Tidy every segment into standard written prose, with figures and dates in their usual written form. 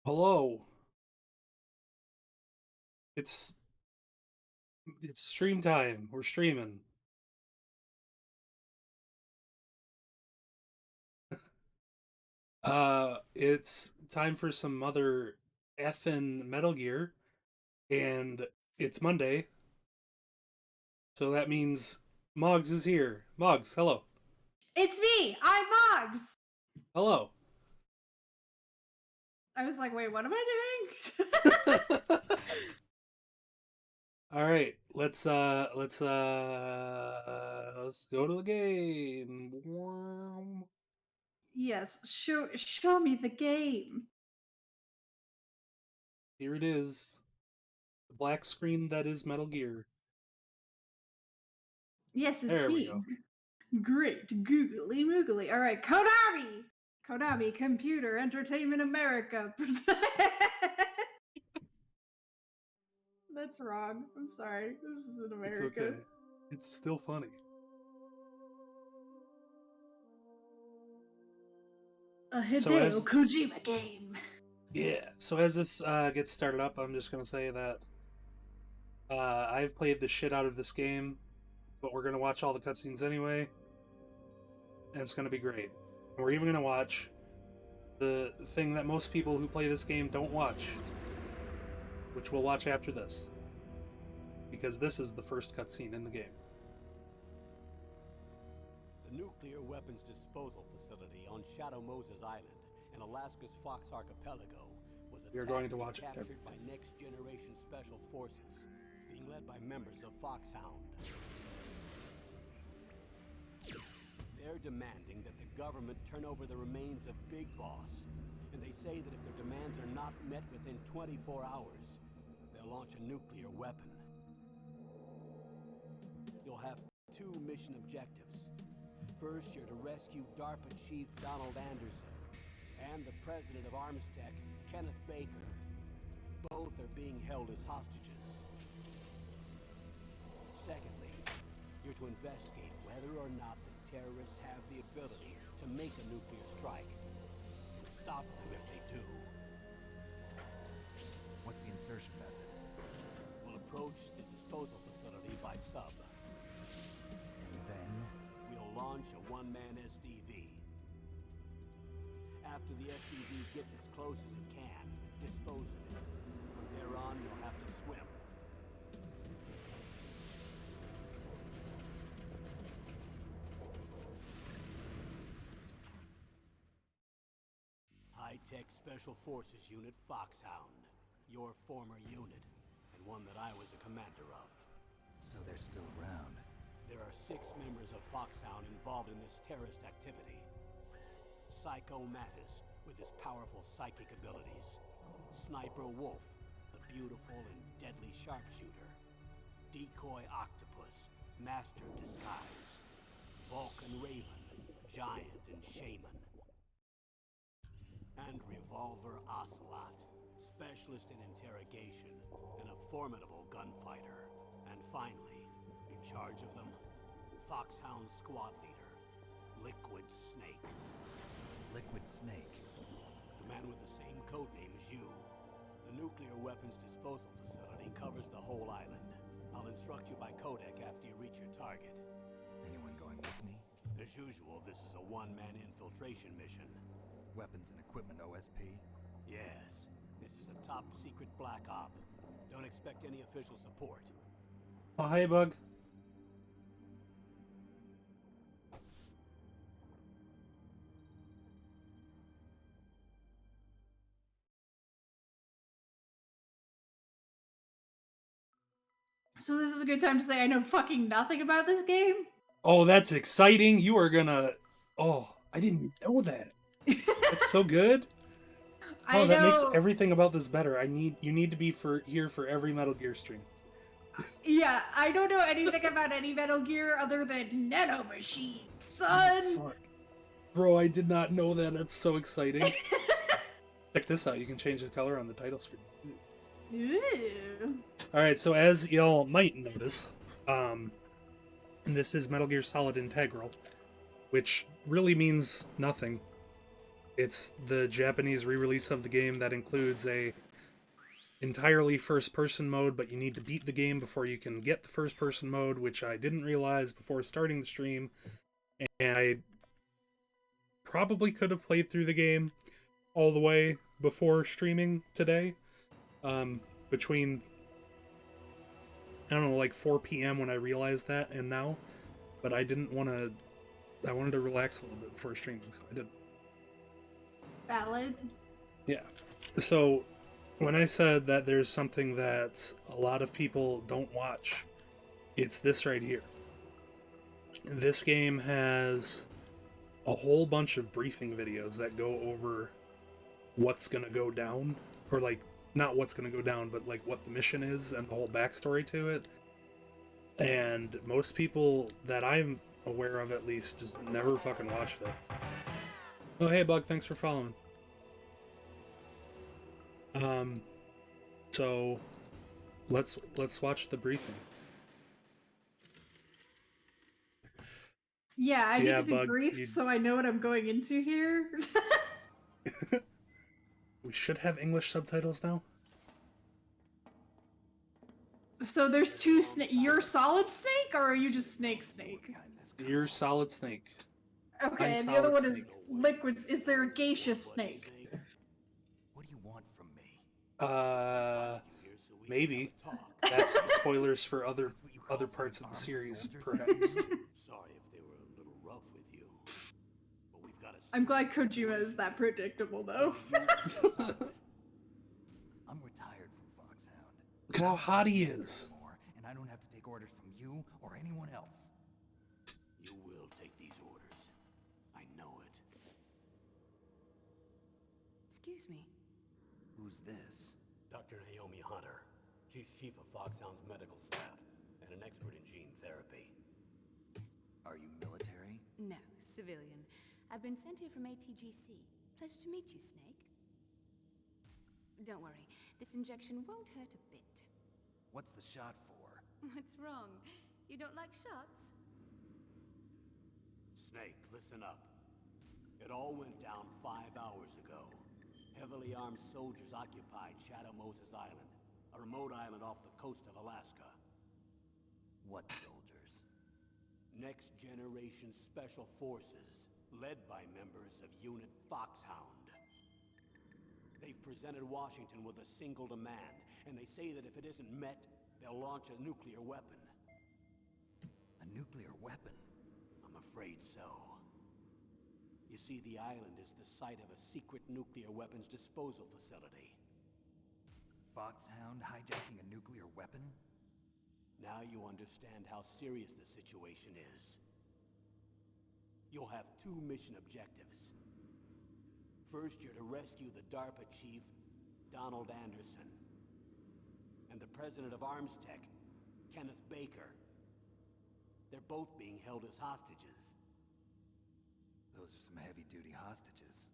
Hello. It's it's stream time. We're streaming. It's time for some other effing Metal Gear, and it's Monday, so that means Mogs is here. Mogs, hello. It's me! I'm Mogs! Hello. I was like, wait, what am I doing? All right, let's go to the game. Yes, show me the game. Here it is. The black screen that is Metal Gear. Yes, it's There we me. go. Great googly moogly. All right, Konami! Konami Computer Entertainment America. That's wrong. I'm sorry. This is in It's America. okay. It's still funny. A So Hideo as Kojima game. this gets started up, I'm just gonna say that I've played the shit out of this game, but we're gonna watch all the cutscenes anyway, and it's gonna be great. And we're even gonna watch the thing that most people who play this game don't watch, which we'll watch after this, because this is the first cutscene in the game. The nuclear weapons disposal facility on Shadow Moses Island in Alaska's Fox Archipelago was You're attacked going to watch and it, captured by next-generation special forces, being led by members of Foxhound. They're demanding that the government turn over the remains of Big Boss, and they say that if their demands are not met within 24 hours, they'll launch a nuclear weapon. You'll have two mission objectives. First, you're to rescue DARPA Chief Donald Anderson and the president of Armstech, Kenneth Baker. Both are being held as hostages. Secondly, you're to investigate whether or not the terrorists have the ability to make a nuclear strike and stop them if they do. What's the insertion method? We'll approach the disposal facility by sub. And then? We'll launch a one-man SDV. After the SDV gets as close as it can, dispose of it. From there on, you'll have to swim. High-Tech Special Forces Unit Foxhound. Your former unit, and one that I was a commander of. So they're still around. There are 6 members of Foxhound involved in this terrorist activity. Psycho Mattis, with his powerful psychic abilities. Sniper Wolf, the beautiful and deadly sharpshooter. Decoy Octopus, master of disguise. Vulcan Raven, giant and shaman. And Revolver Ocelot, specialist in interrogation and a formidable gunfighter. And finally, in charge of them, Foxhound squad leader, Liquid Snake. Liquid Snake. The man with the same codename as you. The nuclear weapons disposal facility covers the whole island. I'll instruct you by codec after you reach your target. Anyone going with me? As usual, this is a one-man infiltration mission. Weapons and equipment OSP? Yes, this is a top-secret black op. Don't expect any official support. Oh, hi, Bug. So this is a good time to say I know fucking nothing about this game? Oh, that's exciting. You are gonna. Oh, I didn't know that. That's so good. I Oh, that makes know. everything about this better. You need to be here for every Metal Gear stream. Yeah, I don't know anything about any Metal Gear other than Nano Machine, son. Fuck. Bro, I did not know that. That's so exciting. Check this out. You can change the color on the title screen. Ooh. Alright, so as y'all might notice, this is Metal Gear Solid Integral, which really means nothing. It's the Japanese re-release of the game that includes a entirely first-person mode, but you need to beat the game before you can get the first-person mode, which I didn't realize before starting the stream, and I probably could have played through the game all the way before streaming today. Between, I don't know, like 4 p.m. when I realized that, and now, but I didn't want to. I wanted to relax a little bit before streaming, so I didn't. Valid. Yeah. So, when I said that there's something that a lot of people don't watch, it's this right here. This game has a whole bunch of briefing videos that go over what's gonna go down, or like, not what's gonna go down, but like what the mission is and the whole backstory to it. And most people that I'm aware of, at least, just never fucking watched it. Oh, hey, Bug, thanks for following. So let's watch the briefing. Yeah, I need Yeah, to be Bug, briefed so I know what I'm going into here. We should have English subtitles now. So there's two snake. You're Solid Snake, or are you just Snake? Behind this You're Solid Snake. Okay, I'm and the other Solid one is Snake. Liquids. Is there a gaseous snake? What do you want from me? Maybe. That's spoilers for other parts of the series, perhaps. Sorry if they were a little rough with you, but we've got to. I'm glad Kojima is that predictable, though. I'm retired from Foxhound. Look at how hot he is. And I don't have to take orders from you or anyone else. You will take these orders. I know it. Excuse me. Who's this? Dr. Naomi Hunter. She's chief of Foxhound's medical staff and an expert in gene therapy. Are you military? No, civilian. I've been sent here from ATGC. Pleasure to meet you, Snake. Don't worry, this injection won't hurt a bit. What's the shot for? What's wrong? You don't like shots? Snake, listen up. It all went down 5 hours ago. Heavily armed soldiers occupied Shadow Moses Island, a remote island off the coast of Alaska. What soldiers? Next Generation Special Forces, led by members of Unit Foxhound. They've presented Washington with a single demand, and they say that if it isn't met, they'll launch a nuclear weapon. A nuclear weapon? I'm afraid so. You see, the island is the site of a secret nuclear weapons disposal facility. Foxhound hijacking a nuclear weapon? Now you understand how serious the situation is. You'll have 2 mission objectives. First, you're to rescue the DARPA chief, Donald Anderson, and the president of Armstech, Kenneth Baker. They're both being held as hostages. Those are some heavy-duty hostages.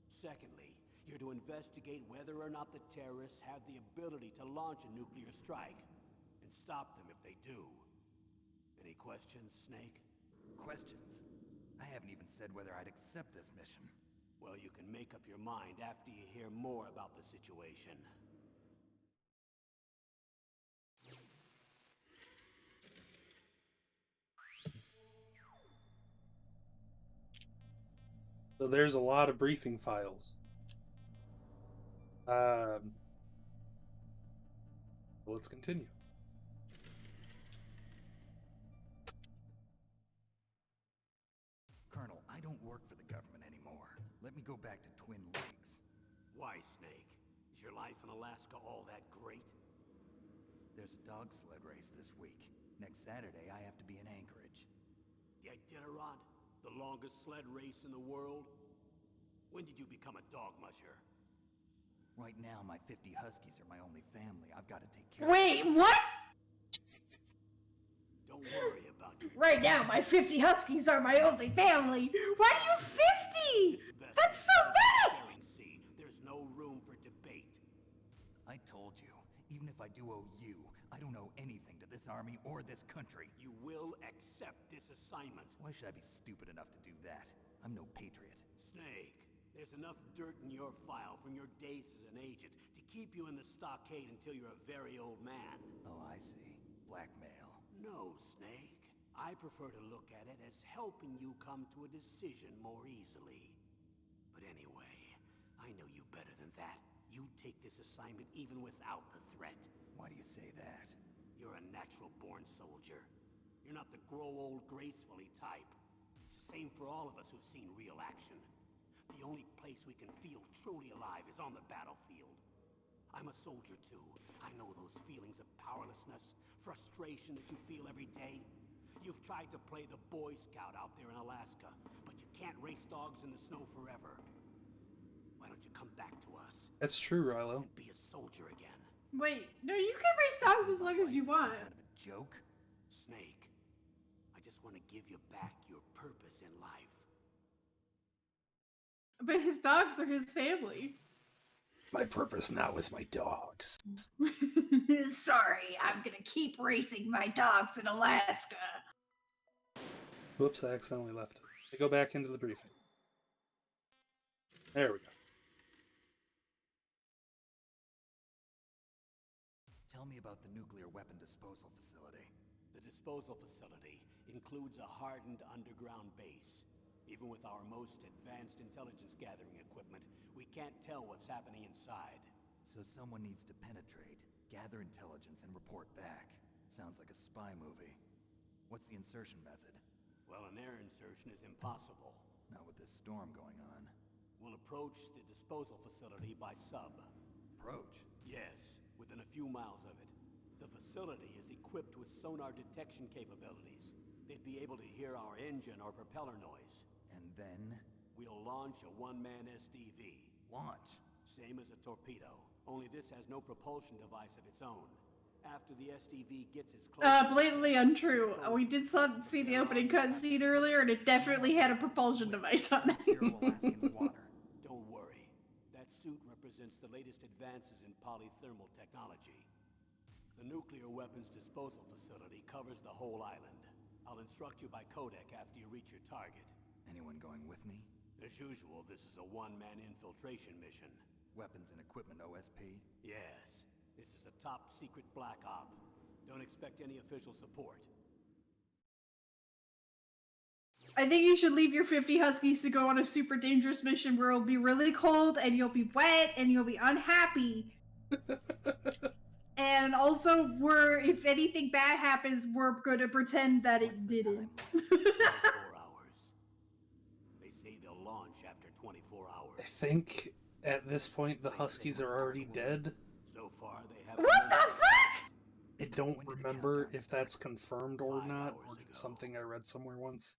Secondly, you're to investigate whether or not the terrorists have the ability to launch a nuclear strike, and stop them if they do. Any questions, Snake? Questions? I haven't even said whether I'd accept this mission. Well, you can make up your mind after you hear more about the situation. So there's a lot of briefing files. Let's continue. Colonel, I don't work for the government anymore. Let me go back to Twin Lakes. Why, Snake? Is your life in Alaska all that great? There's a dog sled race this week. Next Saturday, I have to be in Anchorage. The Iditarod? The longest sled race in the world? When did you become a dog musher? Right now, my 50 Huskies are my only family. I've got to take care of. Wait, what? Don't worry about your... Right now, my 50 Huskies are my only family. Why do you 50? That's so many! See, there's no room for debate. I told you, even if I do owe you, I don't owe anything to this army or this country. You will accept this assignment. Why should I be stupid enough to do that? I'm no patriot. Snake, There's enough dirt in your file from your days as an agent to keep you in the stockade until you're a very old man. Oh, I see. Blackmail. No, Snake. I prefer to look at it as helping you come to a decision more easily. But anyway, I know you better than that. You take this assignment even without the threat. Why do you say that? You're a natural-born soldier. You're not the grow old gracefully type. It's the same for all of us who've seen real action. The only place we can feel truly alive is on the battlefield. I'm a soldier too. I know those feelings of powerlessness, frustration that you feel every day. You've tried to play the Boy Scout out there in Alaska, but you can't race dogs in the snow forever. Why don't you come back to us That's true, Rilo. and be a soldier again? Wait, no, you can race dogs as long as you want. Kind of a joke? Snake, I just want to give you back your purpose in life. But his dogs are his family. My purpose now is my dogs. Sorry, I'm gonna keep racing my dogs in Alaska. Whoops, I accidentally left it. I go back into the briefing. There we go. Tell me about the nuclear weapon disposal facility. The disposal facility includes a hardened underground base. Even with our most advanced intelligence gathering equipment, we can't tell what's happening inside. So someone needs to penetrate, gather intelligence, and report back. Sounds like a spy movie. What's the insertion method? Well, an air insertion is impossible. Not with this storm going on. We'll approach the disposal facility by sub. Approach? Yes, within a few miles of it. The facility is equipped with sonar detection capabilities. They'd be able to hear our engine or propeller noise. And then? We'll launch a one-man SDV. Launch? Same as a torpedo, only this has no propulsion device of its own. After the SDV gets as close... Blatantly untrue. We did see the opening cutscene earlier, and it definitely had a propulsion device on it. Zero Alaskan water. Don't worry. That suit represents the latest advances in polythermal technology. The nuclear weapons disposal facility covers the whole island. I'll instruct you by codec after you reach your target. Anyone going with me? As usual, this is a one-man infiltration mission. Weapons and equipment OSP? Yes. This is a top-secret black op. Don't expect any official support. I think you should leave your 50 Huskies to go on a super dangerous mission where it'll be really cold, and you'll be wet, and you'll be unhappy. And also, if anything bad happens, we're gonna pretend that it didn't. 24 hours. They say they'll launch after 24 hours. I think at this point the Huskies are already dead. So far, they haven't... What the fuck? I don't remember if that's confirmed or not, or just something I read somewhere once.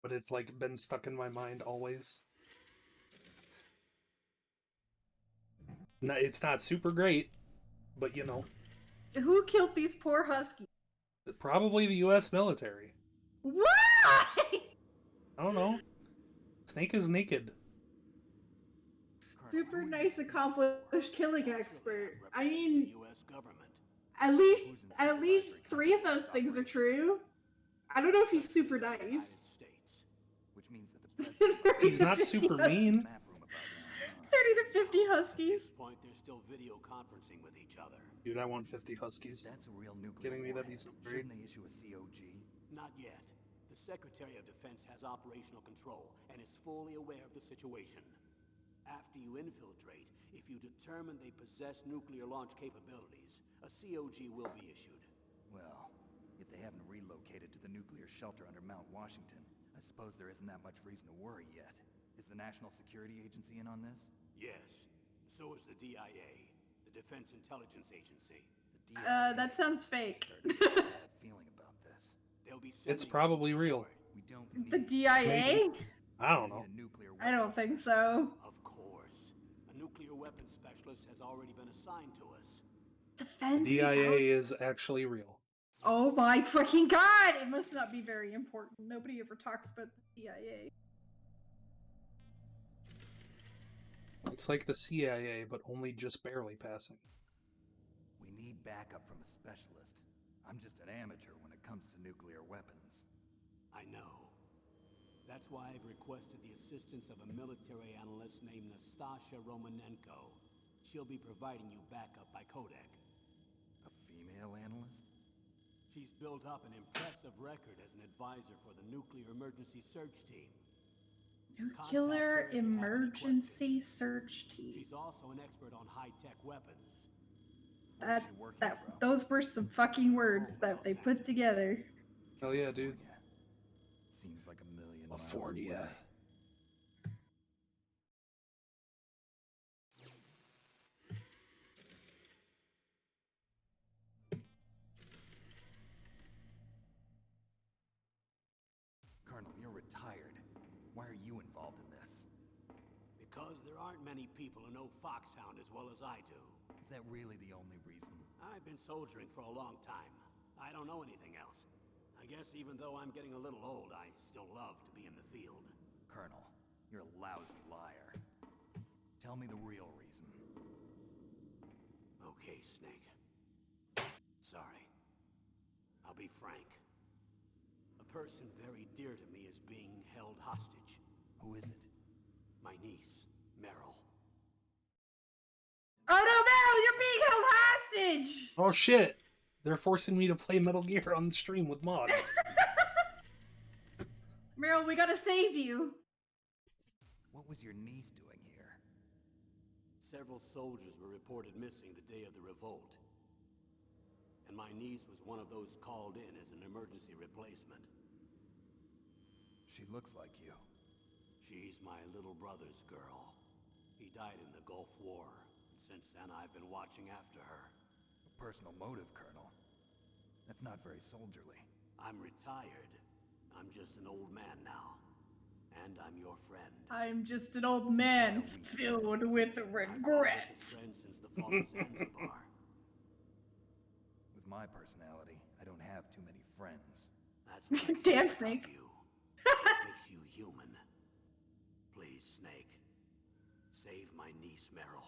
But it's like been stuck in my mind always. No, it's not super great, but you know. Who killed these poor Huskies? Probably the US military. Why? I don't know. Snake is naked. Super nice, accomplished killing expert. I mean, the US government. at least 3 of those things are true. I don't know if he's super nice. United States. Which means that the president... He's not super mean. map room about now. 30 to 50 At Huskies. this point, they're still video conferencing with each other. Dude, I want 50 Huskies. That's a real nuclear Kidding me? That'd be warhead. so great. Shouldn't they issue a COG? Not yet. The Secretary of Defense has operational control and is fully aware of the situation. After you infiltrate, if you determine they possess nuclear launch capabilities, a COG will be issued. Well, if they haven't relocated to the nuclear shelter under Mount Washington, I suppose there isn't that much reason to worry yet. Is the National Security Agency in on this? Yes. So is the DIA, the Defense Intelligence Agency. The DIA That sounds fake. starting to get a bad feeling about this. They'll be It's sending probably real. support. We don't The need DIA? I don't we know. need a nuclear I don't weapons think specialist. so. Of course. A nuclear weapons specialist has already been assigned to us. Defense. DIA is actually real. Oh my freaking god! It must not be very important. Nobody ever talks about the CIA. It's like the CIA, but only just barely passing. We need backup from a specialist. I'm just an amateur when it comes to nuclear weapons. I know. That's why I've requested the assistance of a military analyst named Nastasha Romanenko. She'll be providing you backup by codec. A female analyst? She's built up an impressive record as an advisor for the Nuclear Emergency Search Team. Nuclear Emergency Search Team. She's also an expert on high-tech weapons. Where's she working from? Those were some fucking words that they put together. Hell yeah, dude. California. Seems like a million California. miles away. Colonel, you're retired. Why are you involved in this? Because there aren't many people who know Foxhound as well as I do. Is that really the only reason? I've been soldiering for a long time. I don't know anything else. I guess even though I'm getting a little old, I still love to be in the field. Colonel, you're a lousy liar. Tell me the real reason. Okay, Snake. Sorry. I'll be frank. A person very dear to me is being held hostage. Who is it? My niece, Meryl. Oh no, Meryl, you're being held hostage! Oh shit! They're forcing me to play Metal Gear on the stream with mods. Meryl, we gotta save you. What was your niece doing here? Several soldiers were reported missing the day of the revolt. And my niece was one of those called in as an emergency replacement. She looks like you. She's my little brother's girl. He died in the Gulf War, and since then I've been watching after her. A personal motive, Colonel. That's not very soldierly. I'm retired. I'm just an old man now. And I'm your friend. I'm just an old man filled with regret. I've been his friend since the fall of Zanzibar. With my personality, I don't have too many friends. That's what makes Damn, me love Snake. you. It makes you human. Please, Snake. Save my niece, Meryl.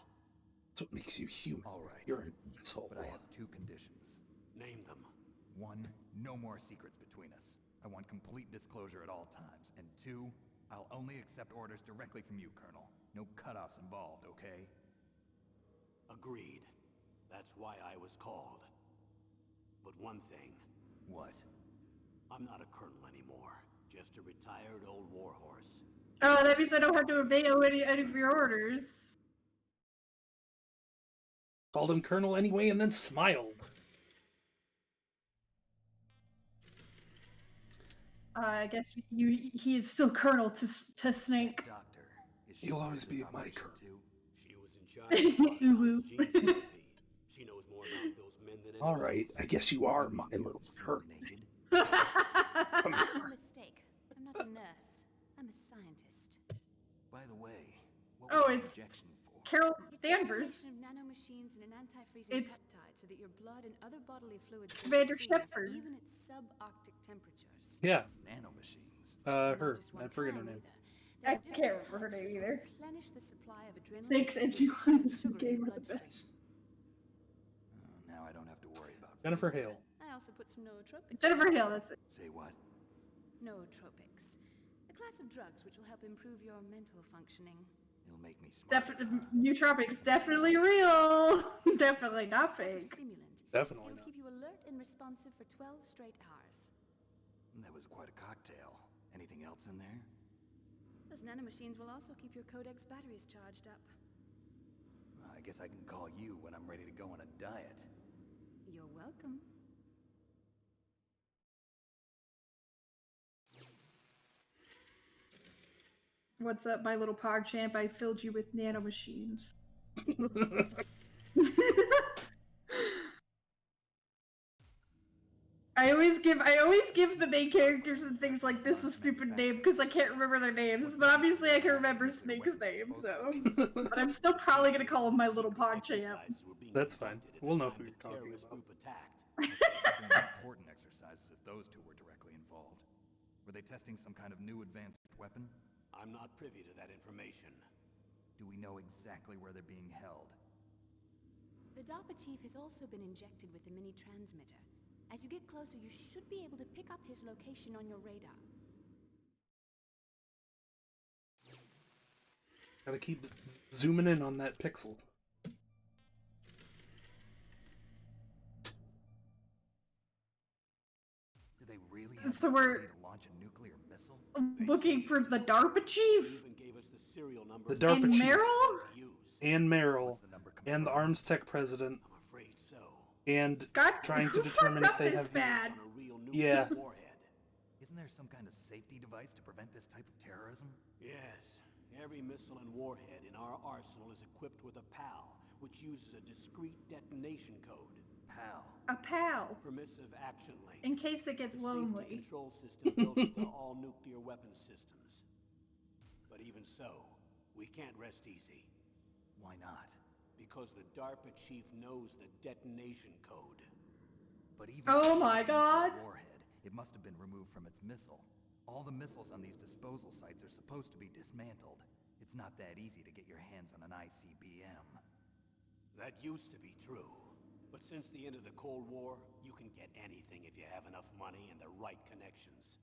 That's what makes you human. All right. You're an asshole. But I have two conditions. Name them. One, no more secrets between us. I want complete disclosure at all times. And two, I'll only accept orders directly from you, Colonel. No cutoffs involved, okay? Agreed. That's why I was called. But one thing, What? I'm not a colonel anymore. Just a retired old warhorse. Oh, that means I don't have to obey any of your orders. Called him Colonel anyway and then smiled. I guess he is still Colonel to Snake. Doctor, is she You'll part always of be this my operation Colonel. too? She was in charge of Ooh. Foxhound's gene therapy. She knows more about those men than anyone Alright, else. I guess you are my little Colonel. Naked? Come No here. mistake. I'm not a nurse. I'm a scientist. By the way, what Oh, was the it's injection for? Carol It's a Danvers. combination of nanomachines and an anti-freezing It's- peptide so that your blood and other bodily fluids don't Vander freeze, Shepard. even at subarctic temperatures. Yeah, Nanomachines. Not her. just one I forget her kind name. either. There I are different can't remember her types name which either. replenish the supply of adrenaline, Snake said she glucose, and was the sugar in game your of the bloodstream. best. Now I don't have to worry about Jennifer food. Hale. I also put some nootropics. Jennifer Hale, that's it. Say what? Nootropics. A class of drugs which will help improve your mental functioning. It'll make me smart. Nootropics definitely real. Definitely not A fake. stimulant. Definitely It'll not. keep you alert and responsive for 12 straight hours. That was quite a cocktail. Anything else in there? Those nanomachines will also keep your codex batteries charged up. I guess I can call you when I'm ready to go on a diet. You're welcome. What's up, my little PogChamp? I filled you with nanomachines. I always give the main characters and things like this a stupid name because I can't remember their names, but obviously I can remember Snake's name, so. But I'm still probably gonna call him my little PogChamp. That's fine. We'll know who you're talking Terrorist about. group attacked. They're important exercises if those two were directly involved. Were they testing some kind of new advanced weapon? I'm not privy to that information. Do we know exactly where they're being held? The DARPA chief has also been injected with a mini transmitter. As you get closer, you should be able to pick up his location on your radar. Gotta keep zooming in on that pixel. Do they really have So the we're ability to launch a nuclear missile? looking for the DARPA They chief even gave us the serial number The DARPA and chief. Meryl. to use. And Meryl. What's the number And the confirmed? Arms Tech president. I'm afraid so. And God, trying who to determine fucked if up they this have the... bad? On a real Yeah. nuclear warhead. Isn't there some kind of safety device to prevent this type of terrorism? Yes. Every missile and warhead in our arsenal is equipped with a PAL, which uses a discrete detonation code. PAL. A pal, Permissive Action Link. in case it gets The lonely. safety control system built into all nuclear weapon systems. But even so, we can't rest easy. Why not? Because the DARPA chief knows the detonation code. But even Oh if my it was a God. warhead, it must have been removed from its missile. All the missiles on these disposal sites are supposed to be dismantled. It's not that easy to get your hands on an ICBM. That used to be true. But since the end of the Cold War, you can get anything if you have enough money and the right connections.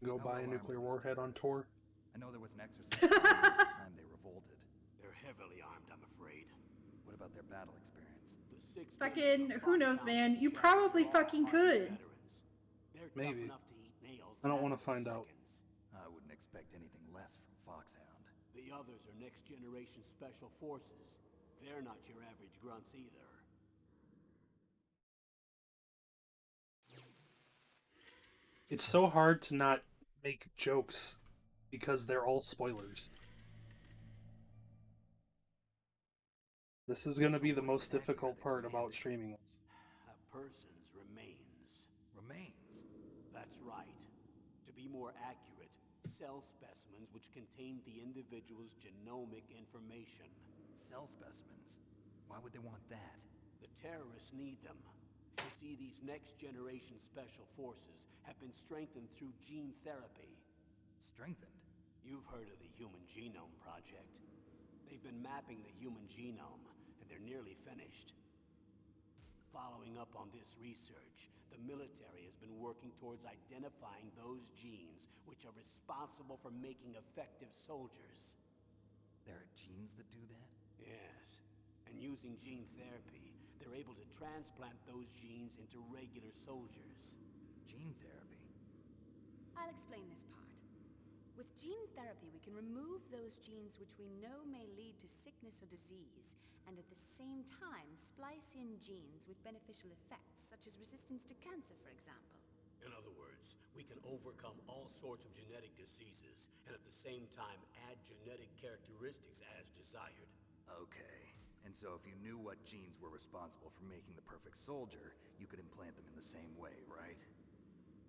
Go How buy well a armed nuclear are these warhead on terrorists? tour. I know there was an exercise at the time they revolted. They're heavily armed, I'm afraid. What about their battle experience? The six Fucking, members of who knows, Foxhound man? You Shadows probably are all fucking hardened could. veterans. They're Maybe. tough enough to eat nails I don't in wanna a split find out. seconds. I wouldn't expect anything less from Foxhound. The others are next generation special forces. They're not your average grunts either. It's so hard to not make jokes because they're all spoilers. This is going to be the most difficult part about streaming this. A person's remains. Remains? That's right. To be more accurate, cell specimens which contain the individual's genomic information. Cell specimens? Why would they want that? The terrorists need them. You see, these next-generation special forces have been strengthened through gene therapy. Strengthened? You've heard of the Human Genome Project. They've been mapping the human genome, and they're nearly finished. Following up on this research, the military has been working towards identifying those genes which are responsible for making effective soldiers. There are genes that do that? Yes, and using gene therapy, they're able to transplant those genes into regular soldiers. Gene therapy? I'll explain this part. With gene therapy, we can remove those genes which we know may lead to sickness or disease, and at the same time splice in genes with beneficial effects, such as resistance to cancer, for example. In other words, we can overcome all sorts of genetic diseases, and at the same time add genetic characteristics as desired. Okay. And so if you knew what genes were responsible for making the perfect soldier, you could implant them in the same way, right?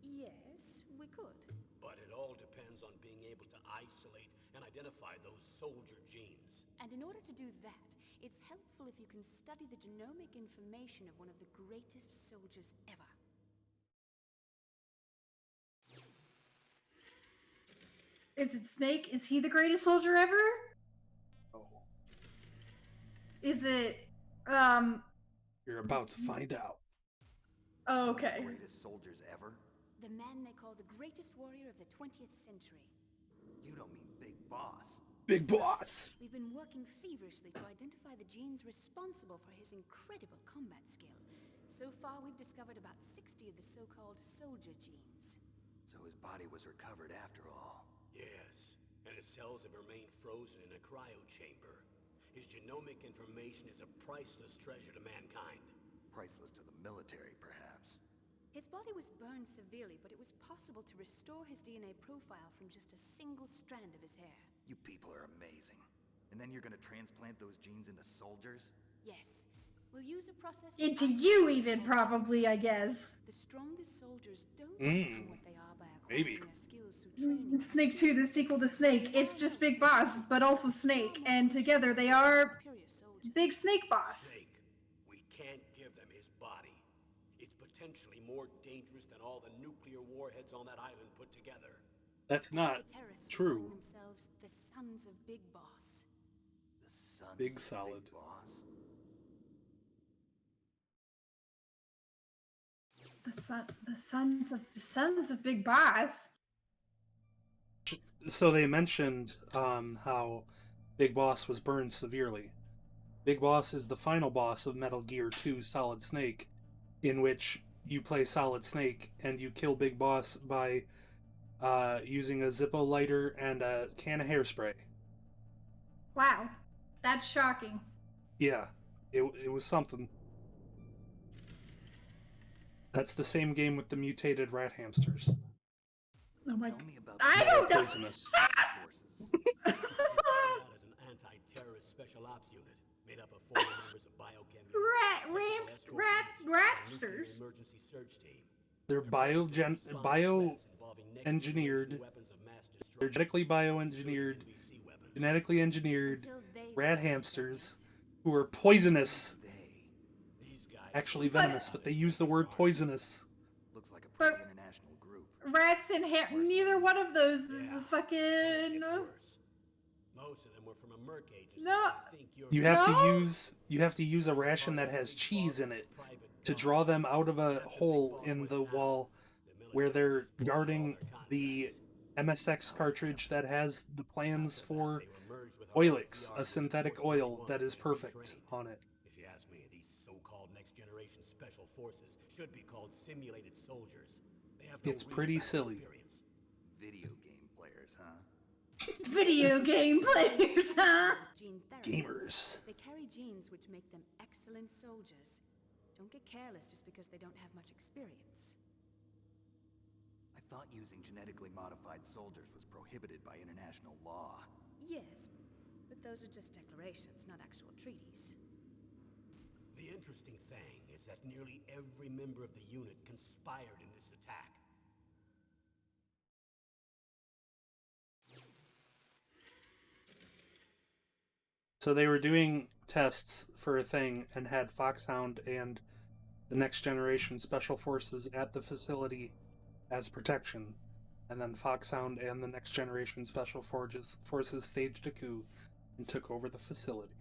Yes, we could. But it all depends on being able to isolate and identify those soldier genes. And in order to do that, it's helpful if you can study the genomic information of one of the greatest soldiers ever. Is it Snake? Is he the greatest soldier ever? Oh, Is it, you're about to find out. oh, okay. Greatest soldiers ever? The man they call the greatest warrior of the 20th century. You don't mean Big Boss. Big boss! We've been working feverishly to identify the genes responsible for his incredible combat skill. So far, we've discovered about 60 of the so-called soldier genes. So his body was recovered after all. Yes, and his cells have remained frozen in a cryo chamber. His genomic information is a priceless treasure to mankind. Priceless to the military, perhaps. His body was burned severely, but it was possible to restore his DNA profile from just a single strand of his hair. You people are amazing. And then you're gonna transplant those genes into soldiers? Yes, we'll use a process... Into you even, probably, I guess. The strongest soldiers don't Mm, become what they are by maybe. acquiring their skills through training. Snake 2, the sequel to Snake. It's just Big Boss, but also Snake. And together they are Superior soldiers. Big Snake Boss. Snake, we can't give them his body. It's potentially more dangerous than all the nuclear warheads on that island put together. That's not The terrorists true. calling themselves the Sons of Big Boss. The sons Big of solid. Big Boss? the sons of Big Boss. So they mentioned how Big Boss was burned severely. Big Boss is the final boss of Metal Gear 2 Solid Snake, in which you play Solid Snake and you kill Big Boss by using a Zippo lighter and a can of hairspray. Wow, that's shocking. Yeah, it was something. That's the same game with the mutated rat hamsters. Oh my! Tell me about I That don't are know. poisonous. forces. It started out as an anti-terrorist special ops unit made up of former members of biochem units, technical escort units, and a nuclear Rapsters. emergency search team. They're Their purpose was to respond to threats involving next-generation bioengineered. weapons of mass They're destruction, genetically including bioengineered, NBC weapons. genetically engineered Until they rat were hamsters weapons. who are poisonous. These guys Actually were venomous, but they use the word poisonous. Looks like a But- pretty international group. Rats and neither one of those is Yeah. a fucking. It's worse. Most of them were from a merc agency. No. I think You have No. to use a ration that has cheese in it to draw them out of a hole in the wall where they're guarding the MSX cartridge that has the plans for Oilix, a synthetic oil that is perfect on it. If you ask me, these so-called next-generation special forces should be called simulated soldiers. They have no It's real pretty battle silly. experience. Video game players, huh? Video game players, huh? Gene therapy. Gamers. They carry genes which make them excellent soldiers. Don't get careless just because they don't have much experience. I thought using genetically modified soldiers was prohibited by international law. Yes, but those are just declarations, not actual treaties. The interesting thing is that nearly every member of the unit conspired in this attack. So they were doing tests for a thing and had Foxhound and the Next Generation Special Forces at the facility as protection. And then Foxhound and the Next Generation Special Forces staged a coup and took over the facility.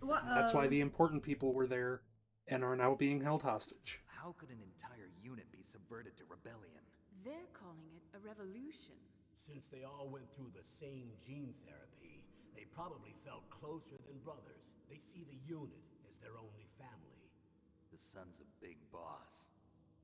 What? That's why the important people were there and are now being held hostage. How could an entire unit be subverted to rebellion? They're calling it a revolution. Since they all went through the same gene therapy, they probably felt closer than brothers. They see the unit as their only family. The sons of Big Boss.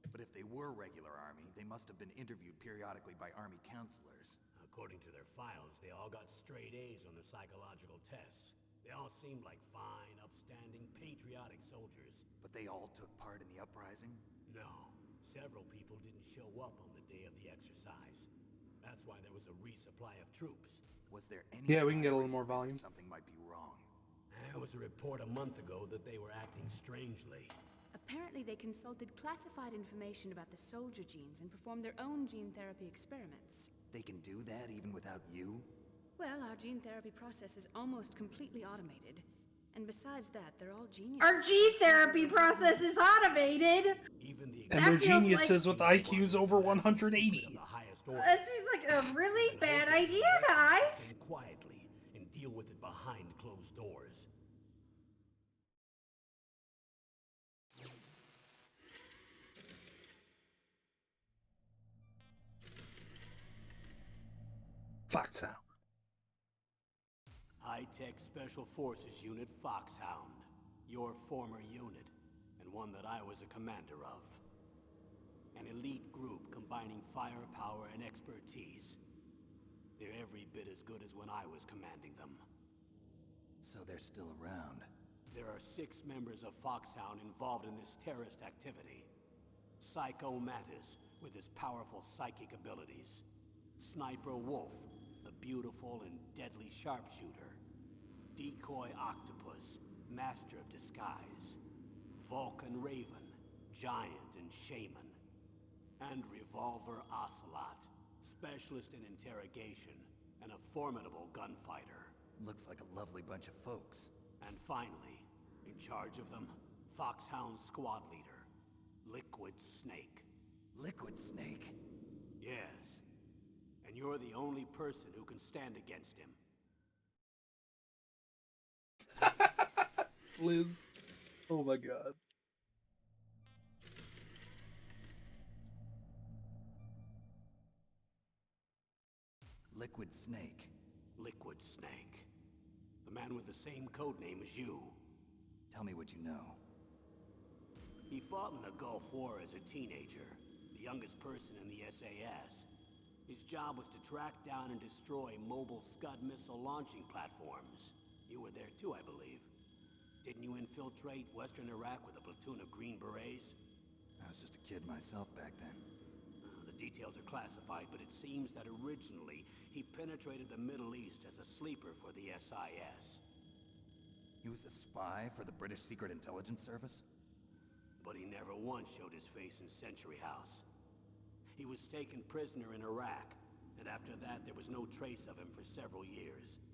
But if they were regular army, they must have been interviewed periodically by army counselors. According to their files, they all got straight A's on their psychological tests. They all seemed like fine, upstanding, patriotic soldiers. But they all took part in the uprising? No, several people didn't show up on the day of the exercise. That's why there was a resupply of troops. Was there any Yeah, we can sign get a little more recently volume. that something might be wrong? There was a report a month ago that they were acting strangely. Apparently, they consulted classified information about the soldier genes and performed their own gene therapy experiments. They can do that even without you? Well, our gene therapy process is almost completely automated. And besides that, they're all geniuses. Our gene therapy process is automated. Even the And That they're feels geniuses with IQs over of 180. the highest order. That seems like a really And bad hoping idea, to guys. this thing quietly and deal with it behind closed doors. Foxhound. High-Tech Special Forces Unit Foxhound. Your former unit, and one that I was a commander of. An elite group combining firepower and expertise. They're every bit as good as when I was commanding them. So they're still around. There are 6 members of Foxhound involved in this terrorist activity. Psycho Mattis, with his powerful psychic abilities. Sniper Wolf, the beautiful and deadly sharpshooter. Decoy Octopus, master of disguise. Vulcan Raven, giant and shaman. And Revolver Ocelot, specialist in interrogation and a formidable gunfighter. Looks like a lovely bunch of folks. And finally, in charge of them, Foxhound's squad leader, Liquid Snake. Liquid Snake? Yes. And you're the only person who can stand against him. Liz. Oh my god. Liquid Snake? Liquid Snake. The man with the same code name as you. Tell me what you know. He fought in the Gulf War as a teenager, the youngest person in the SAS. His job was to track down and destroy mobile Scud missile launching platforms. You were there too, I believe. Didn't you infiltrate Western Iraq with a platoon of Green Berets? I was just a kid myself back then. The details are classified, but it seems that originally he penetrated the Middle East as a sleeper for the SIS. He was a spy for the British Secret Intelligence Service? But he never once showed his face in Century House. He was taken prisoner in Iraq, and after that there was no trace of him for several years.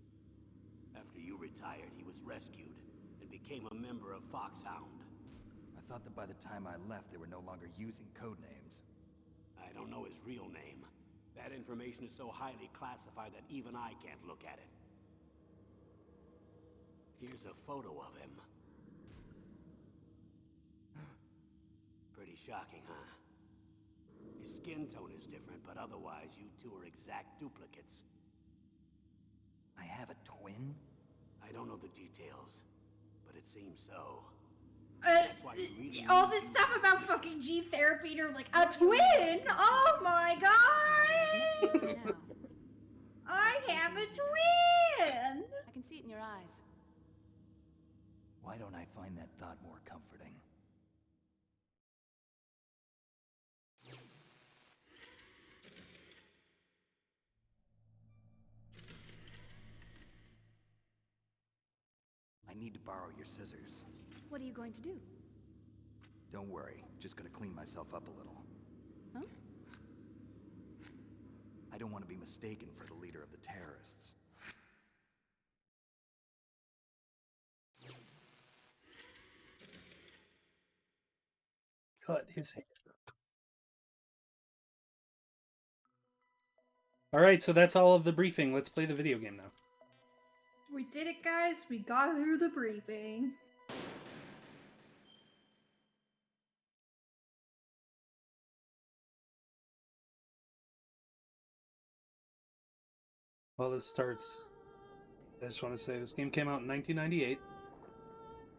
After you retired, he was rescued and became a member of Foxhound. I thought that by the time I left, they were no longer using code names. I don't know his real name. That information is so highly classified that even I can't look at it. Here's a photo of him. Pretty shocking, huh? His skin tone is different, but otherwise you two are exact duplicates. I have a twin? I don't know the details, but it seems so. Uh, That's why you really all need this to- stuff about fucking gene therapy, and you're like, a twin? Oh my god! Now, I have a twin! I can see it in your eyes. Why don't I find that thought more comforting? I need to borrow your scissors. What are you going to do? Don't worry, just gonna clean myself up a little. Huh? I don't want to be mistaken for the leader of the terrorists. Cut his hair. Alright, so that's all of the briefing. Let's play the video game now. We did it, guys. We got through the briefing. Well, this starts. I just want to say this game came out in 1998.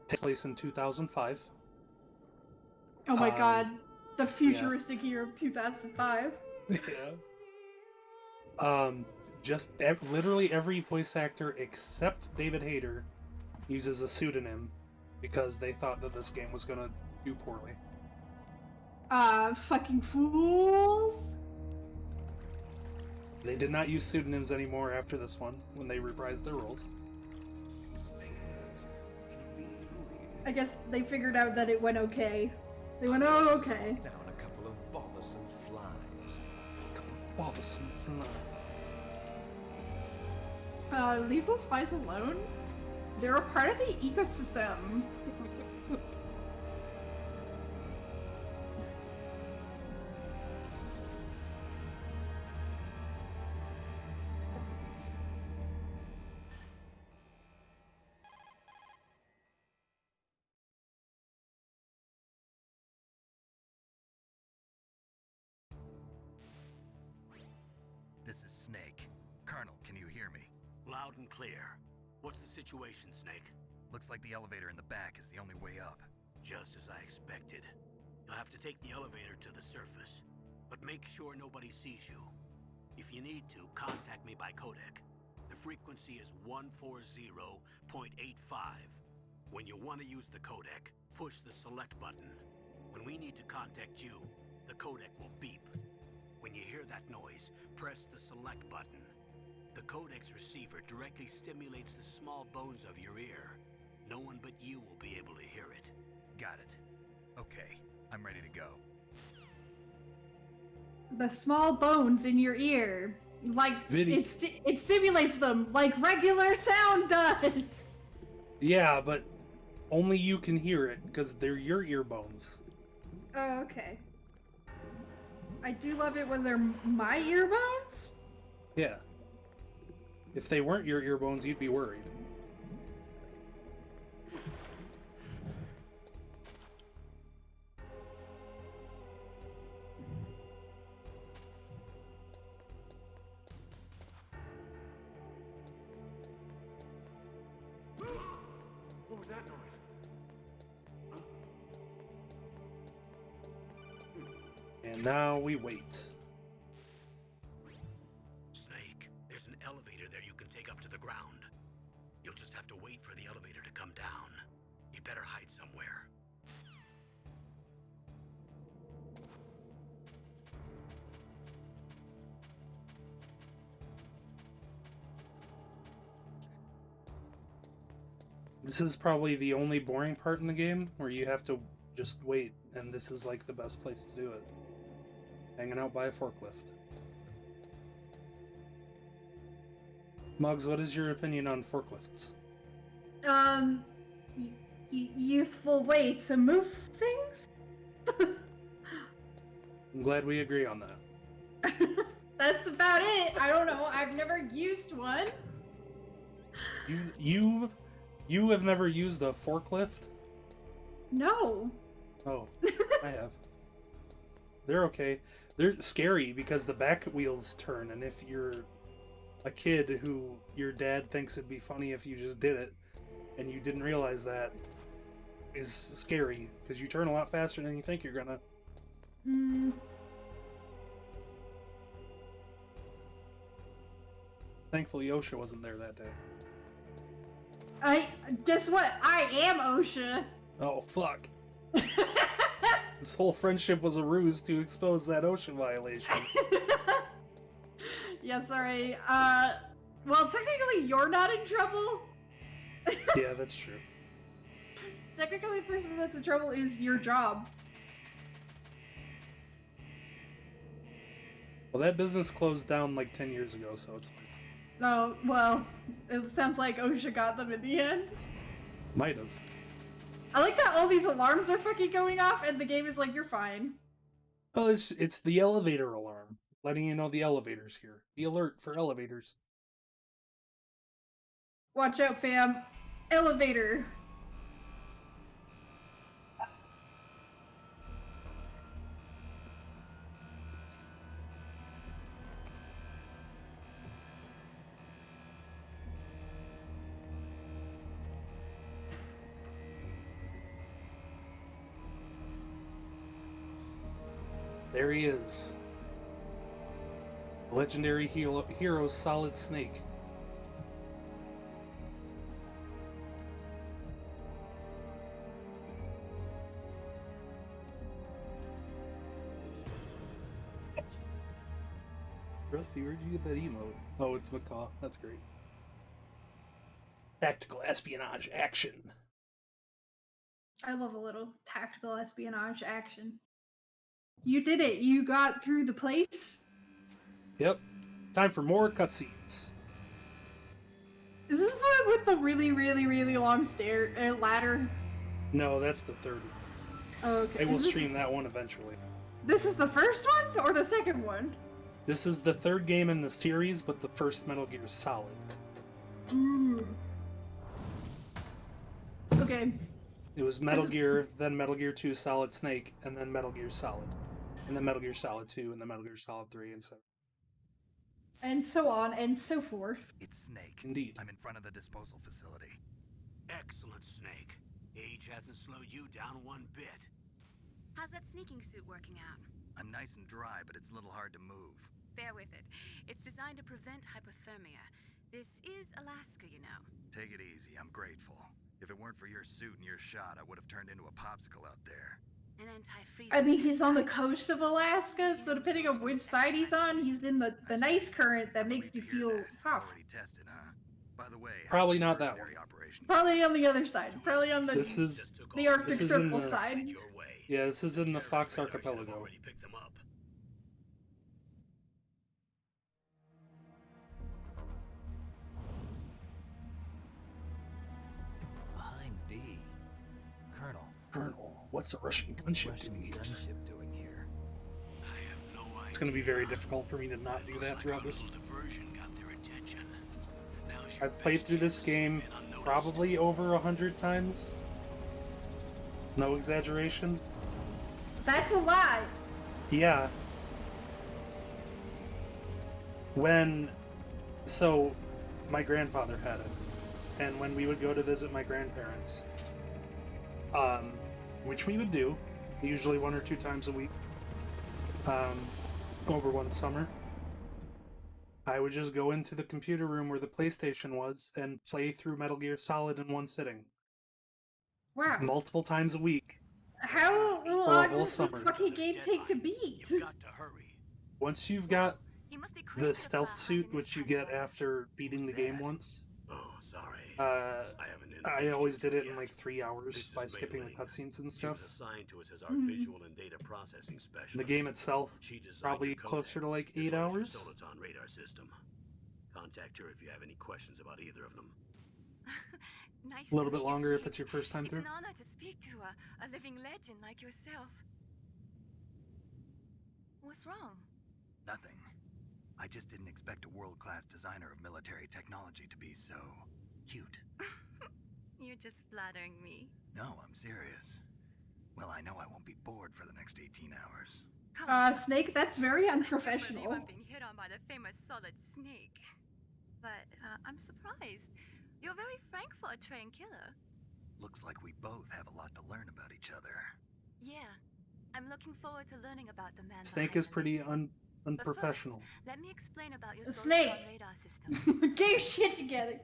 Takes place in 2005. Oh my Um, god. The futuristic year of 2005. Yeah. Literally every voice actor except David Hayter uses a pseudonym because they thought that this game was gonna do poorly. Fucking fools. They did not use pseudonyms anymore after this one when they reprised their roles. I guess they figured out that it went okay. They went, oh, okay. Down a couple of bothersome flies. Bothersome fly. Leave those spies alone. They're a part of the ecosystem. This is Snake. Colonel, can you hear me? Loud and clear. What's the situation, Snake? Looks like the elevator in the back is the only way up. Just as I expected. You'll have to take the elevator to the surface, but make sure nobody sees you. If you need to, contact me by codec. The frequency is 140.85. When you want to use the codec, push the select button. When we need to contact you, the codec will beep. When you hear that noise, press the select button. The codec's receiver directly stimulates the small bones of your ear. No one but you will be able to hear it. Got it. Okay, I'm ready to go. The small bones in your ear. Like, Vidi- it stimulates them like regular sound does. Yeah, but only you can hear it because they're your ear bones. Oh, okay. I do love it when they're my ear bones. Yeah. If they weren't your ear bones, you'd be worried. And now we wait. Snake, there's an elevator there you can take up to the ground. You'll just have to wait for the elevator to come down. You better hide somewhere. This is probably the only boring part in the game where you have to just wait, and this is like the best place to do it. Hanging out by a forklift. Mogs, what is your opinion on forklifts? Useful way to move things? I'm glad we agree on that. That's about it. I don't know. I've never used one. You have never used a forklift? No. Oh, I have. They're okay. They're scary because the back wheels turn, and if you're a kid who your dad thinks it'd be funny if you just did it, and you didn't realize that, is scary because you turn a lot faster than you think you're gonna. Thankfully, OSHA wasn't there that day. Guess what? I am OSHA. Oh, fuck. This whole friendship was a ruse to expose that OSHA violation. Yeah, sorry. Well, technically you're not in trouble. Yeah, that's true. Technically the person that's in trouble is your job. Well, that business closed down like 10 years ago, so it's fine. Oh, well, it sounds like OSHA got them in the end. Might have. I like that all these alarms are fucking going off and the game is like, you're fine. Well, it's the elevator alarm, letting you know the elevator's here. Be alert for elevators. Watch out, fam. Elevator. There he is. Legendary hero Solid Snake. Rusty, where'd you get that emote? Oh, it's Macaw. That's great. Tactical espionage action. I love a little tactical espionage action. You did it. You got through the place. Yep. Time for more cutscenes. Is this the one with the really, really, really long ladder? No, that's the third one. Oh, okay. I will stream that one eventually. This is the first one or the second one? This is the third game in the series, but the first Metal Gear Solid. Okay. It was Metal Gear, then Metal Gear 2 Solid Snake, and then Metal Gear Solid. And then Metal Gear Solid 2, and then Metal Gear Solid 3, and so. And so on and so forth. It's Snake. Indeed. I'm in front of the disposal facility. Excellent, Snake. Age hasn't slowed you down one bit. How's that sneaking suit working out? I'm nice and dry, but it's a little hard to move. Bear with it. It's designed to prevent hypothermia. This is Alaska, you know. Take it easy, I'm grateful. If it weren't for your suit and your shot, I would have turned into a popsicle out there. An anti-freeze. I mean, he's on the coast of Alaska, so depending on which side he's on, he's in the nice current that makes you feel soft. Already tested, huh? By the way, Probably not that one. operation. Probably on the other side. Probably on the This is Arctic this is in Circle the- side. Your way. Yeah, this is in the Fox Terrorist radars have Archipelago. already picked them up. Behind D. Colonel, Colonel, what's a Russian gunship Russian doing here? gunship doing here? I have no idea. It's going to be very difficult for me to not do Looks that like throughout our this. little diversion got their attention. Now's your I've played best through this chance to game spin unnoticed. probably over 100 times. No exaggeration. That's a lie. Yeah. So, my grandfather had it. and when we would go to visit my grandparents, which we would do, usually 1 or 2 times a week, over one summer, I would just go into the computer room where the PlayStation was and play through Metal Gear Solid in one sitting. Wow. Multiple times a week. How For a long whole does this summer. fucking game take to beat? You've got to hurry. Once you've got You must be the crazy stealth about suit, hiding which you this kind get of after beating the game once, Oh, sorry. I haven't always did it in yet. like 3 hours This is by skipping the Mei Ling. cutscenes and She stuff. was assigned to us as our Mhm. visual and data processing specialist. The game itself, She designed probably your codec, closer to like as 8 well as your hours. Soliton radar system. Contact her if you have any questions about either of them. Nice A little to bit meet you, longer if Snake. it's your first time It's through. an honor to speak to a living legend like yourself. What's wrong? Nothing. I just didn't expect a world-class designer of military technology to be so cute. You're just flattering me. No, I'm serious. Well, I know I won't be bored for the next 18 hours. Come on. Snake, that's very I can't believe unprofessional. I'm being hit on by the famous Solid Snake. But I'm surprised. You're very frank for a trained killer. Looks like we both have a lot to learn about each other. Yeah. I'm looking forward to learning about the man. Snake behind is the pretty legend. unprofessional. But first, let me explain about your Snake. Soliton radar system. Get your shit together.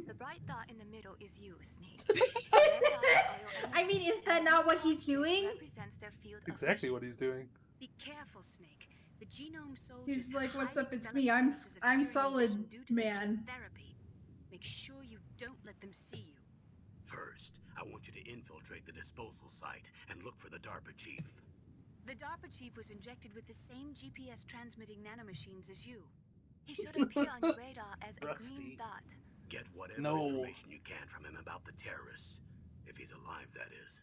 The bright dot in the middle is you, Snake. The red dots are your I mean, enemies, is that and not the what he's orange shape doing? represents their field of Exactly vision. what he's doing. Be careful, Snake. The genome soldiers He's like, "What's highly up? It's developed me. I'm sensors of I'm hearing and Solid vision due to their Man." gene therapy. Make sure you don't let them see you. First, I want you to infiltrate the disposal site and look for the DARPA chief. The DARPA chief was injected with the same GPS transmitting nanomachines as you. He should appear on your radar as a Rusty. green dot. Get whatever No. information you can from him about the terrorists. If he's alive, that is.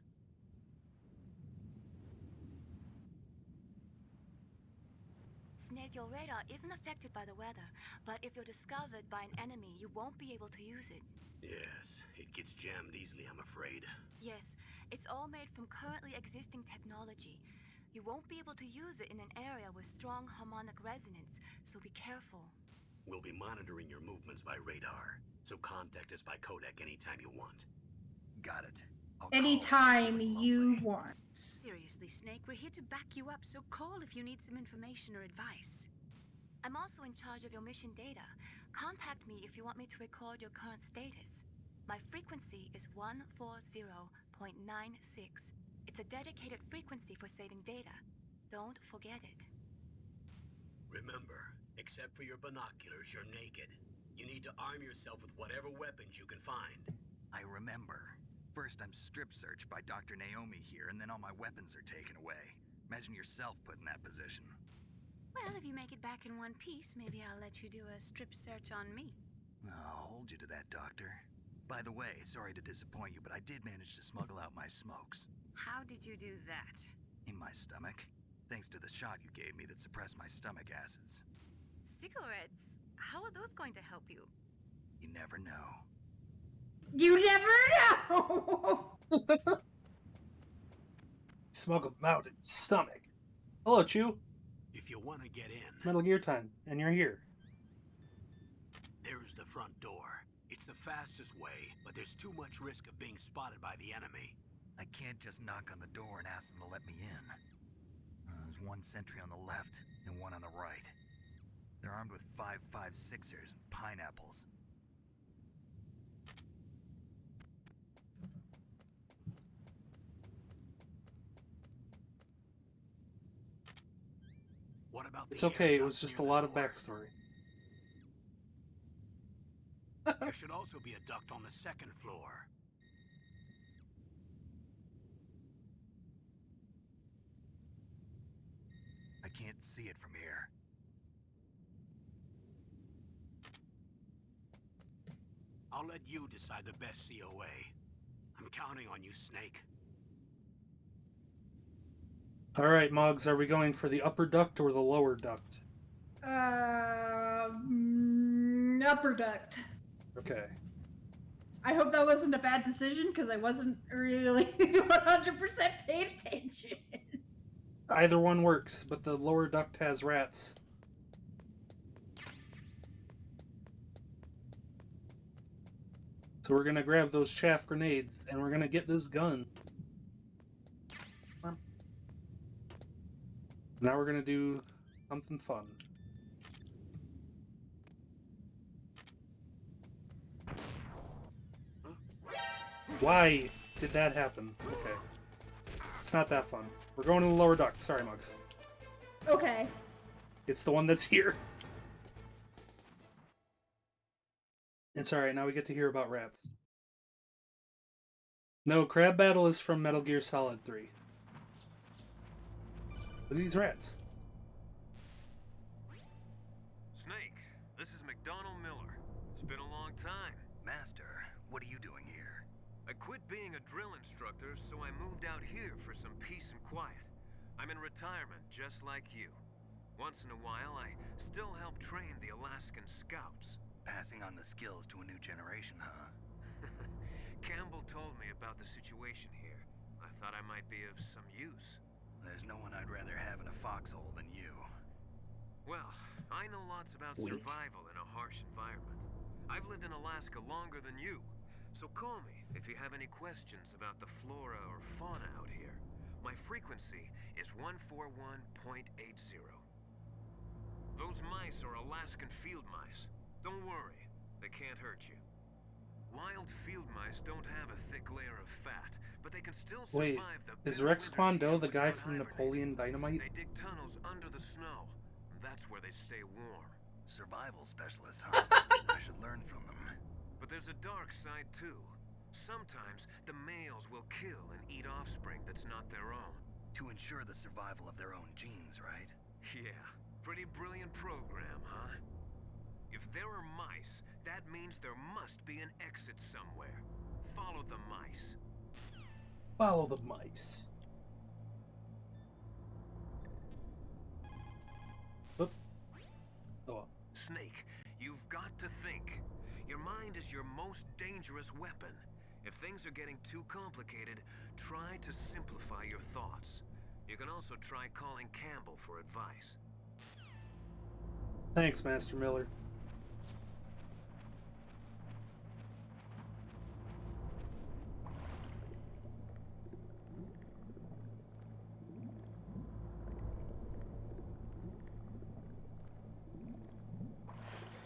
Snake, your radar isn't affected by the weather, but if you're discovered by an enemy, you won't be able to use it. Yes, it gets jammed easily, I'm afraid. Yes, it's all made from currently existing technology. You won't be able to use it in an area with strong harmonic resonance, so be careful. We'll be monitoring your movements by radar, so contact us by codec anytime you want. Got it. I'll call Anytime if I'm you lonely. want. Seriously, Snake, we're here to back you up, so call if you need some information or advice. I'm also in charge of your mission data. Contact me if you want me to record your current status. My frequency is 140.96. It's a dedicated frequency for saving data. Don't forget it. Remember, except for your binoculars, you're naked. You need to arm yourself with whatever weapons you can find. I remember. First, I'm strip searched by Dr. Naomi here, and then all my weapons are taken away. Imagine yourself put in that position. Well, if you make it back in one piece, maybe I'll let you do a strip search on me. I'll hold you to that, Doctor. By the way, sorry to disappoint you, but I did manage to smuggle out my smokes. How did you do that? In my stomach. Thanks to the shot you gave me that suppressed my stomach acids. Cigarettes? How are those going to help you? You never know. You never know. Smuggled them out in his stomach. Hello, Chew. If you want to get in, It's Metal Gear time, and you're here. there's the front door. It's the fastest way, but there's too much risk of being spotted by the enemy. I can't just knock on the door and ask them to let me in. There's one sentry on the left and one on the right. They're armed with 5.56ers and pineapples. What about the It's okay, air it was duct just a near the lot of door? backstory. There should also be a duct on the second floor. I can't see it from here. I'll let you decide the best COA. I'm counting on you, Snake. Alright, Mogs, are we going for the upper duct or the lower duct? Upper duct. Okay. I hope that wasn't a bad decision because I wasn't really 100% paying attention. Either one works, but the lower duct has rats. So we're gonna grab those chaff grenades, and we're gonna get this gun. Now we're gonna do something fun. Why did that happen? Okay. It's not that fun. We're going to the lower duct. Sorry, Mugs. Okay. It's the one that's here. It's alright, now we get to hear about rats. No, Crab Battle is from Metal Gear Solid 3. Look at these rats. Snake, this is McDonald Miller. It's been a long time. Master, what are you doing here? I quit being a drill instructor, so I moved out here for some peace and quiet. I'm in retirement, just like you. Once in a while, I still help train the Alaskan Scouts. Passing on the skills to a new generation, huh? Campbell told me about the situation here. I thought I might be of some use. There's no one I'd rather have in a foxhole than you. Well, I know lots about survival in a harsh environment. I've lived in Alaska longer than you, so call me if you have any questions about the flora or fauna out here. My frequency is 141.80. Those mice are Alaskan field mice. Don't worry, they can't hurt you. Wild field mice don't have a thick layer of fat, but they can still survive Wait, is bitter Rex winters Kwon Do here the guy without from hibernating. Napoleon Dynamite? They dig tunnels under the snow. That's where they stay warm. Survival specialists, huh? I should learn from them. But there's a dark side too. Sometimes the males will kill and eat offspring that's not their own. To ensure the survival of their own genes, right? Yeah, pretty brilliant program, huh? If there are mice, that means there must be an exit somewhere. Follow the mice. Follow the mice. Oop. Oh well. Snake, you've got to think. Your mind is your most dangerous weapon. If things are getting too complicated, try to simplify your thoughts. You can also try calling Campbell for advice. Thanks, Master Miller.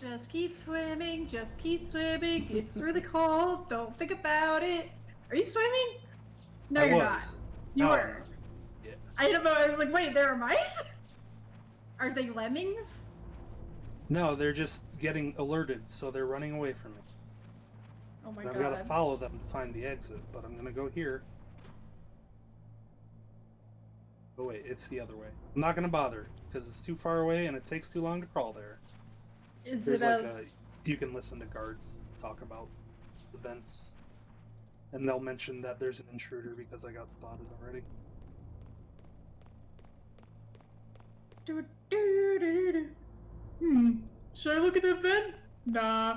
Just keep swimming, just keep swimming. It's really cold. Don't think about it. Are you swimming? No, I you're was. not. You No. were. Yeah. I don't know. I was like, wait, there are mice? Are they lemmings? No, they're just getting alerted, so they're running away from me. Oh my And I've god. got to follow them to find the exit, but I'm gonna go here. Oh wait, it's the other way. I'm not gonna bother, because it's too far away and it takes too long to crawl there. Is There's it like a... you can listen to guards talk about events, and they'll mention that there's an intruder because I got spotted already. Should I look at the vent? Nah.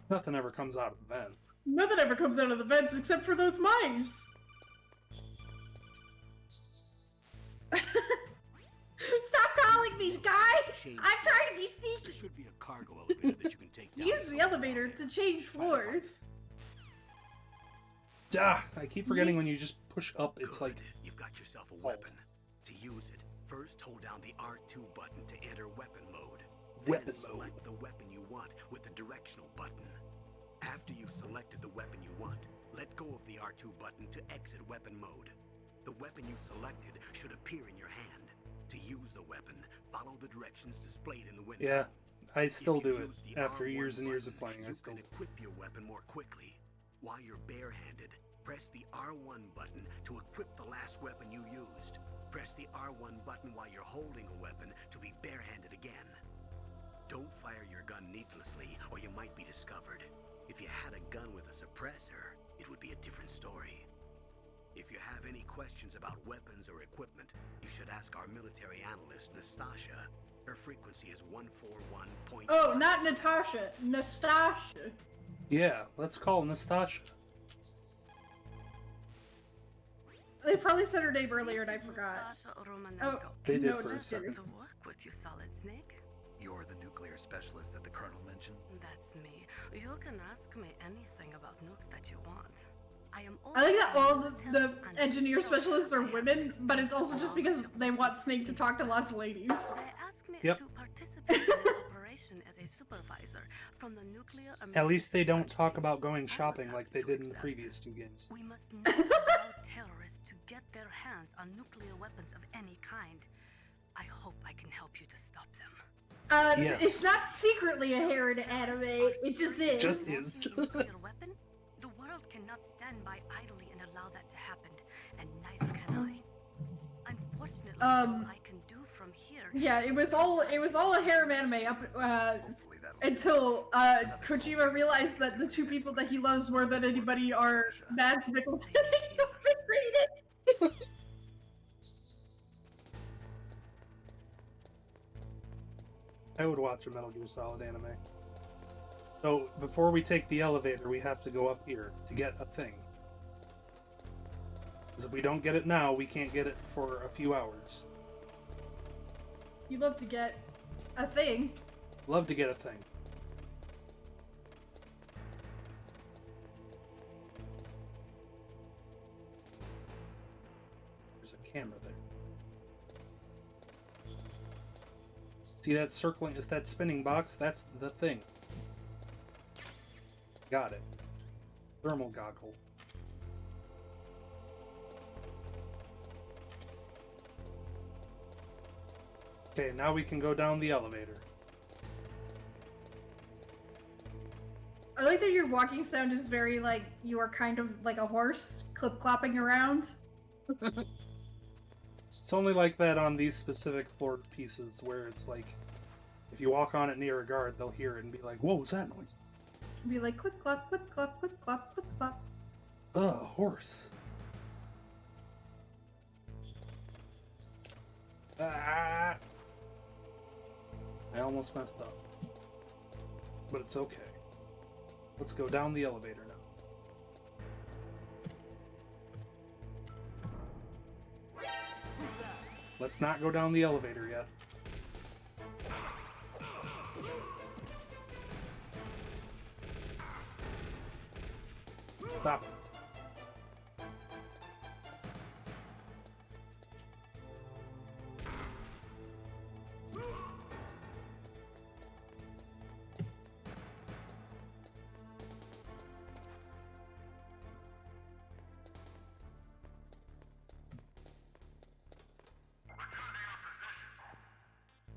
Nothing ever comes out of events. Nothing ever comes out of the vents except for those mice. Stop calling me, guys! I'm trying to be There sneaky. should be a cargo elevator that you can take down. Use the elevator to change floors. Ah, I keep forgetting when you just push up, it's Good. like You've got yourself a weapon. To use it, first hold down the R2 button to enter weapon mode. Weapon Then select the weapon you want with the directional button. After you've selected the weapon you want, let go of the R2 button to exit weapon mode. The weapon you selected should appear in your hand. To use the weapon, follow the directions displayed in the window. yeah. I still If you do it use the after R1 years and years of button, playing. I you still can equip your weapon more quickly. While you're barehanded, press the R1 button to equip the last weapon you used. Press the R1 button while you're holding a weapon to be barehanded again. Don't fire your gun needlessly, or you might be discovered. If you had a gun with a suppressor, it would be a different story. If you have any questions about weapons or equipment, you should ask our military analyst, Nastasha. Her frequency is 141. Oh, not Natasha. Nastasha. Yeah, let's call Nastasha. They probably said her name earlier and I forgot. Oh, They did no, for a just second. kidding. work with you, Solid Snake. You're the nuclear specialist that the Colonel mentioned? That's me. You can ask me anything about nukes that you want. I am I like that all also the engineer specialists are women, but it's also just because they want Snake to talk to lots of ladies. They asked me Yep. to participate in this operation as a supervisor from the nuclear. At least they don't Research talk Team. about going I was shopping like happy they to did in the accept. previous 2 games. We must not allow terrorists to get their hands on nuclear weapons of any kind. I hope I can help you to stop them. Yes. It's not secretly a Heron anime, it just is. Just is. A nuclear weapon? The world cannot stand by idly and allow that to happen, and neither can I. Unfortunately, all I can do from here. Yeah, it was all a harem anime up Hopefully that'll until Kojima realized that the 2 people that he loves more than anybody are Mads Mikkelsen and Norman Reedus. I would watch a Metal Gear Solid anime. So, before we take the elevator, we have to go up here to get a thing. Because if we don't get it now, we can't get it for a few hours. You love to get a thing. Love to get a thing. There's a camera there. See that circling, is that spinning box? That's the thing. Got it. Thermal goggle. Okay, now we can go down the elevator. I like that your walking sound is very like you are kind of like a horse clip-clopping around. It's only like that on these specific floor pieces where it's like, if you walk on it near a guard, they'll hear it and be like, "Whoa, what's that noise?" Be like clip clop, clip clop, clip clop, clip clop. Ugh, horse. Ah! I almost messed up. But it's okay. Let's go down the elevator now. Let's not go down the elevator yet. Stop it.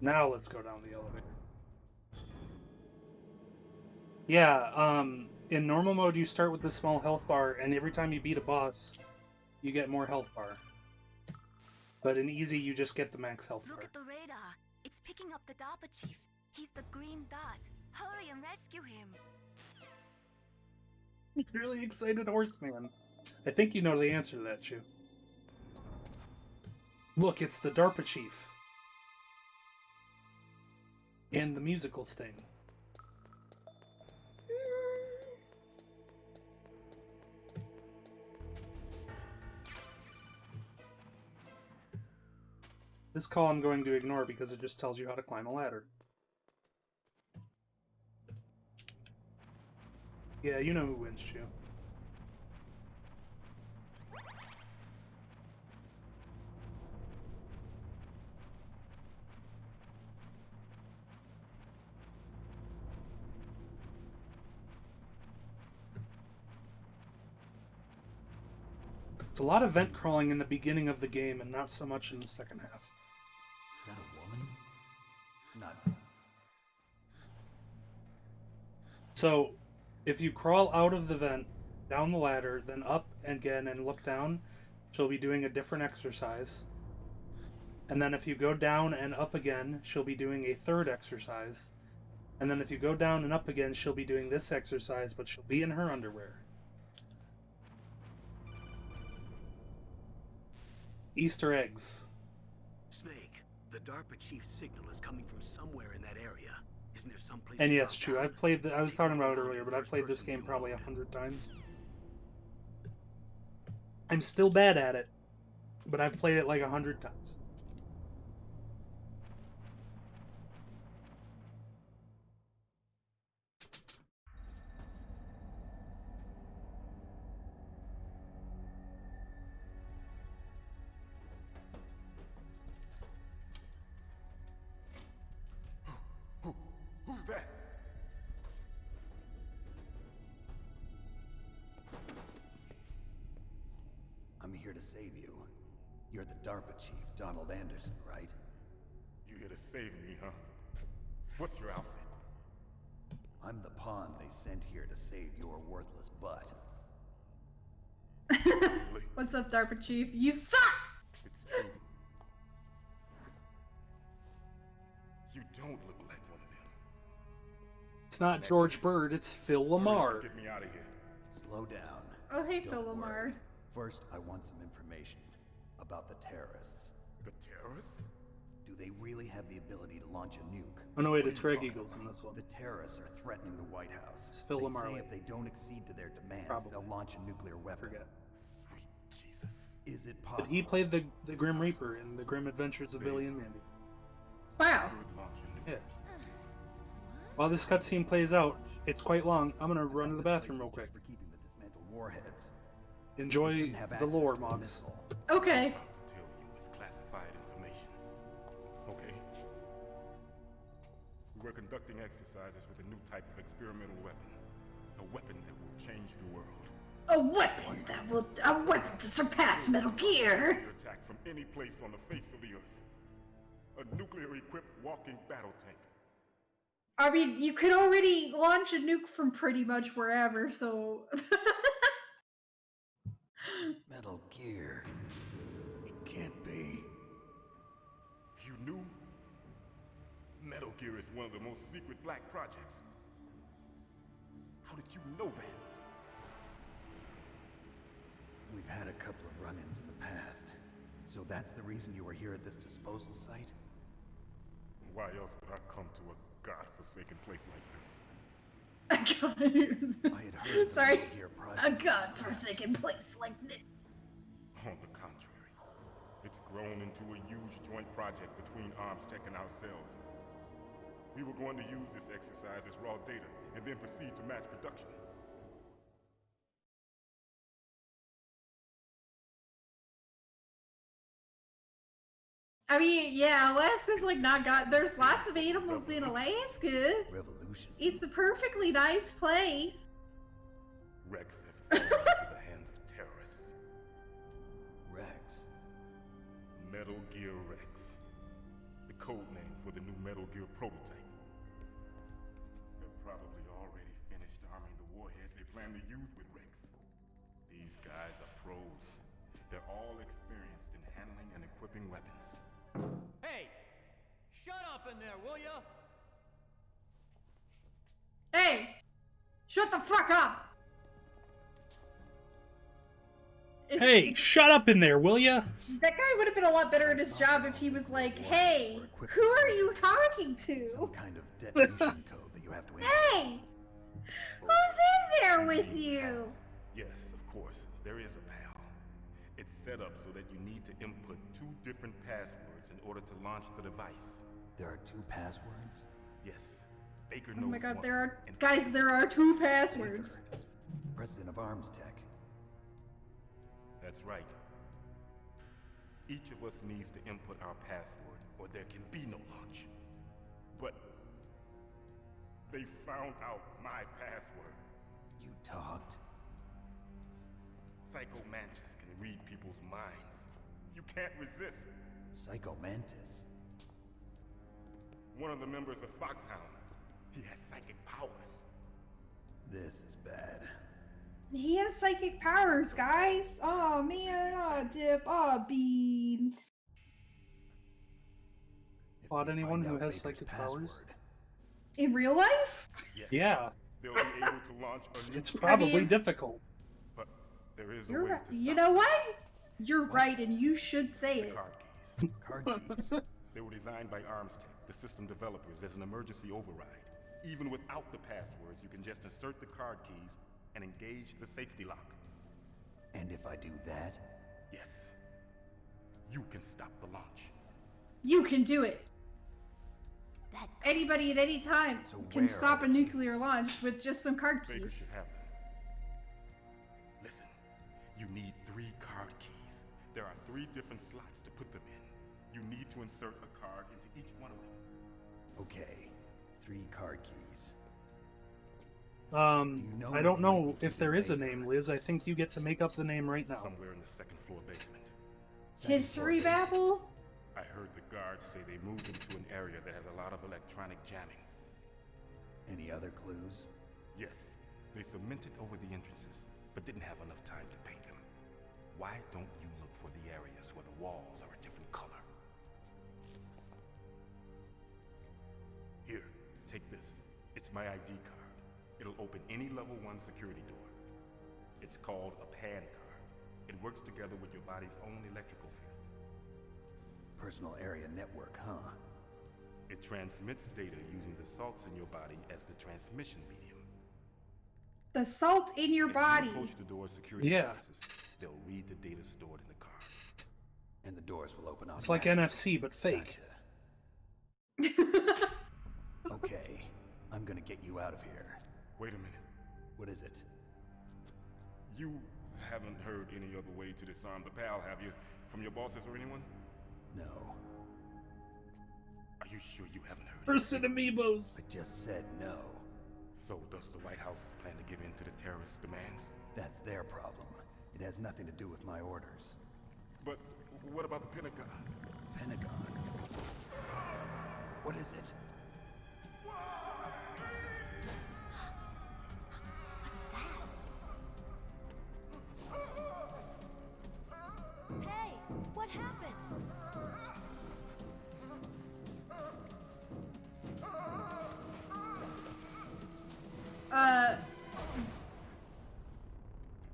Now let's go down the elevator. Yeah, in normal mode you start with the small health bar, and every time you beat a boss, you get more health bar. But in easy, you just get the max health Look bar. at the radar. It's picking up the DARPA chief. He's the green dot. Hurry and rescue him. Really excited horseman. I think you know the answer to that, Chu. Look, it's the DARPA chief. And the musicals thing. This call I'm going to ignore because it just tells you how to climb a ladder. Yeah, you know who wins, Chu. There's a lot of vent crawling in the beginning of the game and not so much in the second half. Is that a woman? Not. So, if you crawl out of the vent, down the ladder, then up again and look down, she'll be doing a different exercise. And then if you go down and up again, she'll be doing a third exercise. And then if you go down and up again, she'll be doing this exercise, but she'll be in her underwear. Easter eggs. Snake, the DARPA chief's signal is coming from somewhere in that area. Isn't there someplace? And to yes, drop true. down? I've played. I was Maybe talking about it you're earlier, the but I've first played this person game you probably load. 100 times. I'm still bad at it, but I've played it like 100 times. here to save you. You're the DARPA chief, Donald Anderson, right? You here to save me, huh? What's your outfit? I'm the pawn they sent here to save your worthless butt. Really? What's up, DARPA chief? You suck! It's true. You don't look like one of them. It's not George Bird, it's Phil Hurry up Lamar. and get me out of here. Slow down. Oh, hey, Don't Phil Lamar. worry. First, I want some information about the terrorists. The terrorists? Do they really have the ability to launch a nuke? Oh no, wait, What are it's you Greg talking Eagles in about? this one. The terrorists are threatening the White House. It's Phil They Lamar, say like- if they don't accede to their demands, Probably. they'll launch a nuclear weapon. Forget. Sweet Jesus. Is it But possible? he played the Grim Reaper in The Grim Adventures of Billy and Mandy. Wow. Could launch a nuke. Yeah. While this cutscene plays out, it's quite long. I'm gonna run to the bathroom real quick. For keeping the dismantled warheads. They Enjoy shouldn't have the access lore, to a Mogs. missile. Okay. I'm about to tell you is classified information. Okay? We were conducting exercises with a new type of experimental weapon. A weapon that will change the world. A weapon to surpass Metal Gear. Nuclear attack from any place on the face of the earth. A nuclear-equipped walking battle tank. I mean, you could already launch a nuke from pretty much wherever, so. Metal Gear. It can't be. You knew? Metal Gear is one of the most secret black projects. How did you know that? We've had a couple of run-ins in the past. So that's the reason you were here at this disposal site? Why else would I come to a godforsaken place like this? A god. I had heard the Sorry. Metal Gear A project. godforsaken place like this. On the contrary, it's grown into a huge joint project between ArmsTech and ourselves. We were going to use this exercise as raw data and then proceed to mass production. I mean, yeah, Alaska's like not got. There's lots of animals in Alaska. Revolution. It's a perfectly nice place. Rex has fallen into the hands of terrorists. Rex. Metal Gear Rex. The code name for the new Metal Gear prototype. They're probably already finished arming the warhead they plan to use with Rex. These guys are pros. They're all experienced in handling and equipping weapons. Hey! Shut up in there, will ya? Hey, shut the fuck up. Hey, shut up in there, will ya? That guy would have been a lot better at his job if he was like, hey, who are you talking Some to? kind of detonation code that you have to input. Hey, who's in there with you? Yes, of course, there is a PAL. It's set up so that you need to input 2 different passwords in order to launch the device. There are 2 passwords? Yes, Baker Oh knows my god, one, there are and guys. There are 2 passwords. Baker, president of ArmsTech. That's right. Each of us needs to input our password, or there can be no launch. But they found out my password. You talked? Psycho Mantis can read people's minds. You can't resist. Psycho Mantis. One of the members of Foxhound. He has psychic powers. This is bad. He has psychic powers, guys. Oh man, oh dip, oh beans. If Spot we anyone find who out has Baker's psychic powers? password, In real life? Yes. Yeah, They'll be able to launch a it's nuclear- probably mean- difficult. But there is a You're way right. to stop You know what? You're right, and you should say the it. card keys. Card keys. They were designed by ArmsTech, the system developers, as an emergency override. Even without the passwords, you can just insert the card keys and engage the safety lock. And if I do that, Yes. You can stop the launch. You can do it. Anybody at any time So can where stop are a the nuclear keys? launch with just some card Baker keys. should have them. Listen, you need 3 card keys. There are 3 different slots to put them in. You need to insert a card into each one of them. okay. 3 card keys. I don't know if there is a name, Liz. I think you get to make up the name right now. Somewhere in the second floor basement. History babble? I heard the guards say they moved into an area that has a lot of electronic jamming. Any other clues? Yes, they cemented over the entrances, but didn't have enough time to paint them. Why don't you look for the areas where the walls are a different color? Here, take this. It's my ID card. It'll open any level 1 security door. It's called a PAN card. It works together with your body's own electrical field. Personal area network, huh? It transmits data using the salts in your body as the transmission medium. The salt in your As body. you approach the door's security devices, they'll read the data stored in the card. And the doors will open It's like NFC, but fake. Gotcha. Okay, I'm gonna get you out of here. Wait a minute. What is it? You haven't heard any other way to disarm the PAL, have you? From your bosses or anyone? No. Are you sure you haven't heard Person Amiibos! I just said no. So does the White House plan to give in to the terrorists' demands? That's their problem. It has nothing to do with my orders. But what about the Pentagon? Pentagon? What is it? Hey, what happened?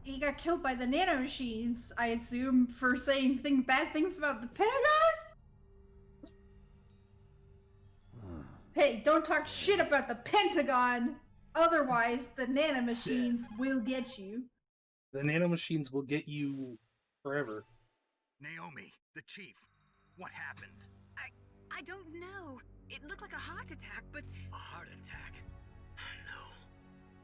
He got killed by the nanomachines, I assume, for saying bad things about the Pentagon? Hey, don't talk shit about the Pentagon! Otherwise, the nanomachines will get you. The nanomachines will get you forever. Naomi, the chief. What happened? I don't know. It looked like a heart attack, but... A heart attack? No,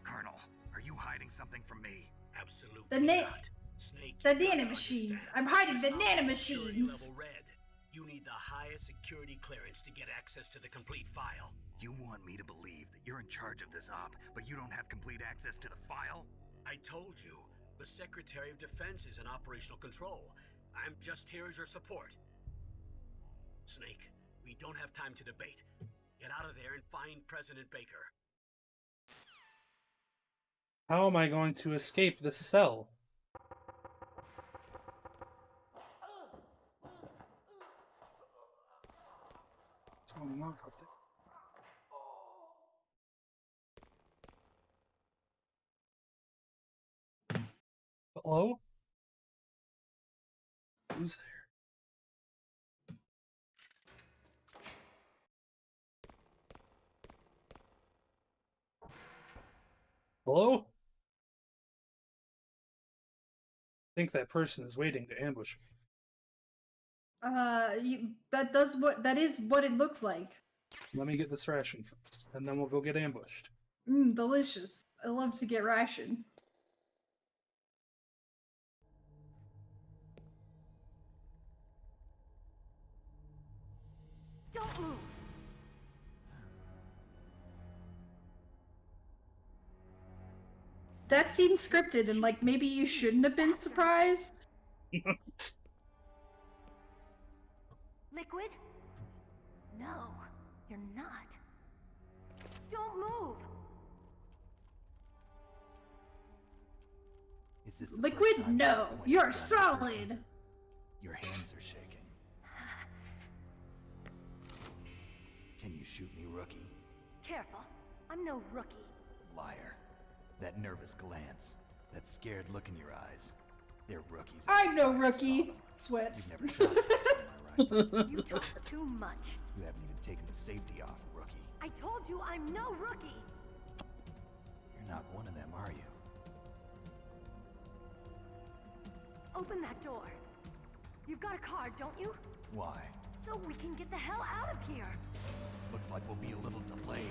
Colonel, are you hiding something from me? absolutely The not. Snake, the you gotta nanomachines. understand. I'm hiding the This is security nanomachines. level red. You need the highest security clearance to get access to the complete file. You want me to believe that you're in charge of this op, but you don't have complete access to the file? I told you, the Secretary of Defense is in operational control. I'm just here as your support. Snake, we don't have time to debate. Get out of there and find President Baker. How am I going to escape this cell? What's going on out there? Hello? Who's there? Hello? I think that person is waiting to ambush me. That is what it looks like. Let me get this ration first, and then we'll go get ambushed. Delicious. I love to get ration. Don't move! That seemed scripted, and like maybe you shouldn't have been surprised. Liquid? No, you're not. Don't move! Is this the first Liquid? time No, you've pointed a you're gun at a solid. person? Your hands are shaking. Can you shoot me, rookie? Careful, I'm no rookie. Liar. That nervous glance, that scared look in your eyes. They're rookies. I'm no I saw rookie. them. Sweats. You've never shot a person, am I right? You talk too much. You haven't even taken the safety off, rookie. I told you I'm no rookie. You're not one of them, are you? Open that door. You've got a card, don't you? Why? So we can get the hell out of here. Looks like we'll be a little delayed.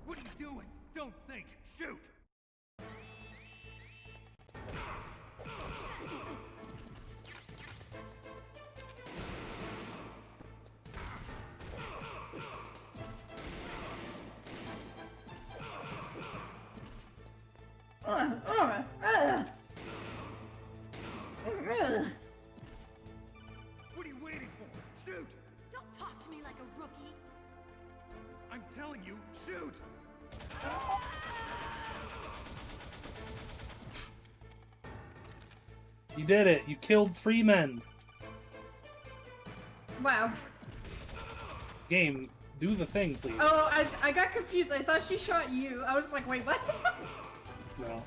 What are you doing? Don't think! Shoot! What are you waiting for? Shoot! Don't talk to me like a rookie. I'm telling you, shoot! You did it. You killed 3 men. Wow. Game, do the thing, please. Oh, I got confused. I thought she shot you. I was like, wait, what? No.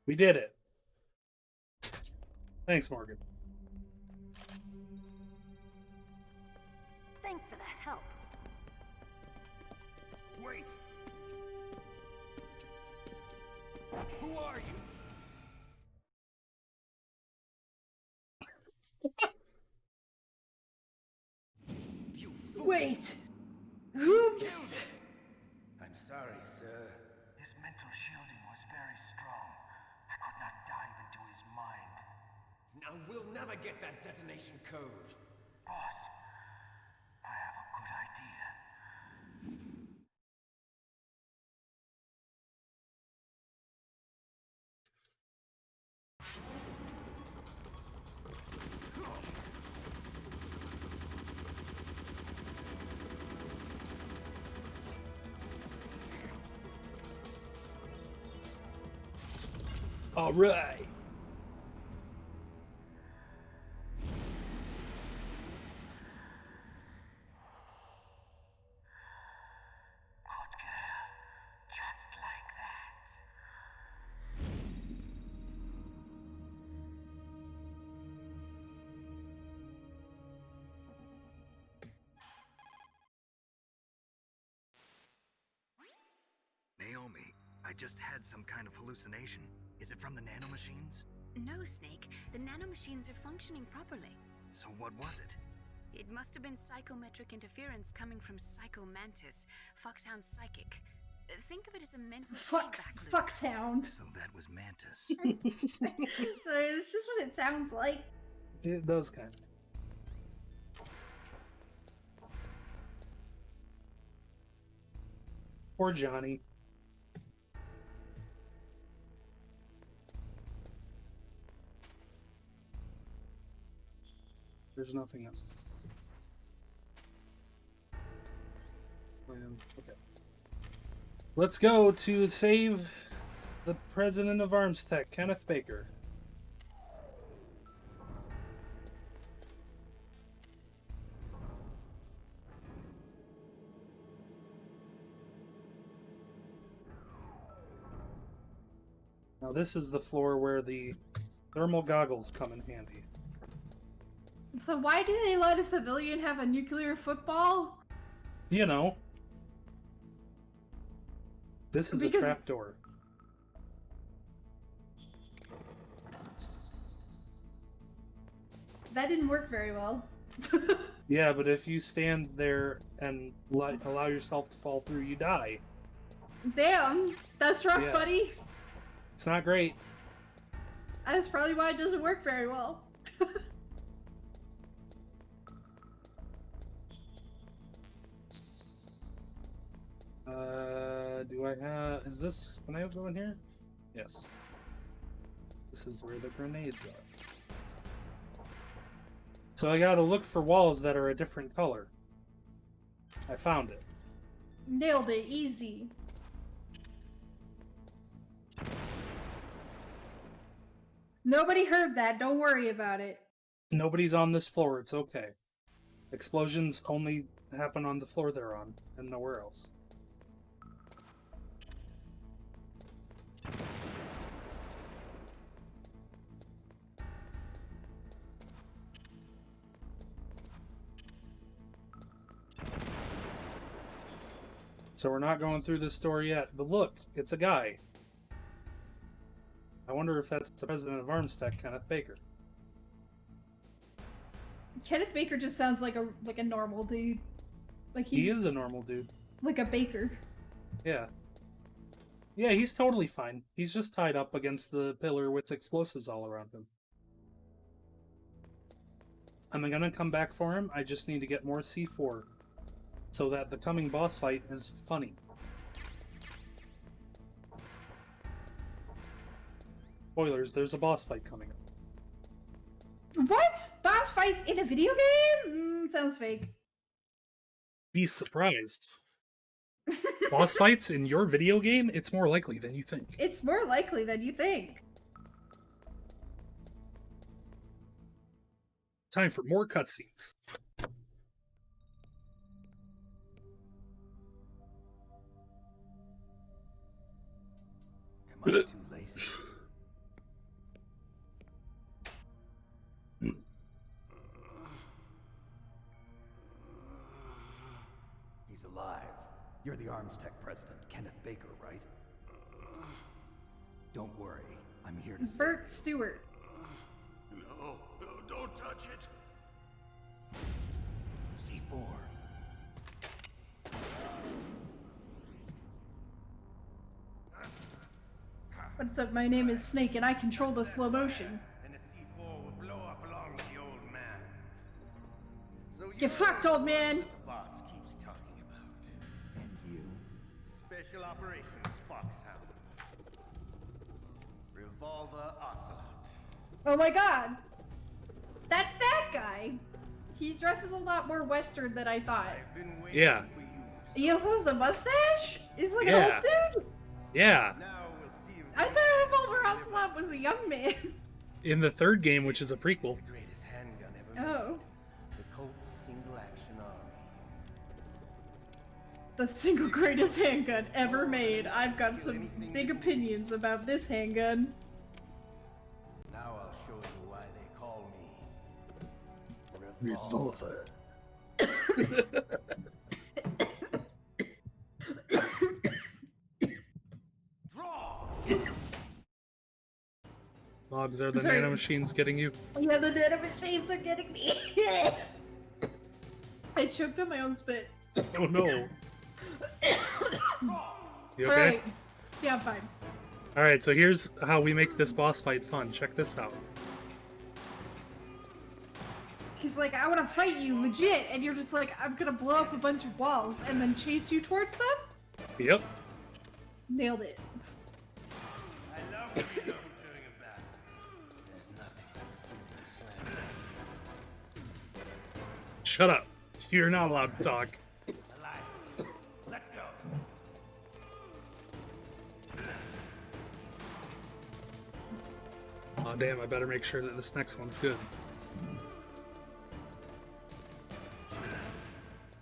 We did it. Thanks, Morgan. Thanks for the help. Wait! Who are you? You fool! Wait. Oops. I'm sorry, sir. His mental shielding was very strong. I could not dive into his mind. Now we'll never get that detonation code. Boss, I have a good idea. All right. Good girl. Just like that. Naomi, I just had some kind of hallucination. Is it from the nanomachines? No, Snake. The nanomachines are functioning properly. So what was it? It must have been psychometric interference coming from Psycho Mantis, Foxhound's psychic. Think of it as a mental feedback loop. Fuck sound. So that was Mantis. It's just what it sounds like. It does kind of. Poor Johnny. There's nothing else. Okay. Let's go to save the president of Arms Tech, Kenneth Baker. Now this is the floor where the thermal goggles come in handy. So why do they let a civilian have a nuclear football? You know. This is Because- a trapdoor. That didn't work very well. Yeah, but if you stand there and allow yourself to fall through, you die. Damn, that's rough, Yeah. buddy. It's not great. That's probably why it doesn't work very well. Do I have... Is this... Can I go in here? Yes. This is where the grenades are. So I gotta look for walls that are a different color. I found it. Nailed it, easy. Nobody heard that, don't worry about it. Nobody's on this floor, it's okay. Explosions only happen on the floor they're on, and nowhere else. So we're not going through this story yet, but look, it's a guy. I wonder if that's the president of Armstead, Kenneth Baker. Kenneth Baker just sounds like a normal dude. Like He is a normal dude. like a baker. Yeah. Yeah, he's totally fine. He's just tied up against the pillar with explosives all around him. I'm gonna come back for him. I just need to get more C4 so that the coming boss fight is funny. Spoilers, there's a boss fight coming up. What? Boss fights in a video game? Sounds fake. Be surprised. Boss fights in your video game? It's more likely than you think. It's more likely than you think. Time for more cutscenes. Am I too late? He's alive. You're the Arms Tech president, Kenneth Baker, right? Don't worry. I'm here to Bert Stewart. No, don't touch it. C4. What's up? My name is Snake, and I control the slow motion. And the C4 will blow up along with the old man. So Get fucked, old man! what the boss keeps talking about. And you? Special Operations Foxhound. Revolver Ocelot. Oh my god! That's that guy! He dresses a lot more Western than I thought. I've been waiting Yeah. for you. He also has a mustache? He's like Yeah. an old dude? Yeah. Now we'll see if I thought Revolver Ocelot was a young man. In the third game, which is a prequel. the greatest handgun ever Oh. made. The Colt's Single Action Army. The single greatest handgun ever made. I've got some big opinions about this handgun. Now I'll show you why they call me Revolver. Draw! Mogs, are the Sorry. nanomachines getting you? Yeah, the nanomachines are getting me. I choked on my own spit. Oh no. You okay? Alright. Yeah, I'm fine. Alright, so here's how we make this boss fight fun. Check this out. He's like, I want to fight you, legit. And you're just like, I'm gonna blow up a bunch of walls and then chase you towards them? Yep. Nailed it. I love what you know during a battle. There's nothing like a freaking slam. Shut up. You're not allowed to talk. Alive. Let's go. Oh damn, I better make sure that this next one's good.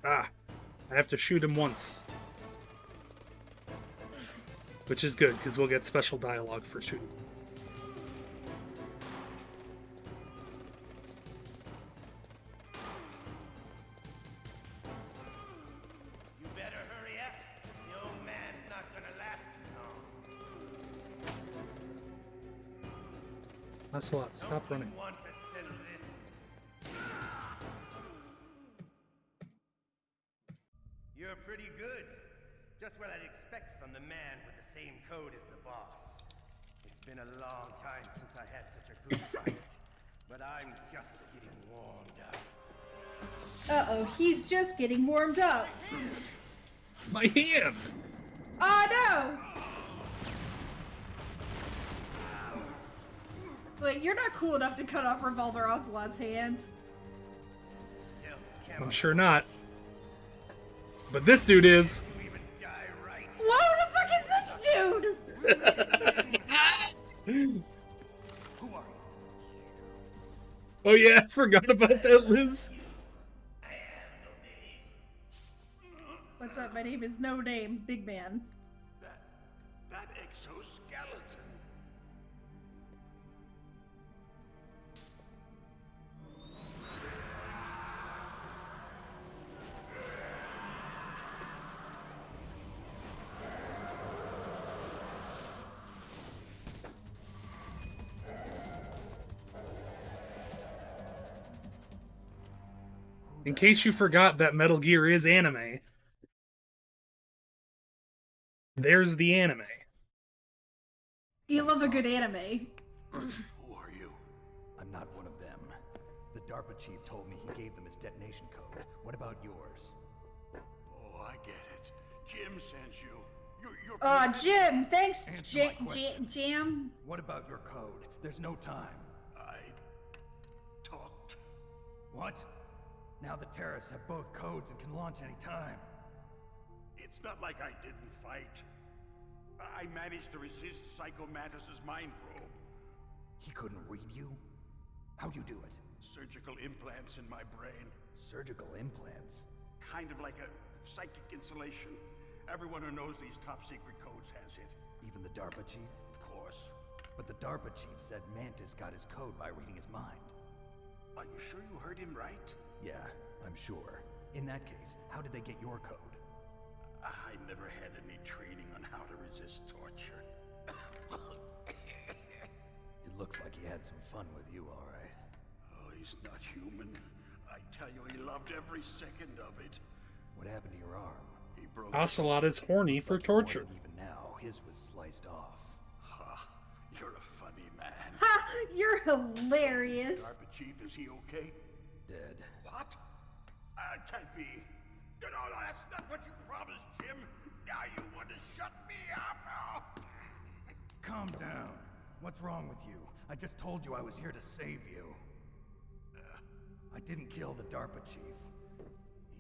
Ah, I have to shoot him once. Which is good, because we'll get special dialogue for shooting. You better hurry up. The old man's not gonna last too long. That's a lot. Stop running. You want to settle this? You're pretty good. Just what I'd expect from the man with the same code as the boss. It's been a long time since I had such a good fight, but I'm just getting warmed up. Uh-oh, he's just getting warmed up. My hand! Oh no! Wait, you're not cool enough to cut off Revolver Ocelot's hands. Stealth I'm sure not. But this dude is. You even die right. Whoa, the fuck is this dude? Who are you? Oh yeah, I forgot about that, Liz. I have no name. What's up? My name is No Name, Big Man. That exoskeleton. In case you forgot that Metal Gear is anime, there's the anime. You love a good anime. Who are you? I'm not one of them. The DARPA chief told me he gave them his detonation code. What about yours? Oh, I get it. Jim sent you. You're Jim, thanks, Answer my question. Jam. What about your code? There's no time. I talked. What? Now the terrorists have both codes and can launch any time. It's not like I didn't fight. I managed to resist Psycho Mantis's mind probe. He couldn't read you? How'd you do it? Surgical implants in my brain. Surgical implants? Kind of like a psychic insulation. Everyone who knows these top secret codes has it. Even the DARPA chief? Of course. But the DARPA chief said Mantis got his code by reading his mind. Are you sure you heard him right? Yeah, I'm sure. In that case, how did they get your code? I never had any training on how to resist torture. It looks like he had some fun with you, all right. Oh, he's not human. I tell you, he loved every second of it. What happened to your arm? He broke. Ocelot is horny for torture. Even now, his was sliced off. Ha! You're a funny man. Ha! You're hilarious. DARPA chief, is he okay? Dead. What? Can't be. No, that's not what you promised, Jim. Now you want to shut me up? Oh. Calm down. What's wrong with you? I just told you I was here to save you. I didn't kill the DARPA chief.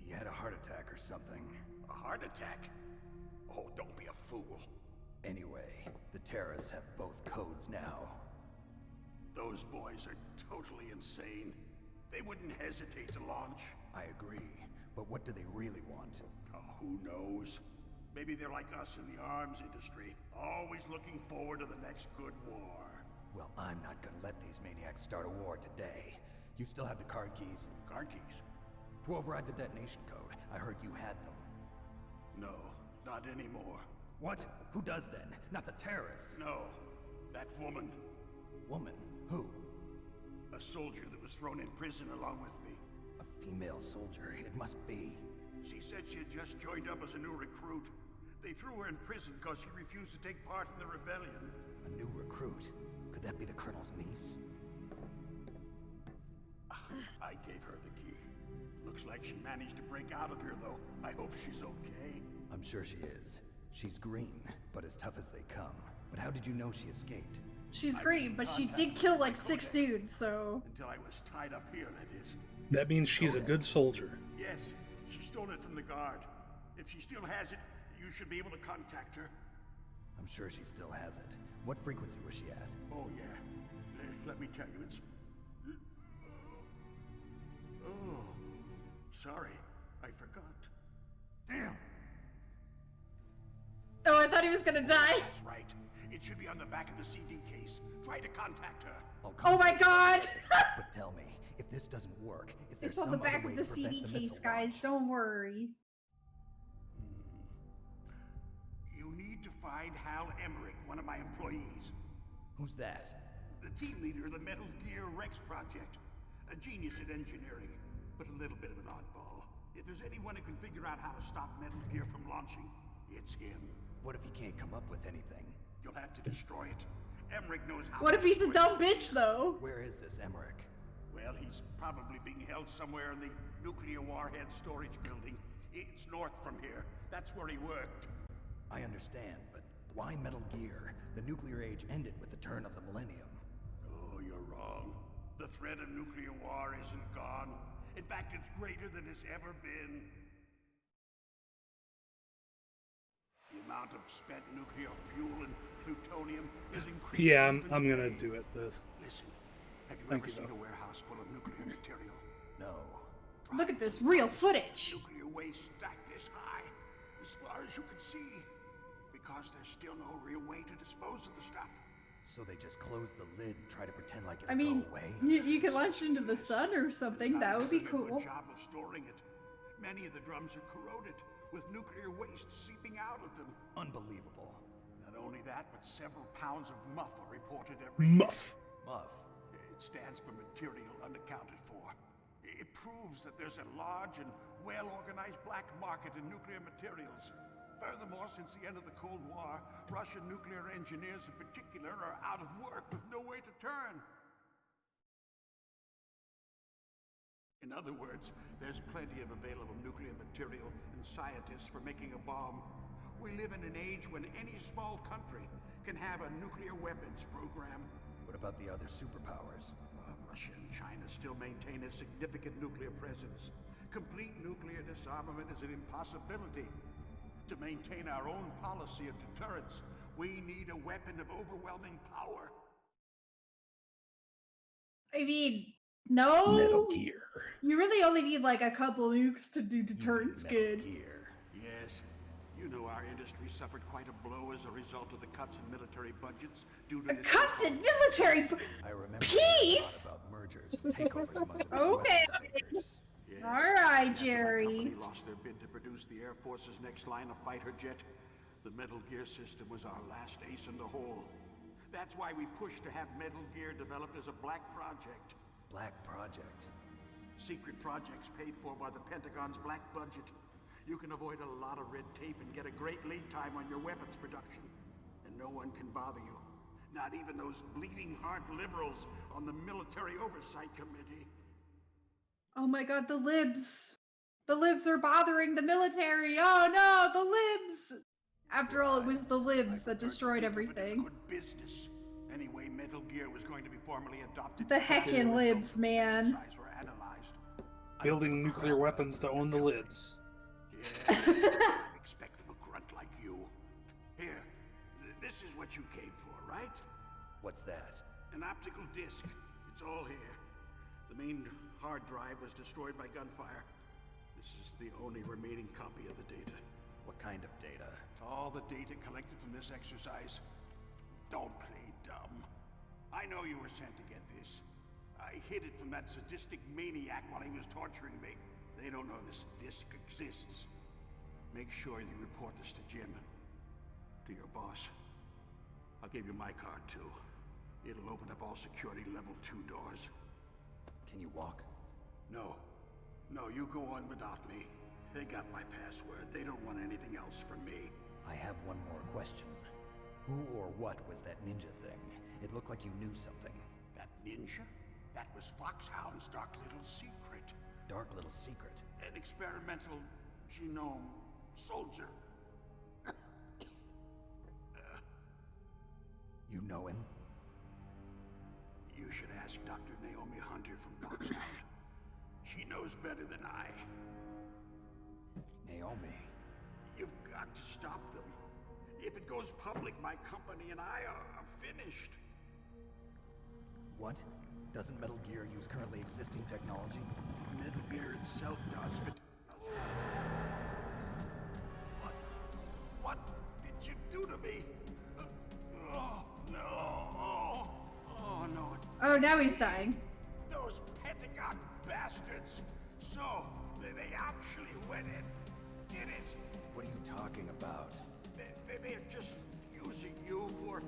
He had a heart attack or something. A heart attack? Oh, don't be a fool. Anyway, the terrorists have both codes now. Those boys are totally insane. They wouldn't hesitate to launch. I agree, but what do they really want? Oh, who knows? Maybe they're like us in the arms industry, always looking forward to the next good war. Well, I'm not gonna let these maniacs start a war today. You still have the card keys? Card keys? To override the detonation code. I heard you had them. No, not anymore. What? Who does then? Not the terrorists. No, that woman. Woman? Who? A soldier that was thrown in prison along with me. A female soldier, it must be. She said she had just joined up as a new recruit. They threw her in prison because she refused to take part in the rebellion. A new recruit? Could that be the Colonel's niece? I gave her the key. Looks like she managed to break out of here, though. I hope she's okay. I'm sure she is. She's green, but as tough as they come. But how did you know she escaped? She's green, but she did kill like 6 dudes, so... Until I was tied up here, that is. That means she's a good soldier. Yes, she stole it from the guard. If she still has it, you should be able to contact her. I'm sure she still has it. What frequency was she at? Oh, yeah. Let me tell you, it's... Oh, sorry. I forgot. Damn! Oh, I thought he was gonna die. That's right. It should be on the back of the CD case. Try to contact her. Oh my god! But tell me, if this doesn't work, is there It's some on the other back way of the to prevent CD the case, missile guys. launch? Don't worry. You need to find Hal Emmerich, one of my employees. Who's that? The team leader of the Metal Gear Rex project. A genius at engineering, but a little bit of an oddball. If there's anyone who can figure out how to stop Metal Gear from launching, it's him. What if he can't come up with anything? You'll have to destroy it. Emmerich knows how. What if he's a dumb bitch, though? Where is this Emmerich? Well, he's probably being held somewhere in the nuclear warhead storage building. It's north from here. That's where he worked. I understand, but why Metal Gear? The nuclear age ended with the turn of the millennium. Oh, you're wrong. The threat of nuclear war isn't gone. In fact, it's greater than it's ever been. The amount of spent nuclear fuel and plutonium is increasing. Yeah, I'm gonna do it. This. Listen, have you Thank ever you, seen though. a warehouse full of nuclear material? No. Look at this real footage. Nuclear waste stacked this high. As far as you can see, because there's still no real way to dispose of the stuff. So they just close the lid and try to pretend like I it'll mean, go away? you could launch it into the sun or something. That would be Not cool. a good job of storing it. Many of the drums are corroded, with nuclear waste seeping out of them. Unbelievable. Not only that, but several pounds of muff are reported every year. Muff. Muff. It stands for material unaccounted for. It proves that there's a large and well-organized black market in nuclear materials. Furthermore, since the end of the Cold War, Russian nuclear engineers in particular are out of work with no way to turn. In other words, there's plenty of available nuclear material and scientists for making a bomb. We live in an age when any small country can have a nuclear weapons program. What about the other superpowers? Russia and China still maintain a significant nuclear presence. Complete nuclear disarmament is an impossibility. To maintain our own policy of deterrence, we need a weapon of overwhelming power. I mean, no. Metal Gear. You really only need like a couple nukes to do deterrence good. Gear. Yes. You know our industry suffered quite a blow as a result of the cuts in military budgets due to Cuts in military. I remember Peace. a lot about mergers and takeovers among the Okay. Yes. All right, After Jerry. My company lost their bid to produce the Air Force's next line of fighter jet. The Metal Gear system was our last ace in the hole. That's why we pushed to have Metal Gear developed as a black project. Black project. Secret projects paid for by the Pentagon's black budget. You can avoid a lot of red tape and get a great lead time on your weapons production. And no one can bother you. Not even those bleeding heart liberals on the Military Oversight Committee. Oh my god, the libs. The libs are bothering the military. Oh no, the libs. After all, it was the libs that destroyed everything. Good business. Anyway, Metal Gear was going to be formally adopted. The heckin' libs, man. Were analyzed. Building nuclear weapons to own the libs. Yes, I expect from a grunt like you. Here, this is what you came for, right? What's that? An optical disc. It's all here. The main hard drive was destroyed by gunfire. This is the only remaining copy of the data. What kind of data? All the data collected from this exercise. Don't play dumb. I know you were sent to get this. I hid it from that sadistic maniac while he was torturing me. They don't know this disc exists. Make sure you report this to Jim. To your boss. I'll give you my card too. It'll open up all security level 2 doors. Can you walk? No. No, you go on without me. They got my password. They don't want anything else from me. I have one more question. Who or what was that ninja thing? It looked like you knew something. That ninja? That was Foxhound's dark little secret. Dark little secret? An experimental genome soldier. You know him? You should ask Dr. Naomi Hunter from Foxhound. She knows better than I. Naomi? You've got to stop them. If it goes public, my company and I are finished. What? Doesn't Metal Gear use currently existing technology? Metal Gear itself does, but... What did you do to me? Oh, no. Oh, no. Oh, now he's dying. Those Pentagon bastards. So, they actually went and did it. What are you talking about? They're just using you for...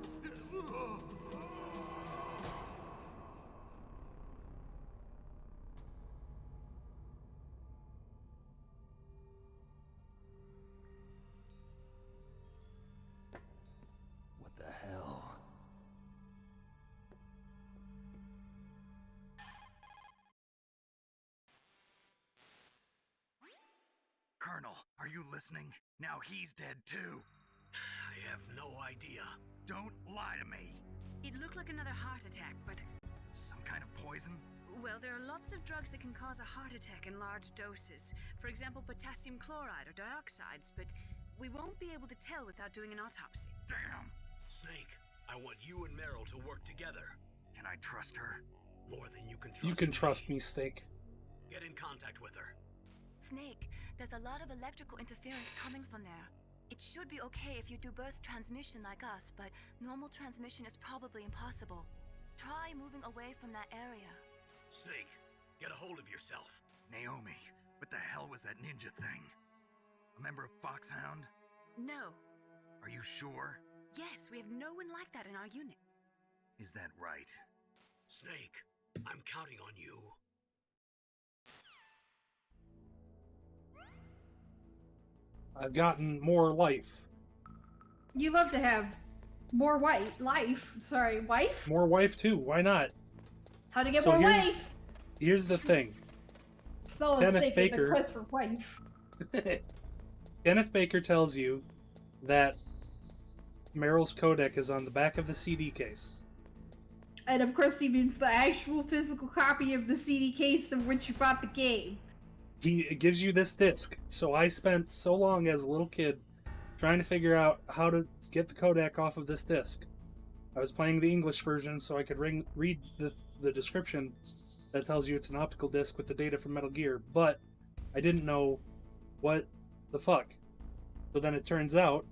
What the hell? Colonel, are you listening? Now he's dead too. I have no idea. Don't lie to me. It looked like another heart attack, but... Some kind of poison? Well, there are lots of drugs that can cause a heart attack in large doses. For example, potassium chloride or dioxides, but we won't be able to tell without doing an autopsy. Damn! Snake, I want you and Meryl to work together. Can I trust her? More than you can trust You can me. trust me, Steak. Get in contact with her. Snake, there's a lot of electrical interference coming from there. It should be okay if you do burst transmission like us, but normal transmission is probably impossible. Try moving away from that area. Snake, get a hold of yourself. Naomi, what the hell was that ninja thing? A member of Foxhound? No. Are you sure? Yes, we have no one like that in our unit. Is that right? Snake, I'm counting on you. I've gotten more life. You love to have more life. Sorry, wife? More wife too. Why not? How to get So more here's- wife? Here's the thing. Solid Kenneth Snake is the Baker- quest for wife. Kenneth Baker tells you that Meryl's codec is on the back of the CD case. And of course he means the actual physical copy of the CD case in which you bought the game. He gives you this disc. So I spent so long as a little kid trying to figure out how to get the codec off of this disc. I was playing the English version so I could read the description that tells you it's an optical disc with the data from Metal Gear, but I didn't know what the fuck. So then it turns out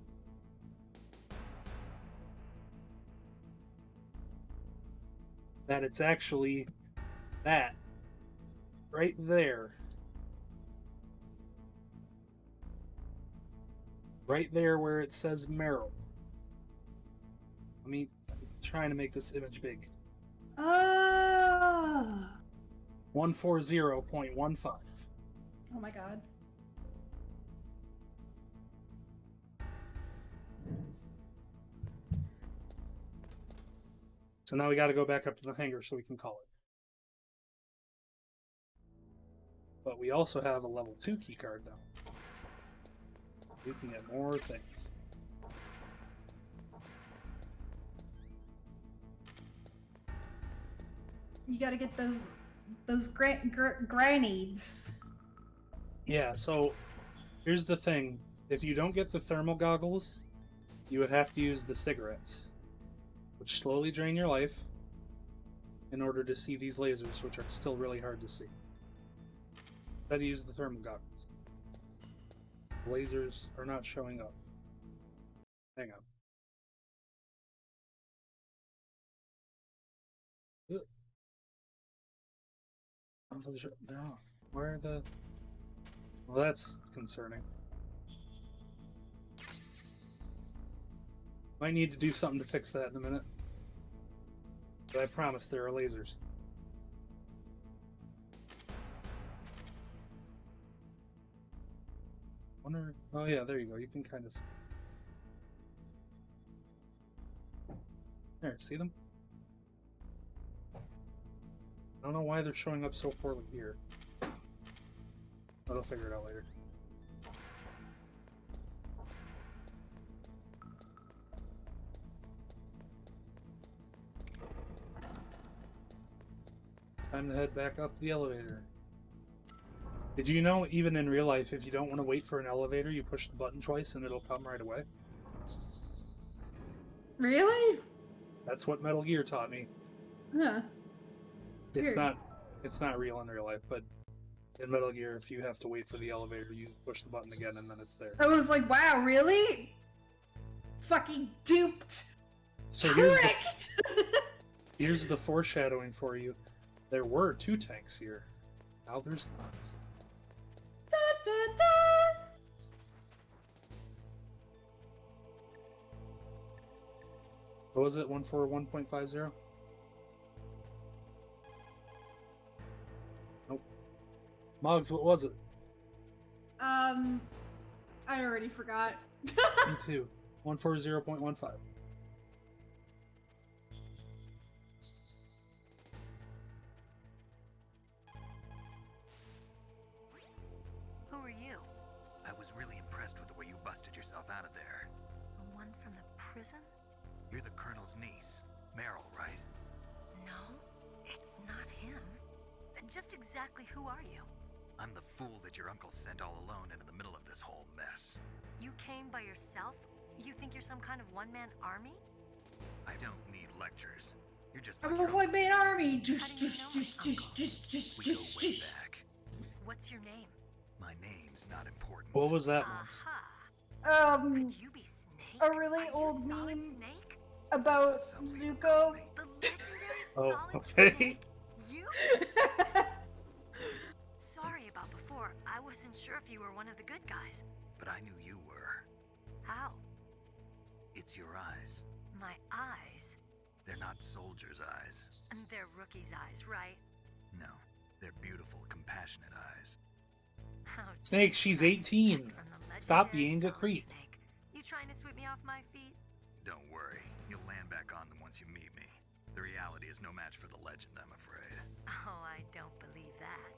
that it's actually that right there. Right there where it says Meryl. I'm trying to make this image big. Oh. 140.15. Oh my god. So now we got to go back up to the hangar so we can call it. But we also have a level 2 keycard now. We can get more things. You gotta get those grenades. Yeah, so here's the thing. If you don't get the thermal goggles, you would have to use the cigarettes, which slowly drain your life in order to see these lasers, which are still really hard to see. Instead, use the thermal goggles. Lasers are not showing up. Hang on. No. Where are the... Well, that's concerning. Might need to do something to fix that in a minute. But I promise there are lasers. Wonder... Oh yeah, there you go. You can kind of... There, see them? I don't know why they're showing up so poorly here. But I'll figure it out later. Time to head back up the elevator. Did you know, even in real life, if you don't want to wait for an elevator, you push the button twice and it'll come right away? Really? That's what Metal Gear taught me. Huh. It's Weird. not real in real life, but in Metal Gear, if you have to wait for the elevator, you push the button again and then it's there. I was like, wow, really? Fucking duped. So Tricked! here's the foreshadowing for you. There were 2 tanks here. Now there's not. Da, da, da. What was it? 141.50? Nope. Mogs, what was it? I already forgot. Me too. 140.15. Who are you? I was really impressed with the way you busted yourself out of there. The one from the prison? You're the Colonel's niece, Meryl, right? No, it's not him. Just exactly who are you? I'm the fool that your uncle sent all alone into the middle of this whole mess. You came by yourself? You think you're some kind of one-man army? I don't need lectures. You're just I'm like a your one-man army. We go way back. What's your name? My name's not important. What was that, Mogs? Could you be Snake? A really Are old you Solid meme Snake? about Some people Zuko. call me. The legendary Oh, Solid okay. Snake? You? Sorry about before. I wasn't sure if you were one of the good guys. But I knew you were. How? It's your eyes. My eyes? They're not soldiers' eyes. And they're rookie's eyes, right? No, they're beautiful, compassionate eyes. How Snake, she's 18. from the Stop legendary being a Solid creep. Snake. You trying to sweep me off my feet? Don't worry, you'll land back on them once you meet me. The reality is no match for the legend, I'm afraid. Oh, I don't believe that.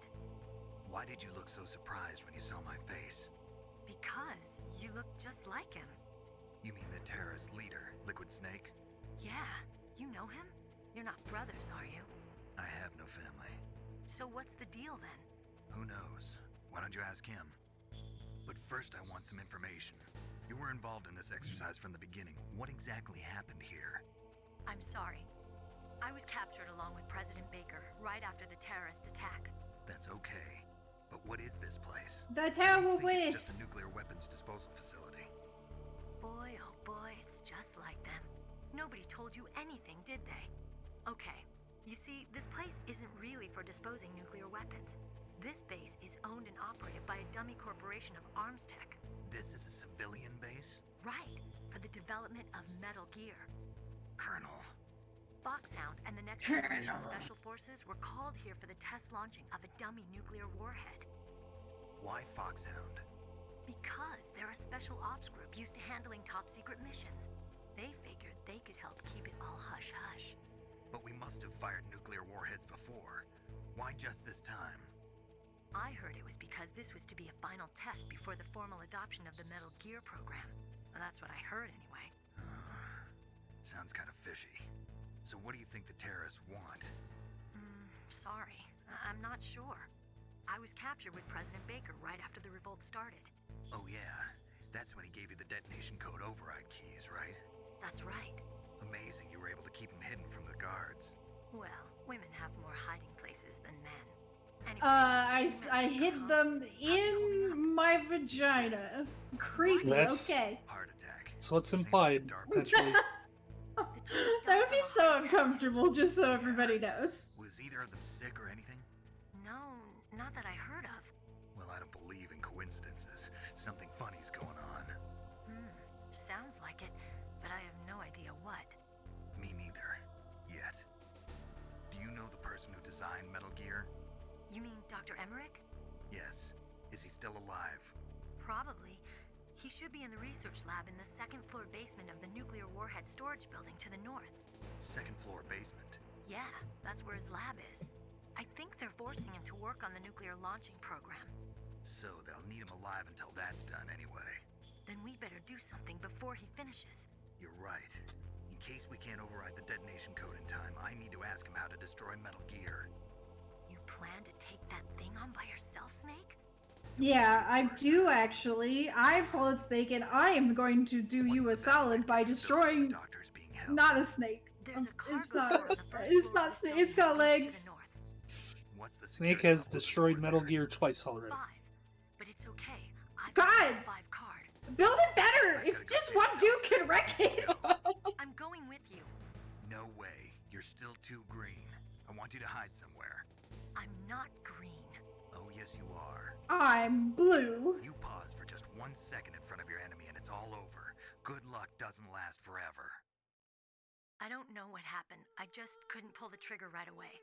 Why did you look so surprised when you saw my face? Because you look just like him. You mean the terrorist leader, Liquid Snake? Yeah, you know him? You're not brothers, are you? I have no family. So what's the deal then? Who knows? Why don't you ask him? But first I want some information. You were involved in this exercise from the beginning. What exactly happened here? I'm sorry. I was captured along with President Baker right after the terrorist attack. That's okay. But what is this place? The I Tower think it's Waste. just a nuclear weapons disposal facility. Boy, oh boy, it's just like them. Nobody told you anything, did they? Okay, you see, this place isn't really for disposing nuclear weapons. This base is owned and operated by a dummy corporation of arms tech. This is a civilian base? Right, for the development of Metal Gear. Colonel. Foxhound and the Next Generation Special Forces were called here for the test launching of a dummy nuclear warhead. Why Foxhound? Because they're a special ops group used to handling top secret missions. They figured they could help keep it all hush-hush. But we must have fired nuclear warheads before. Why just this time? I heard it was because this was to be a final test before the formal adoption of the Metal Gear program. Well, that's what I heard anyway. Sounds kind of fishy. So what do you think the terrorists want? Sorry. I'm not sure. I was captured with President Baker right after the revolt started. Oh yeah, that's when he gave you the detonation code override keys, right? That's right. Amazing you were able to keep them hidden from the guards. Well, women have more hiding places than men. Anyway, I hid them in my vagina. Creepy, That's- okay. Heart attack. So what's implied, potentially. That would be so uncomfortable, just so everybody knows. Was either of them sick or anything? No, not that I heard of. Well, I don't believe in coincidences. Something funny's going on. Sounds like it, but I have no idea what. Me neither. Yet. Do you know the person who designed Metal Gear? You mean Dr. Emmerich? Yes. Is he still alive? Probably. He should be in the research lab in the second floor basement of the nuclear warhead storage building to the north. Second floor basement. Yeah, that's where his lab is. I think they're forcing him to work on the nuclear launching program. So they'll need him alive until that's done anyway. Then we better do something before he finishes. You're right. In case we can't override the detonation code in time, I need to ask him how to destroy Metal Gear. You plan to take that thing on by yourself, Snake? Yeah, I do actually. I'm Solid Snake, and I am going to do you a solid by destroying. Doctors being held. Not a snake. There's a It's cargo not. door on the first It's floor not of snake. the It's got building to legs. the north. What's the Snake security has code destroyed over Metal there? Gear twice already. 5, but it's okay. I've God! got a 5 card. Build it better. If just one dude can wreck it. I'm going with you. No way. You're still too green. I want you to hide somewhere. I'm not green. Oh, yes, you are. I'm blue. You pause for just 1 second in front of your enemy and it's all over. Good luck doesn't last forever. I don't know what happened. I just couldn't pull the trigger right away.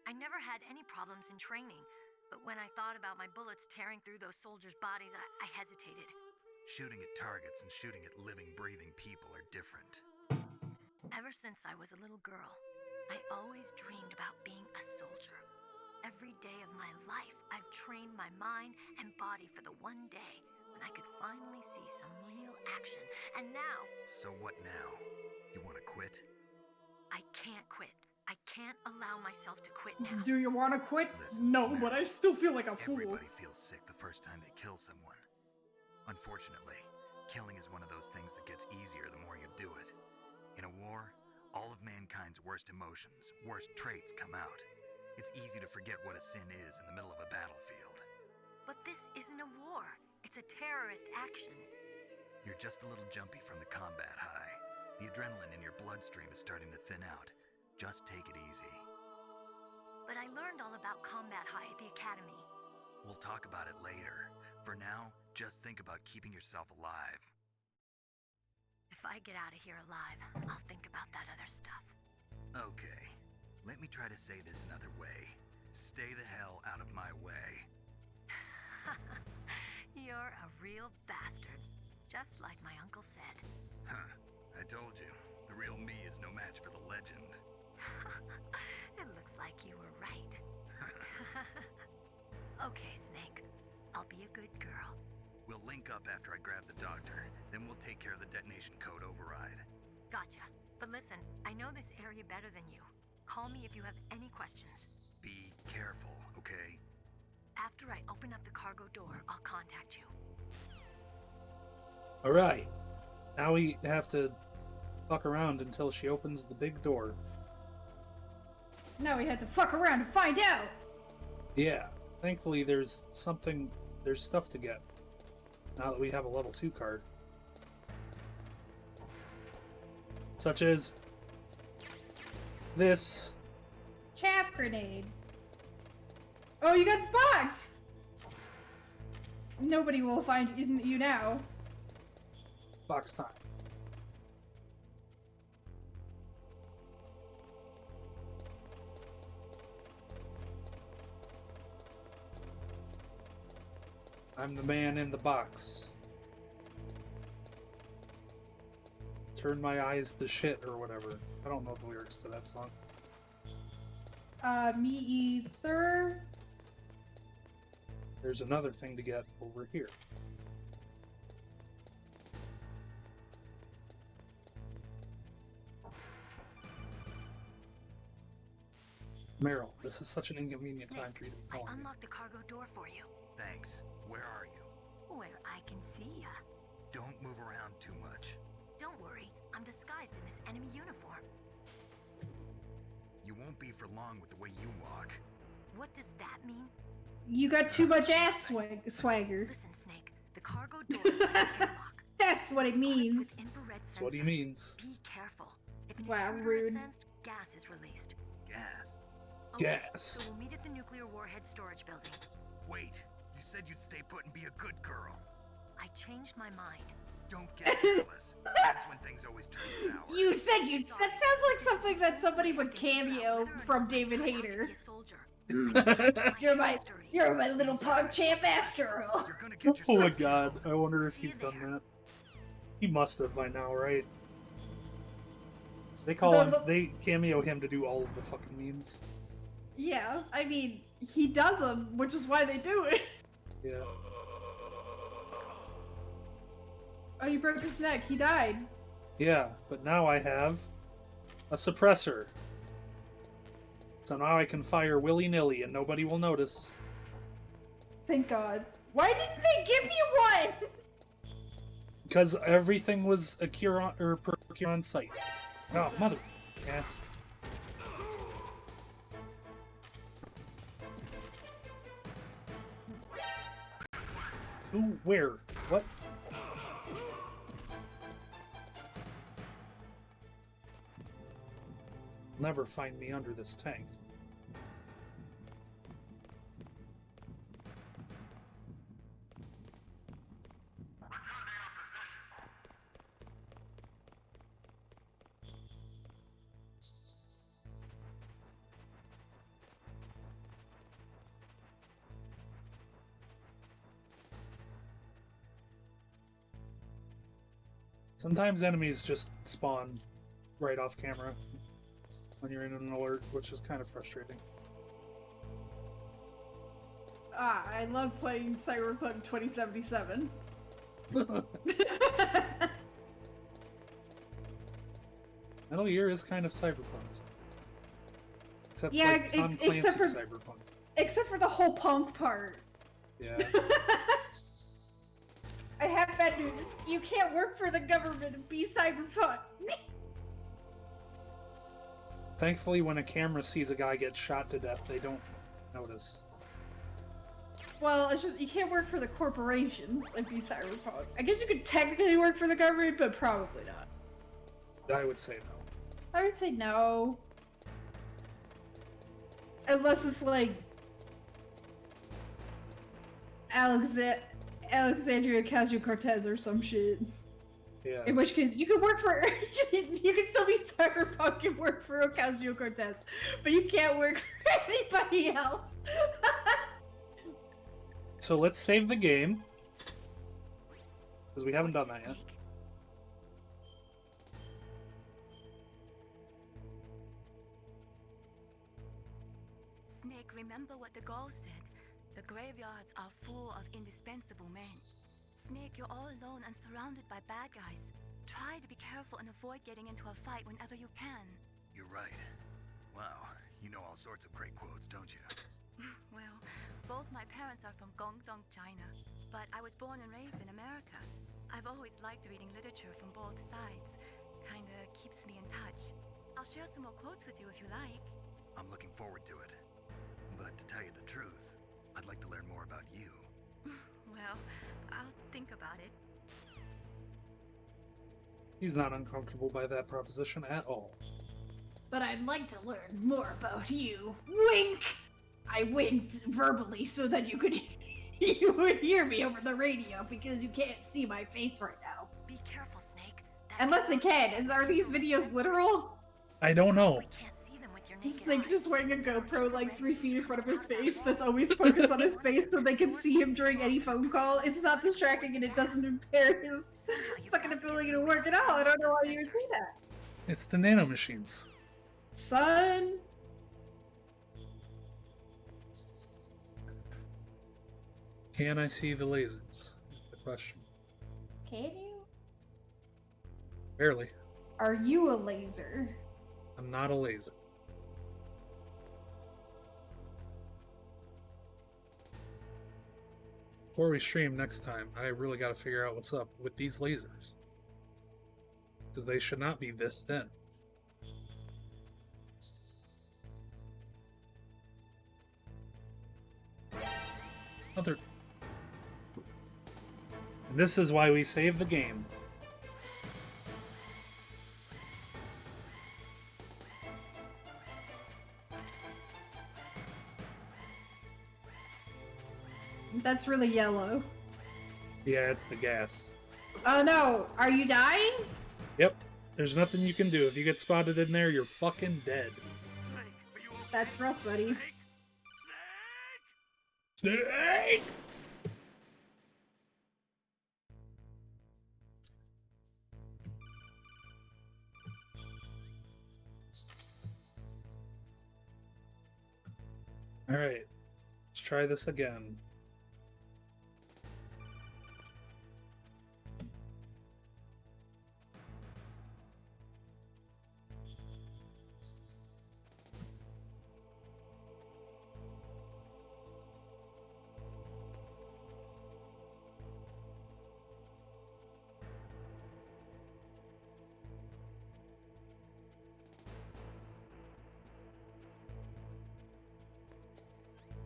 I never had any problems in training, but when I thought about my bullets tearing through those soldiers' bodies, I hesitated. Shooting at targets and shooting at living, breathing people are different. Ever since I was a little girl, I always dreamed about being a soldier. Every day of my life, I've trained my mind and body for the one day when I could finally see some real action. And now... So what now? You want to quit? I can't quit. I can't allow myself to quit now. Do you want to quit? Listen, No, now, but I still feel like a fool. Everybody feels sick the first time they kill someone. Unfortunately, killing is one of those things that gets easier the more you do it. In a war, all of mankind's worst emotions, worst traits come out. It's easy to forget what a sin is in the middle of a battlefield. But this isn't a war. It's a terrorist action. You're just a little jumpy from the combat high. The adrenaline in your bloodstream is starting to thin out. Just take it easy. But I learned all about combat high at the academy. We'll talk about it later. For now, just think about keeping yourself alive. If I get out of here alive, I'll think about that other stuff. Okay, let me try to say this another way. Stay the hell out of my way. You're a real bastard. Just like my uncle said. Huh, I told you. The real me is no match for the legend. It looks like you were right. Okay, Snake. I'll be a good girl. We'll link up after I grab the doctor. Then we'll take care of the detonation code override. Gotcha. But listen, I know this area better than you. Call me if you have any questions. Be careful, okay? After I open up the cargo door, I'll contact you. Alright. Now we have to fuck around until she opens the big door. Now we had to fuck around to find out! Yeah. Thankfully there's stuff to get. Now that we have a level 2 card. Such as this. Chaff grenade. Oh, you got the box! Nobody will find you now. Box time. I'm the man in the box. Turn my eyes to shit or whatever. I don't know the lyrics to that song. Me either. There's another thing to get over here. Meryl, this is such an inconvenient time for you to be I calling me. unlocked the cargo door for you. Thanks. Where are you? Where I can see ya. Don't move around too much. Don't worry, I'm disguised in this enemy uniform. You won't be for long with the way you walk. What does that mean? You got too much ass swagger. Listen, Snake, the cargo door is like an airlock. That's what it means. With infrared That's what he sensors. means. Be careful. If an Wow, intruder is rude. sensed, gas is released. Gas? Okay, Gas. so we'll meet at the nuclear warhead storage building. Wait, you said you'd stay put and be a good girl. I changed my mind. Don't get jealous. That's when things always turn sour. You said you. That sounds like something that somebody would cameo from David Hayter. Be a soldier. You're my little pug champ after all. You're gonna get Oh my yourself god, killed. I wonder if See you he's done there. that. He must have by now, right? They they cameo him to do all of the fucking memes. Yeah, I mean, he does them, which is why they do it. Yeah. Oh, you broke his neck. He died. Yeah, but now I have a suppressor. So now I can fire willy-nilly and nobody will notice. Thank God. Why didn't they give you one? Because everything was procure on site. Oh, mother ass. Who? Where? What? Never find me under this tank. Sometimes enemies just spawn right off camera when you're in an alert, which is kind of frustrating. Ah, I love playing Cyberpunk 2077. Metal Gear is kind of cyberpunk. Except Yeah, like Tom Clancy's except for- cyberpunk. Except for the whole punk part. Yeah. I have bad news. You can't work for the government and be cyberpunk. Thankfully, when a camera sees a guy get shot to death, they don't notice. Well, it's just you can't work for the corporations like these cyberpunk. I guess you could technically work for the government, but probably not. I would say no. I would say no. Unless it's like Alexandria Ocasio-Cortez or some shit. Yeah. In which case, you could work for you can still be cyberpunk and work for Ocasio-Cortez, but you can't work for anybody else. So let's save the game. Because we haven't done that yet. Snake, remember what the Gaul said. The graveyards are full of indispensable men. Snake, you're all alone and surrounded by bad guys. Try to be careful and avoid getting into a fight whenever you can. You're right. Wow, you know all sorts of great quotes, don't you? Well, both my parents are from Guangdong, China, but I was born and raised in America. I've always liked reading literature from both sides. Kinda keeps me in touch. I'll share some more quotes with you if you like. I'm looking forward to it. But to tell you the truth, I'd like to learn more about you. Well, I'll think about it. He's not uncomfortable by that proposition at all. But I'd like to learn more about you. Wink! I winked verbally so that you would hear me over the radio because you can't see my face right now. Be careful, Snake. Unless they can. Are these videos literal? I don't know. Snake just wearing a GoPro like 3 feet in front of his face that's always focused on his face so they can see him during any phone call. It's not distracting and it doesn't impair his fucking ability to work at all. I don't know why you would say that. It's the nanomachines. Son. Can I see the lasers? That's the question. Can you? Barely. Are you a laser? I'm not a laser. Before we stream next time, I really got to figure out what's up with these lasers. Because they should not be this thin. Other. And this is why we save the game. That's really yellow. Yeah, it's the gas. Oh no, are you dying? Yep. There's nothing you can do. If you get spotted in there, you're fucking dead. That's rough, buddy. Snake! Alright. Let's try this again.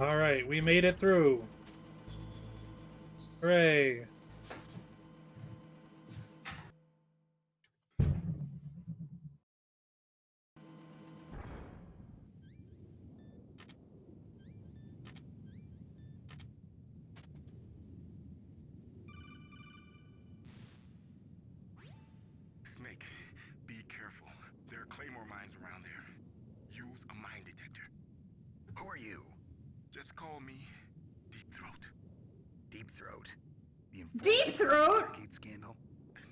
Alright, we made it through. Hooray. Snake, be careful. There are claymore mines around there. Use a mine detector. Who are you? Just call me Deep Throat. Deep Throat? The informant Deep Throat? Watergate scandal?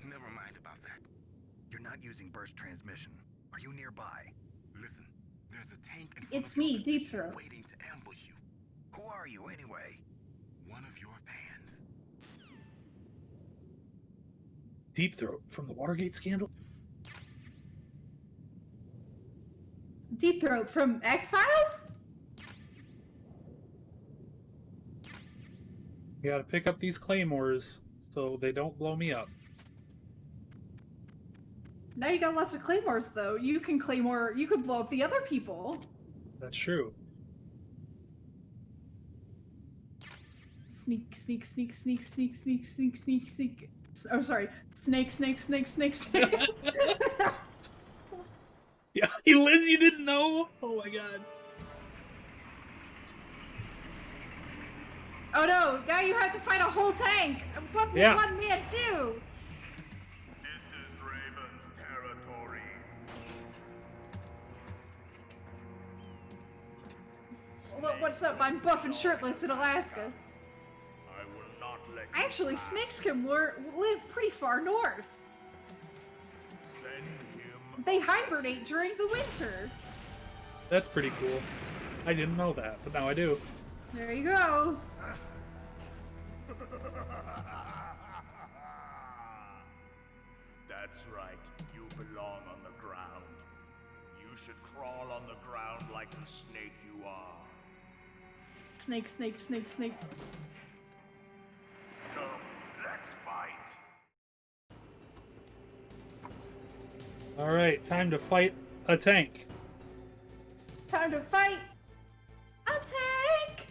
Never mind about that. You're not using burst transmission. Are you nearby? Listen, there's a tank in front It's of your me, Deep position Throat. waiting to ambush you. Who are you anyway? One of your fans. Deep Throat from the Watergate scandal? Deep Throat from X-Files? You gotta pick up these claymores so they don't blow me up. Now you got lots of claymores though. You can blow up the other people. That's true. Sneak, sneak, sneak, sneak, sneak, sneak, sneak, sneak, sneak. Oh, sorry. Snake, snake, snake, snake, snake. Yeah, Liz, you didn't know? Oh my god. Oh no, now you have to fight a whole tank! What will Yeah. one man do? This is Raven's territory. What's up? I'm buff and shirtless in Alaska. I will not let you Actually, pass. snakes can live pretty far north. Send him. They hibernate during the winter. That's pretty cool. I didn't know that, but now I do. There you go. That's right. You belong on the ground. You should crawl on the ground like the snake you are. Snake, snake, snake, snake. Come, let's fight. Alright, time to fight a tank. Time to fight a tank!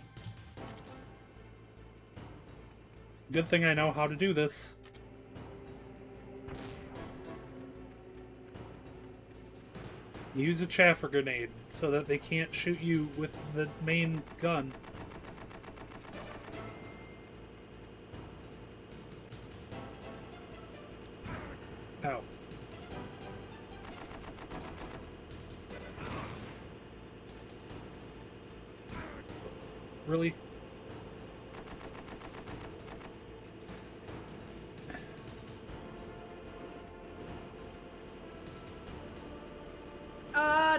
Good thing I know how to do this. Use a chaffer grenade so that they can't shoot you with the main gun. Ow. Really?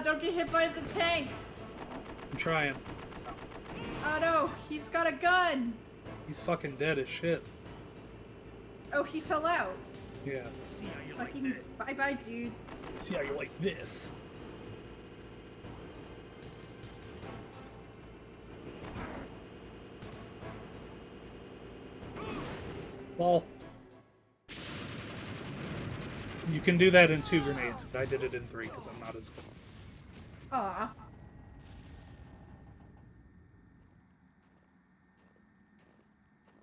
Don't get hit by the tank! I'm trying. Oh no, he's got a gun! He's fucking dead as shit. Oh, he fell out. Yeah. Fucking bye-bye, dude. See how you like this? Well, you can do that in 2 grenades, but I did it in 3 because I'm not as good. Aw.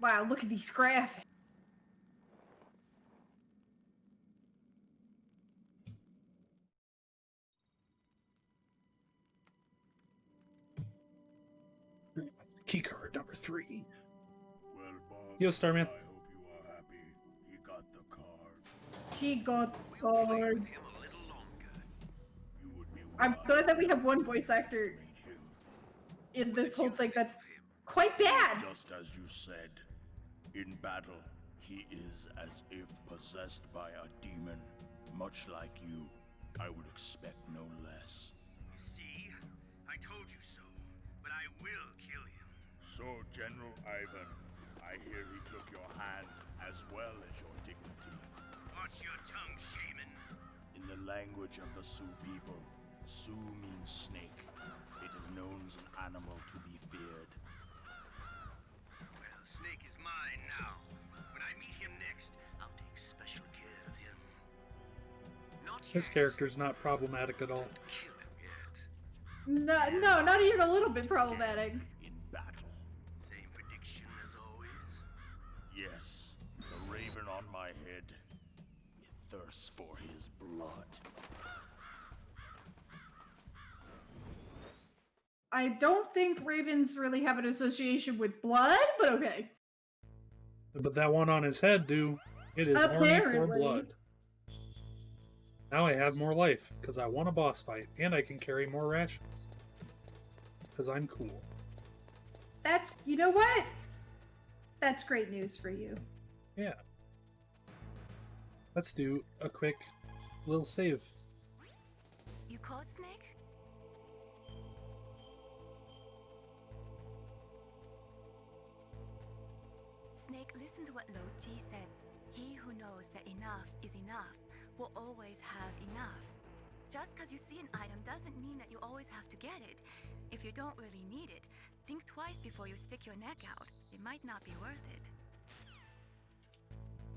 Wow, look at these graphics. Keycard number 3. Well, Bob, Yo, Starman. I hope you are happy. He got the card. He got Play card. with him a little longer. You would be I'm wise glad that we have one voice actor to meet him. in this whole thing that's quite bad. Just as you said, in battle, he is as if possessed by a demon. Much like you, I would expect no less. See? I told you so. But I will kill him. So, General Ivan, I hear he took your hand as well as your dignity. Watch your tongue, shaman. In the language of the Sioux people, Sioux means snake. It is known as an animal to be feared. Well, Snake is mine now. When I meet him next, I'll take special care of him. Not This yet. character's not problematic at all. Don't kill him yet. No, not even a little bit problematic. In battle. Same prediction as always. Yes, the raven on my head. It thirsts for his blood. I don't think ravens really have an association with blood, but okay. But that one on his head, do. It is horny for Apparently. blood. Now I have more life, because I won a boss fight, and I can carry more rations. Because I'm cool. That's, you know what? That's great news for you. Yeah. Let's do a quick little save. You caught Snake? Snake, listen to what Lo Ji said. He who knows that enough is enough will always have enough. Just because you see an item doesn't mean that you always have to get it. If you don't really need it, think twice before you stick your neck out. It might not be worth it.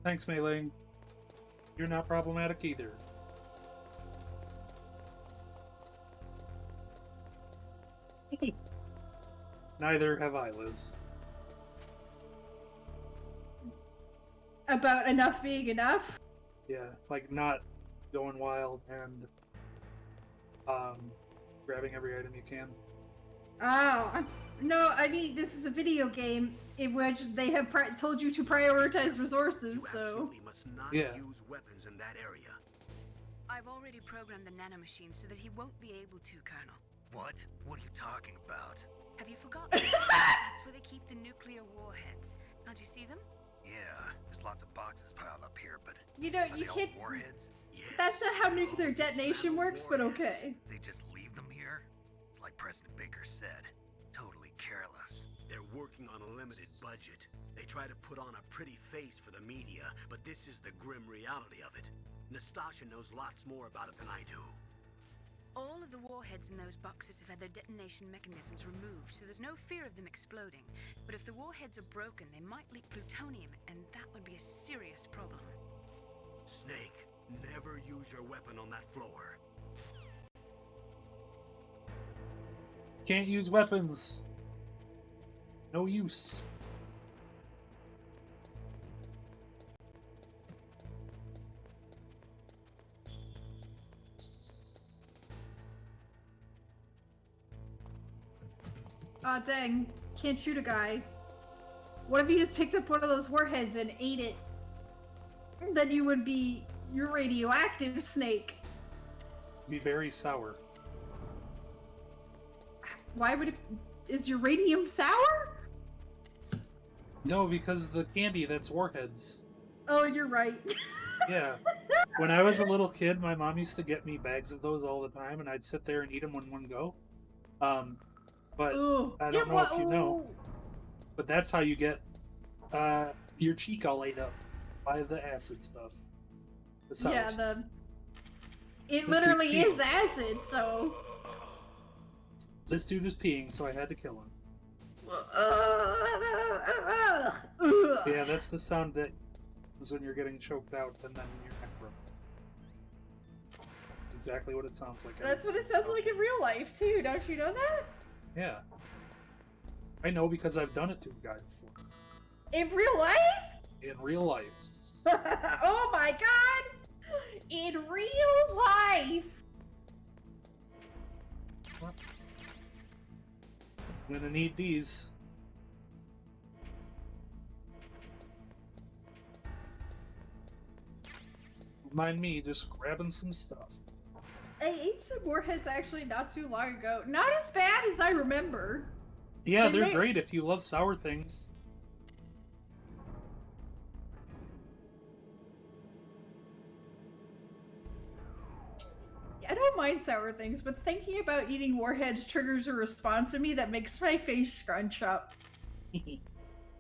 Thanks, Mei Ling. You're not problematic either. Neither have I, Liz. about enough being enough. Yeah, like not going wild and grabbing every item you can. Oh, no, I mean, this is a video game in which they have told you to prioritize resources, You so... absolutely must not Yeah. use weapons in that area. I've already programmed the nanomachine so that he won't be able to, Colonel. What? What are you talking about? Have you forgotten? That's where they keep the nuclear warheads. Can't you see them? Yeah, there's lots of boxes piled up here, but You know, are you they all can't... warheads? Yes. That's not how nuclear detonation works, but okay. They just leave them here? It's like President Baker said. Totally careless. They're working on a limited budget. They try to put on a pretty face for the media, but this is the grim reality of it. Nastasha knows lots more about it than I do. All of the warheads in those boxes have had their detonation mechanisms removed, so there's no fear of them exploding. But if the warheads are broken, they might leak plutonium, and that would be a serious problem. Snake, never use your weapon on that floor. Can't use weapons. No use. Aw, dang. Can't shoot a guy. What if you just picked up one of those warheads and ate it? Then you would be... You're radioactive, Snake. Be very sour. Why would it... Is uranium sour? No, because the candy, that's warheads. Oh, you're right. Yeah. When I was a little kid, my mom used to get me bags of those all the time, and I'd sit there and eat them in one go. But Ooh. I don't know if you know, but that's how you get your cheek all light up by the acid stuff. The sour Yeah, stuff. It This literally dude is peed. acid, so... This dude was peeing, so I had to kill him. Ugh. Yeah, that's the sound that is when you're getting choked out and then your neck broke. Exactly what it sounds like. That's what it sounds like in real life, too. Don't you know that? Yeah. I know because I've done it to a guy before. In real life? In real life. Oh my god! In real life! I'm gonna need these. Mind me just grabbing some stuff. I ate some warheads actually not too long ago. Not as bad as I remember. Yeah, They they're may- great if you love sour things. I don't mind sour things, but thinking about eating warheads triggers a response in me that makes my face scrunch up.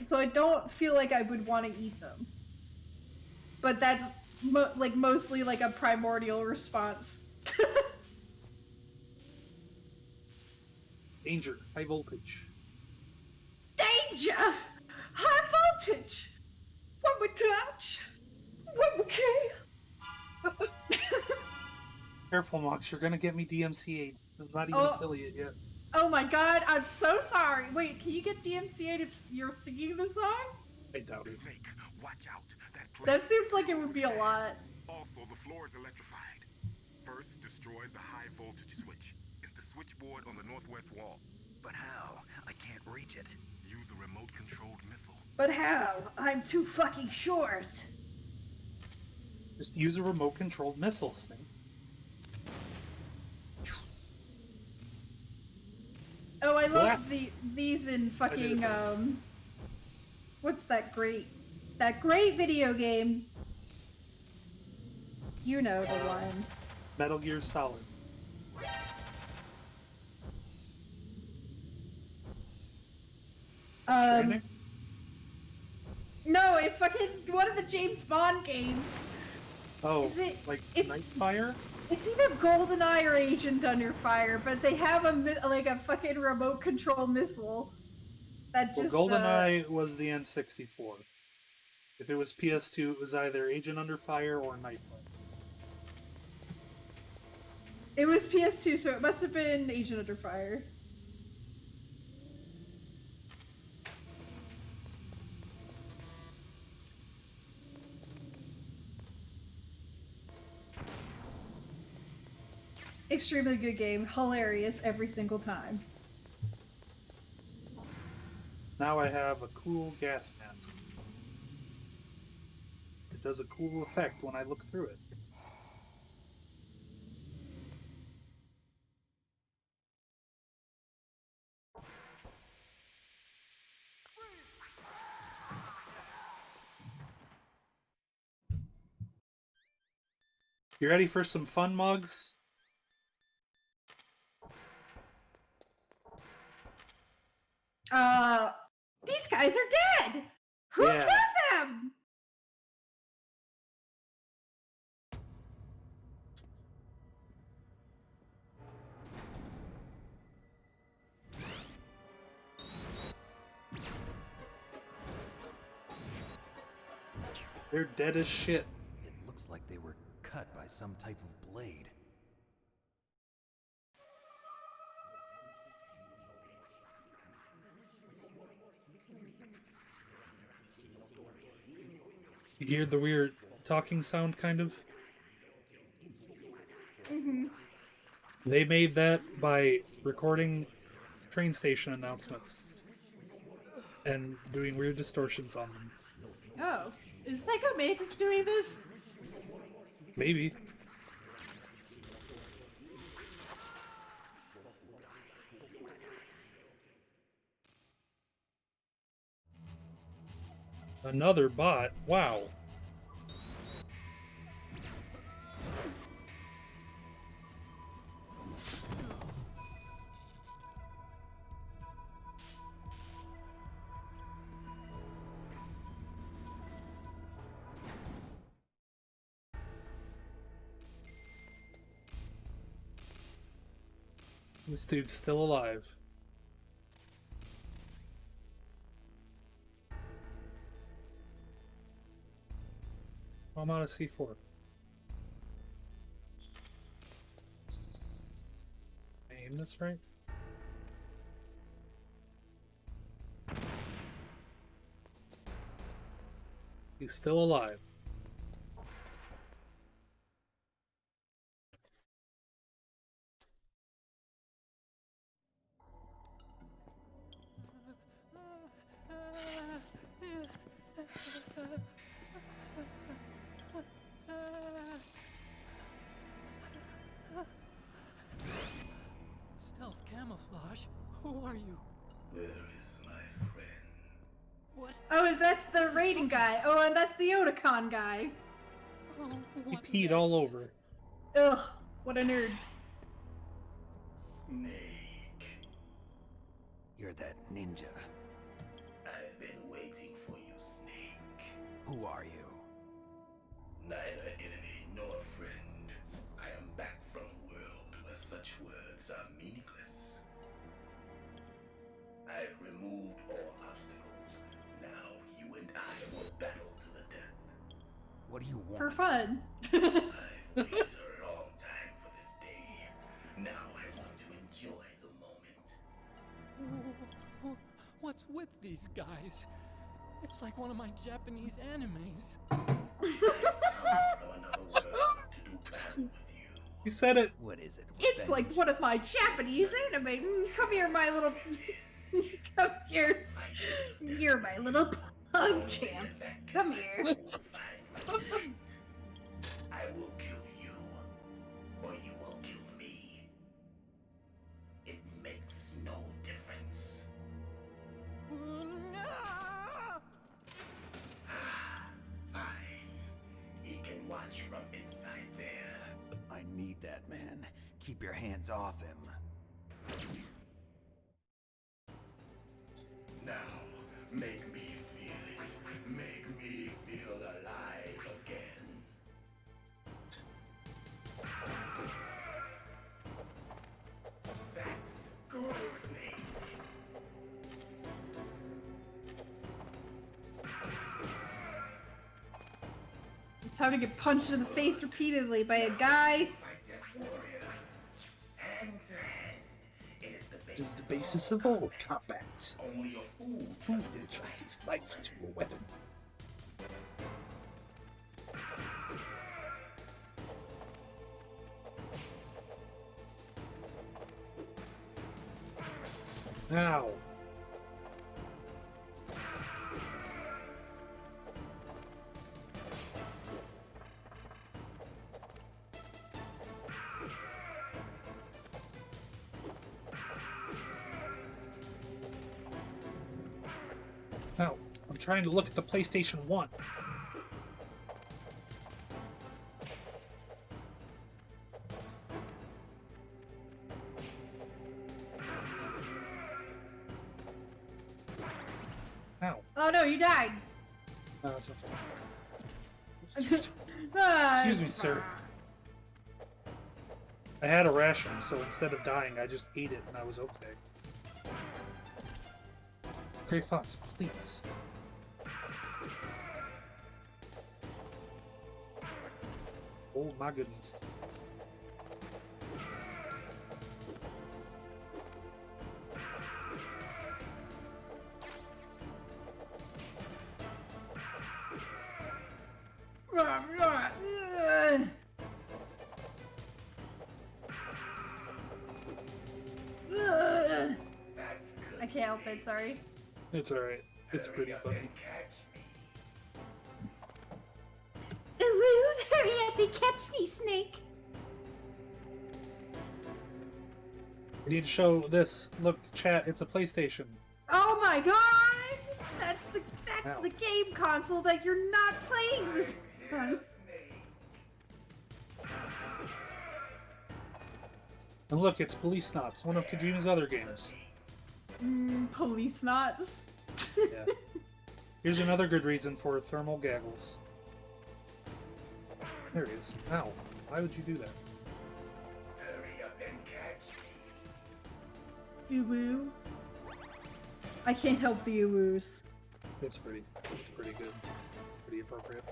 So I don't feel like I would want to eat them. But that's mostly like a primordial response. Danger, high voltage. Danger! High voltage! One would touch! One would kill! Careful, Mox, you're gonna get me DMCA'd. I'm not even Oh. affiliate yet. Oh my god, I'm so sorry. Wait, can you get DMCA'd if you're singing the song? I doubt it. Snake, watch out. That seems like it would be a lot. Also, the floor is electrified. First, destroy the high voltage switch. It's the switchboard on the northwest wall. But how? I can't reach it. Use a remote-controlled missile. But how? I'm too fucking short. Just use a remote-controlled missile, Snake. Oh, I Blah. love these in fucking what's that great video game? You know the one. Metal Gear Solid. Stranding? No, it fucking one of the James Bond games. Oh, Is it- like it's- Nightfire? It's either GoldenEye or Agent Under Fire, but they have a fucking remote control missile that Well, just GoldenEye was the N64. If it was PS2, it was either Agent Under Fire or Nightfire. It was PS2, so it must have been Agent Under Fire. Extremely good game. Hilarious every single time. Now I have a cool gas mask. It does a cool effect when I look through it. You ready for some fun, Mogs? These guys are dead! Who Yeah. killed them? They're dead as shit. It looks like they were cut by some type of blade. You hear the weird talking sound, kind of? Mm-hmm. They made that by recording train station announcements and doing weird distortions on them. Oh. Is Psycho Mantis doing this? Maybe. Another bot. Wow. This dude's still alive. I'm out of C4. Aim this right? He's still alive. Stealth camouflage? Who are you? Where is my friend? What? Oh, that's the raiding guy. Oh, and that's the Otakon guy. Oh, He peed all over. Ugh, what a nerd. Snake. You're that ninja. I've been waiting for you, Snake. Who are you? Neither enemy nor friend. I am back from a world where such words are meaningless. I've removed all obstacles. Now you and I will battle to the death. What do you want? For fun. I've waited a long time for this day. Now I want to enjoy the moment. What's with these guys? It's like one of my Japanese animes. I've come from another world to do battle with you. He said it. What is it? It's like one of my Japanese anime. Come here, my little... Come here. You're my little pug champ. Come here. I will kill you, or you will kill me. It makes no difference. Fine. He can watch from inside there. I need that man. Keep your hands off him. Now, make me feel it. Make me feel alive again. That's good, Snake. Time to get punched in the face repeatedly by a guy. Fight as warriors, hand to hand. It is the Is the basis of all combat. Only a fool Who will trust his life to a weapon? Ow. No, I'm trying to look at the PlayStation 1. Ow. Oh no, you died. No, that's okay. Ah, Excuse me, it's sir. I had a ration, so instead of dying, I just ate it and I was okay. Gray Fox, please. Oh my goodness. I can't help it, sorry. It's alright. It's pretty funny. Hurry up and catch me, Snake! We need to show this. Look, chat, it's a PlayStation. Oh my god! That's Ow. the game console that you're not playing this on. And look, it's Police Knots, one of Kojima's other games. Police knots. Yeah. Here's another good reason for thermal gaggles. There he is. Ow. Why would you do that? Hurry up and catch me. Uwu. I can't help the uwus. It's pretty good. Pretty appropriate.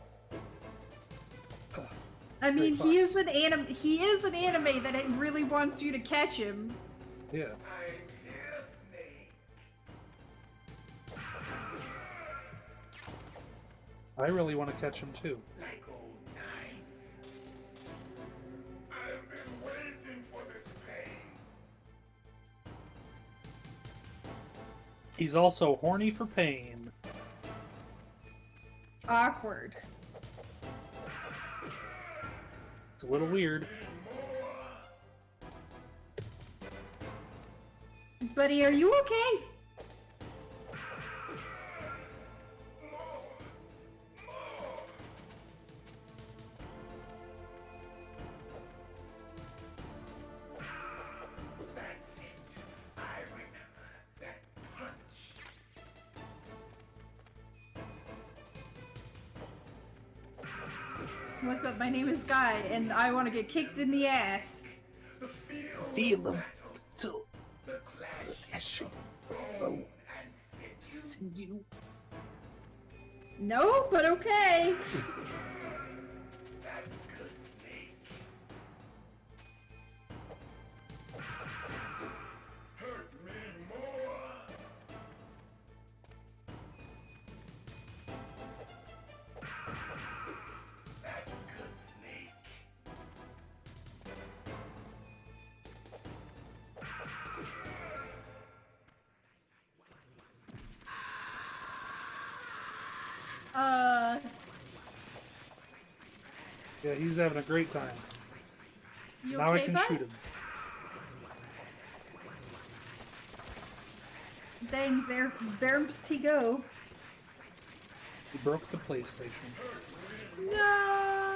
I mean, Great he Fox. is an anime that it really wants you to catch him. Yeah. I really want to catch him too. Like old times. I've been waiting for this pain. He's also horny for pain. Awkward. It's a little weird. Buddy, are you okay? That's it. I remember that punch. What's up? My name is Guy, and I want to get kicked in the ass. Feel of so clashing bone and sinew. No, but okay. That's good, Snake. Hurt me more. That's good, Snake. Yeah, he's having a great time. You Now okay, I can bud? shoot him. Dang, there's he go. He broke the PlayStation. No.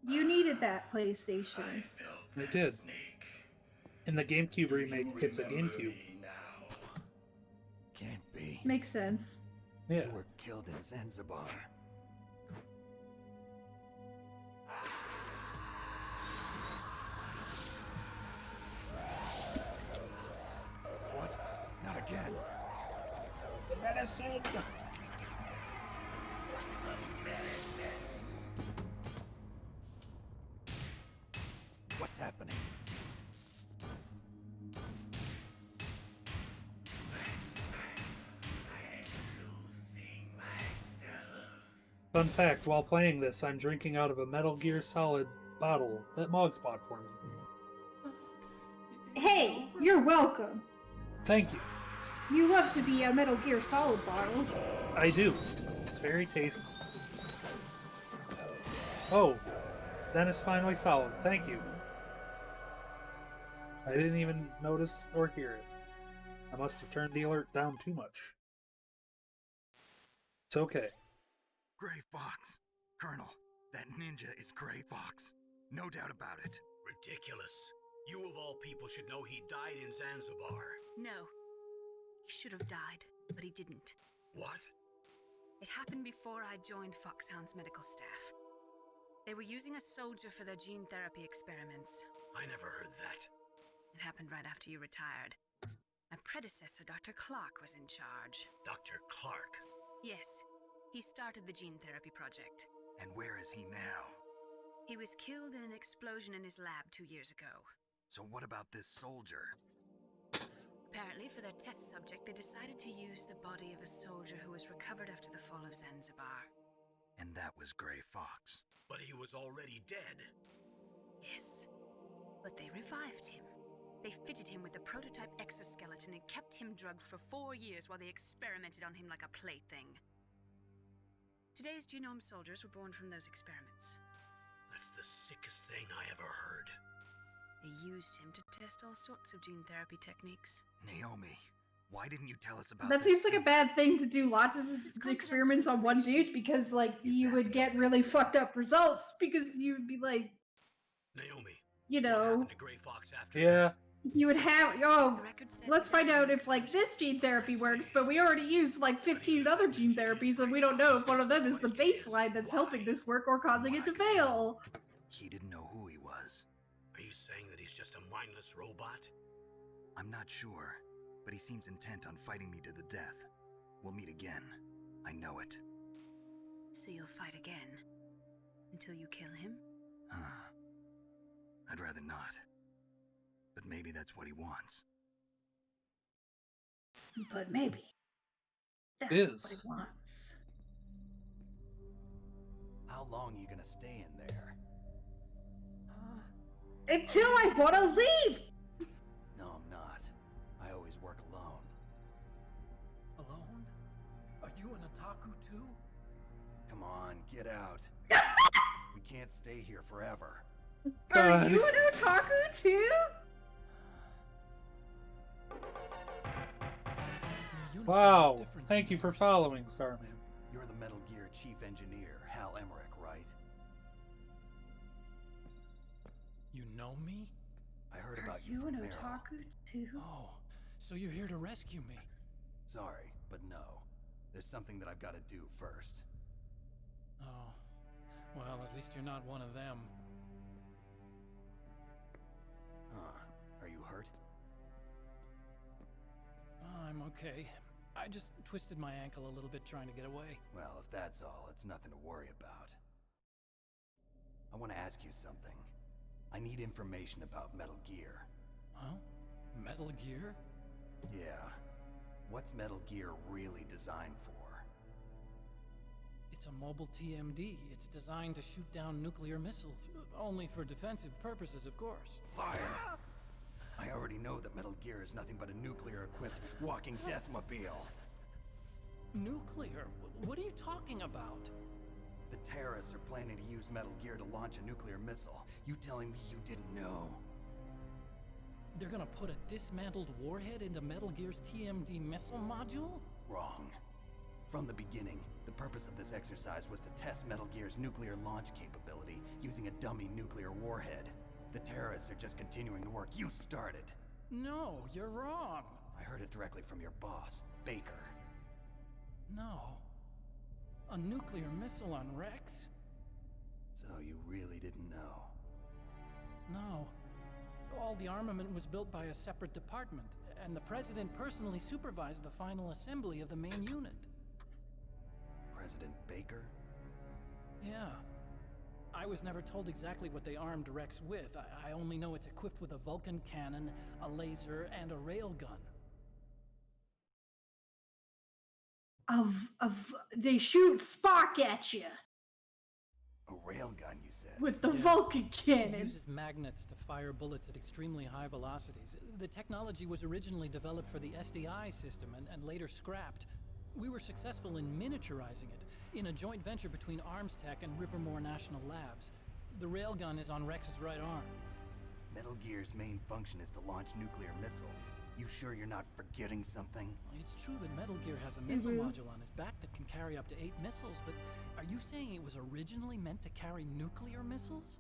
You needed that PlayStation. I did. In the GameCube remake, it's a GameCube. Can't be. Makes sense. Yeah. You were killed in Zanzibar. What? Not again. Medicine! What's happening? Fun fact, while playing this, I'm drinking out of a Metal Gear Solid bottle that Mogs bought for me. Hey, you're welcome. Thank you. You love to be a Metal Gear Solid bottle. I do. It's very tasty. Oh, Dennis finally followed. Thank you. I didn't even notice or hear it. I must have turned the alert down too much. It's okay. Gray Fox. Colonel, that ninja is Gray Fox. No doubt about it. Ridiculous. You of all people should know he died in Zanzibar. No. He should have died, but he didn't. What? It happened before I joined Foxhound's medical staff. They were using a soldier for their gene therapy experiments. I never heard that. It happened right after you retired. My predecessor, Dr. Clark, was in charge. Dr. Clark? Yes. He started the gene therapy project. And where is he now? He was killed in an explosion in his lab 2 years ago. So what about this soldier? Apparently, for their test subject, they decided to use the body of a soldier who was recovered after the fall of Zanzibar. And that was Gray Fox. But he was already dead. Yes. But they revived him. They fitted him with a prototype exoskeleton and kept him drugged for 4 years while they experimented on him like a plaything. Today's genome soldiers were born from those experiments. That's the sickest thing I ever heard. They used him to test all sorts of gene therapy techniques. Naomi, why didn't you tell us about That this? seems like a bad thing to do lots of experiments on one dude because, like, you would get really fucked up results because you'd be like, Naomi, you what know, happened to Gray Fox after Yeah. you would have, oh, let's find out if, like, this gene therapy works, but we already used, like, 15 other gene therapies, and we don't know if one of them is the baseline that's helping this work or causing it to fail. He didn't know who he was. Are you saying that he's just a mindless robot? I'm not sure, but he seems intent on fighting me to the death. We'll meet again. I know it. So you'll fight again? Until you kill him? I'd rather not. But maybe that's what he wants. But maybe. That's what he wants. How long are you gonna stay in there? Until I want to leave! No, I'm not. I always work alone. Alone? Are you an otaku too? Come on, get out. We can't stay here forever. Are you an otaku too? Wow. Thank you for following, Starman. You're the Metal Gear Chief Engineer, Hal Emmerich, right? You know me? I heard about you from an Meryl. otaku too? Oh, so you're here to rescue me? Sorry, but no. There's something that I've got to do first. Oh, well, at least you're not one of them. Are you hurt? I'm okay. I just twisted my ankle a little bit trying to get away. Well, if that's all, it's nothing to worry about. I want to ask you something. I need information about Metal Gear. Huh? Metal Gear? Yeah. What's Metal Gear really designed for? It's a mobile TMD. It's designed to shoot down nuclear missiles. Only for defensive purposes, of course. Liar! I already know that Metal Gear is nothing but a nuclear-equipped walking deathmobile. Nuclear? What are you talking about? The terrorists are planning to use Metal Gear to launch a nuclear missile. You telling me you didn't know? They're gonna put a dismantled warhead into Metal Gear's TMD missile module? Wrong. From the beginning, the purpose of this exercise was to test Metal Gear's nuclear launch capability using a dummy nuclear warhead. The terrorists are just continuing the work you started. No, you're wrong. I heard it directly from your boss, Baker. No. A nuclear missile on Rex? So you really didn't know? No. All the armament was built by a separate department, and the President personally supervised the final assembly of the main unit. President Baker? Yeah. I was never told exactly what they armed Rex with. I only know it's equipped with a Vulcan cannon, a laser, and a railgun. They shoot spark at you. A railgun, you said? With the Yeah. Vulcan It cannon. uses magnets to fire bullets at extremely high velocities. The technology was originally developed for the SDI system and later scrapped. We were successful in miniaturizing it in a joint venture between Arms Tech and Rivermore National Labs. The railgun is on Rex's right arm. Metal Gear's main function is to launch nuclear missiles. You sure you're not forgetting something? It's true that Metal Gear has a missile module on his back that can carry up to 8 missiles, but are you saying it was originally meant to carry nuclear missiles?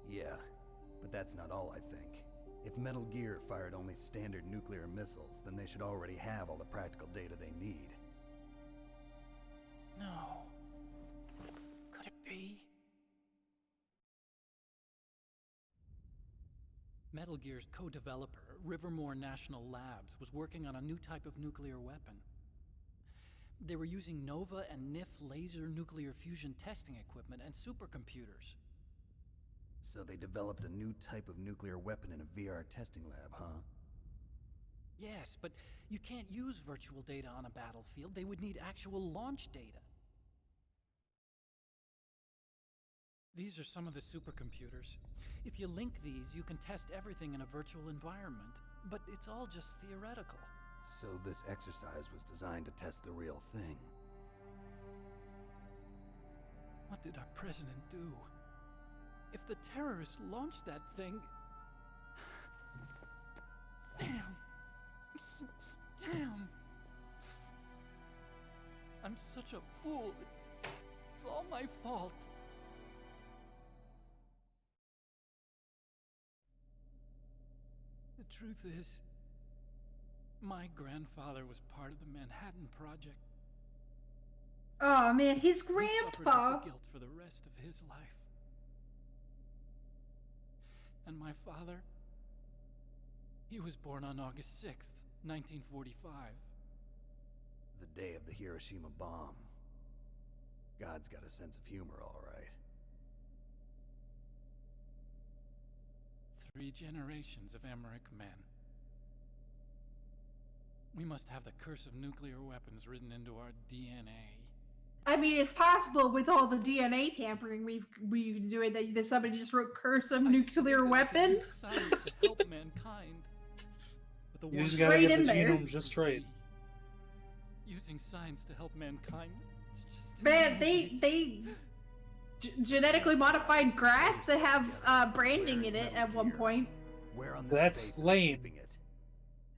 Yeah, but that's not all I think. If Metal Gear fired only standard nuclear missiles, then they should already have all the practical data they need. No. Could it be? Metal Gear's co-developer, Rivermore National Labs, was working on a new type of nuclear weapon. They were using NOVA and NIF laser nuclear fusion testing equipment and supercomputers. So they developed a new type of nuclear weapon in a VR testing lab, huh? Yes, but you can't use virtual data on a battlefield. They would need actual launch data. These are some of the supercomputers. If you link these, you can test everything in a virtual environment. But it's all just theoretical. So this exercise was designed to test the real thing. What did our president do? If the terrorists launched that thing... Damn. Damn. I'm such a fool. It's all my fault. The truth is, my grandfather was part of the Manhattan Project. Oh man, his He suffered with grandpa. the guilt for the rest of his life. And my father, he was born on August 6th, 1945. The day of the Hiroshima bomb. God's got a sense of humor, all right. 3 generations of Emmerich men. We must have the curse of nuclear weapons written into our DNA. I mean, it's possible with all the DNA tampering we doing that somebody just wrote "curse of nuclear weapons." Science to help mankind. But the You war just gotta Right get in the there. genome just right. using science to help mankind. It's just Man, they genetically modified grass that have branding in it at one point. Where on this That's base am I lame. keeping it?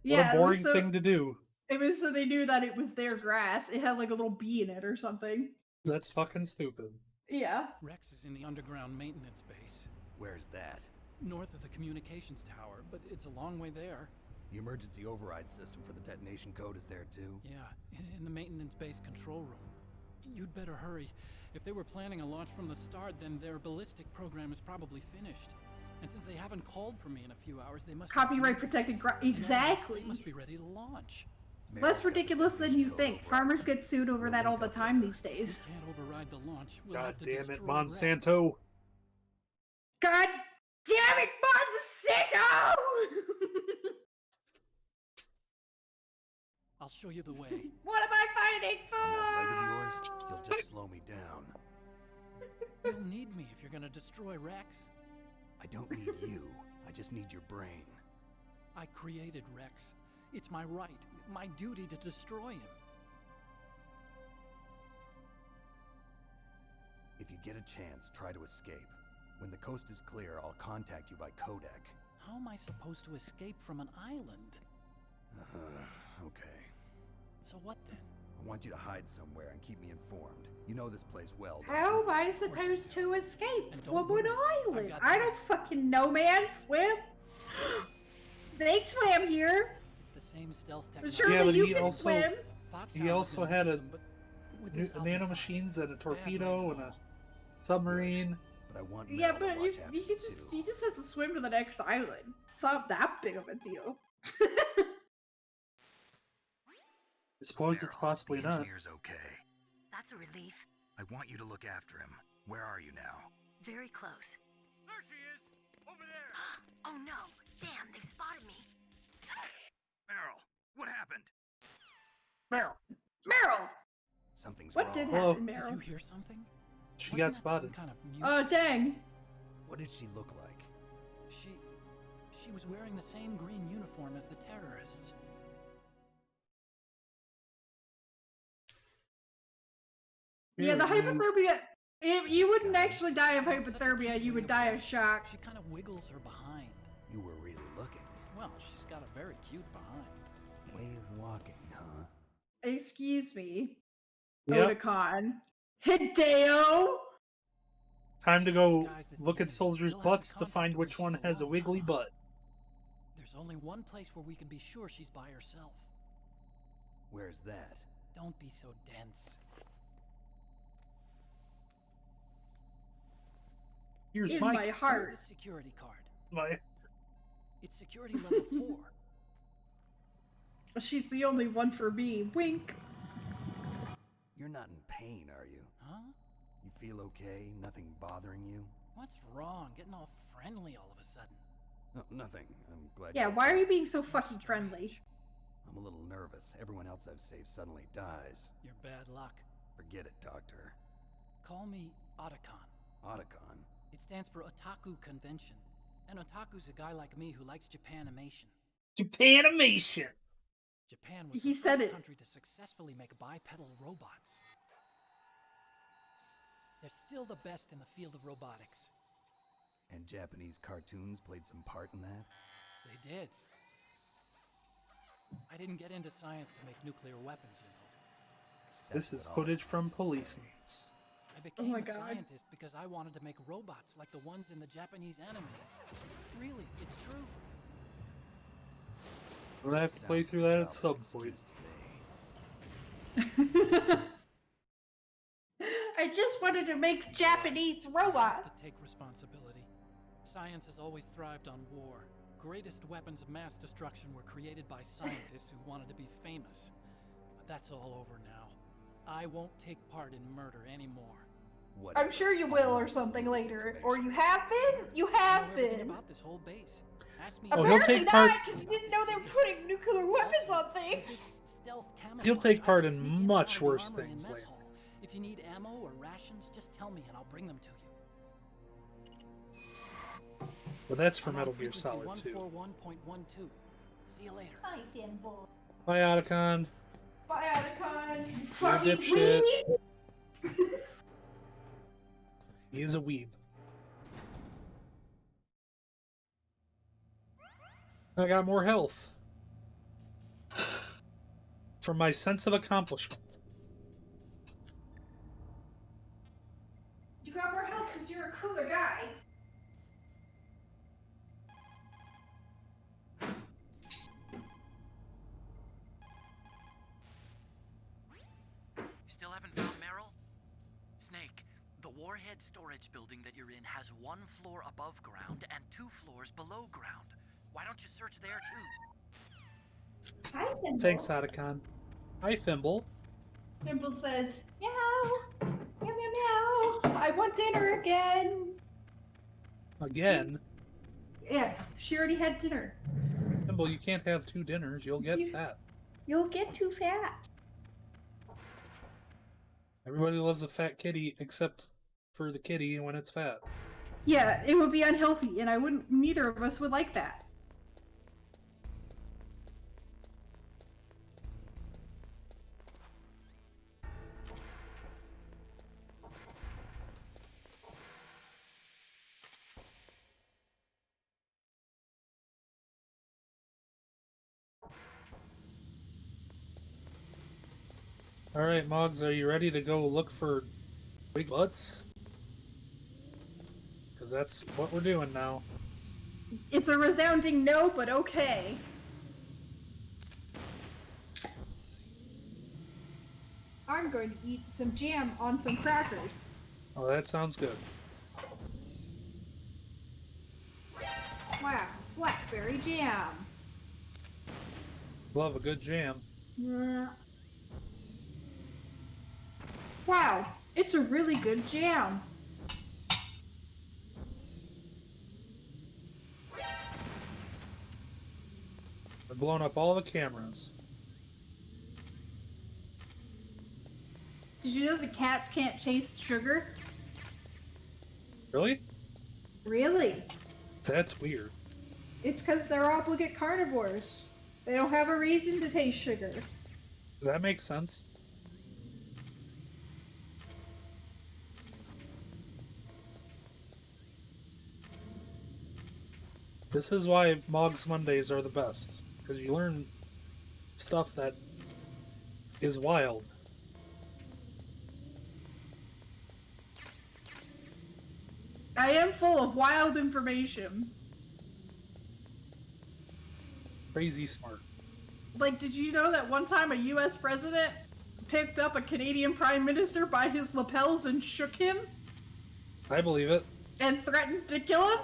What Yeah, a boring so, thing to do. It was so they knew that it was their grass. It had like a little bee in it or something. That's fucking stupid. Yeah. Rex is in the underground maintenance base, Where's that? north of the communications tower, but it's a long way there. The emergency override system for the detonation code is there too? Yeah, in the maintenance base control room. You'd better hurry. If they were planning a launch from the start, then their ballistic program is probably finished. And since they haven't called for me in a few hours, they must Copyright protected exactly. They must be ready to launch. Less ridiculous than you think. Farmers get sued over that all the time these days. Can't override the launch. We'll God have to damn it, destroy Rex. Monsanto. God damn it, Monsanto! I'll show you the way. What am I fighting On that leg of yours, for? you'll just slow me down. You'll need me if you're gonna destroy Rex. I don't need you. I just need your brain. I created Rex. It's my right, my duty to destroy him. If you get a chance, try to escape. When the coast is clear, I'll contact you by codec. How am I supposed to escape from an island? Okay. So what then? I want you to hide somewhere and keep me informed. You know this place well, don't How you? am I supposed to escape And from don't an worry, island? I've got I don't this. fucking know, man. Swim. Snake swam here. It's the same stealth But technology. surely Yeah, but you he can also- swim. Foxhound He was also gonna had use a them, but with this, I'll be nano fine. machines and a Bad torpedo luck and a all. submarine. But I want Yeah, Mel but to watch after you could you, just too. he just has to swim to the next island. It's not that big of a deal. I suppose it's possibly the not. engineer's okay. That's a relief. I want you to look after him. Where are you now? Very close. There she is! Over there! Oh no! Damn, they've spotted me. Meryl, What happened? Meryl. Meryl! Something's What wrong. did Whoa. happen, Did you Meryl? hear something? She Wasn't got that spotted. Some kind of Oh, dang. What did she look like? She was wearing the same green uniform as the terrorists. Yeah, the Here it is. hypothermia. You wouldn't actually die of hypothermia, you would die of shock. She kind of wiggles her behind. You were really looking. Well, she's got a very cute behind. Way of walking, huh? Excuse me. Yep. Otakon. Hideo! Time to She's go disguised as the look at enemy. soldiers' You'll have to butts to contact find her when which one she's has a alone, wiggly huh? butt. There's only one place where we can be sure she's by herself. Where's that? Don't be so dense. Here's In Mike. my heart. Here's the security card. My. It's security level 4. She's the only one for me. Wink. You're not in pain, are you? Huh? You feel okay? Nothing bothering you? What's wrong? Getting all friendly all of a sudden. No, nothing. I'm glad. Yeah, why are you being so fucking friendly? I'm a little nervous. Everyone else I've saved suddenly dies. You're bad luck. Forget it, Doctor. Call me Otakon. Otacon? It stands for Otaku Convention. And Otaku's a guy like me who likes Japanimation. Japanimation! Japan was He the said first it. country to successfully make bipedal robots. They're still the best in the field of robotics. And Japanese cartoons played some part in that? They did. I didn't get into science to make nuclear weapons, you know. This is footage from police needs. I became my a God. scientist because I wanted to make robots like the ones in the Japanese animes. Really, it's true. I'm gonna have to play through that at some point. I just wanted to make Japanese I robots. have to take responsibility. Science has always thrived on war. Greatest weapons of mass destruction were created by scientists who wanted to be famous. But that's all over now. I won't take part in murder anymore. I'm sure you will or something later. Or you have been? You I have know everything been. about this whole base. Ask me. Oh, he'll Apparently take not, part. because you didn't know they were putting nuclear weapons on things. Stealth camouflage. He'll take part I can in sneak and much out of the worse armory and things mess later. hall. If you need ammo or rations, just tell me and I'll bring them to you. But that's for I'm on Metal Gear frequency Solid 2. 141.12. See you later. Hi, Thimble. Bye, Otacon. Bye, Otacon. You You're a fucking dipshit. weeb. He is a weeb. I got more health. From my sense of accomplishment. You got more help because you're a cooler guy. You still haven't found Meryl? Snake, the warhead storage building that you're in has 1 floor above ground and 2 floors below ground. Why don't you search there too? Hi, Thimble. Thanks, Otacon. Hi, Thimble. Thimble says, meow. Meow, meow, meow. I want dinner again. Again? Yeah, she already had dinner. Thimble, you can't have 2 dinners. You'll get fat. You'll get too fat. Everybody loves a fat kitty except for the kitty when it's fat. Yeah, it would be unhealthy, and I wouldn't. Neither of us would like that. Alright, Mogs, are you ready to go look for big butts? Because that's what we're doing now. It's a resounding no, but okay. I'm going to eat some jam on some crackers. Oh, that sounds good. Wow, blackberry jam. Love a good jam. Yeah. Wow, it's a really good jam. We're blowing up all the cameras. Did you know the cats can't taste sugar? Really? Really? That's weird. It's because they're obligate carnivores. They don't have a reason to taste sugar. That makes sense. This is why Mogs Mondays are the best. Because you learn stuff that is wild. I am full of wild information. Crazy smart. Like, did you know that one time a US president picked up a Canadian prime minister by his lapels and shook him? I believe it. And threatened to kill him?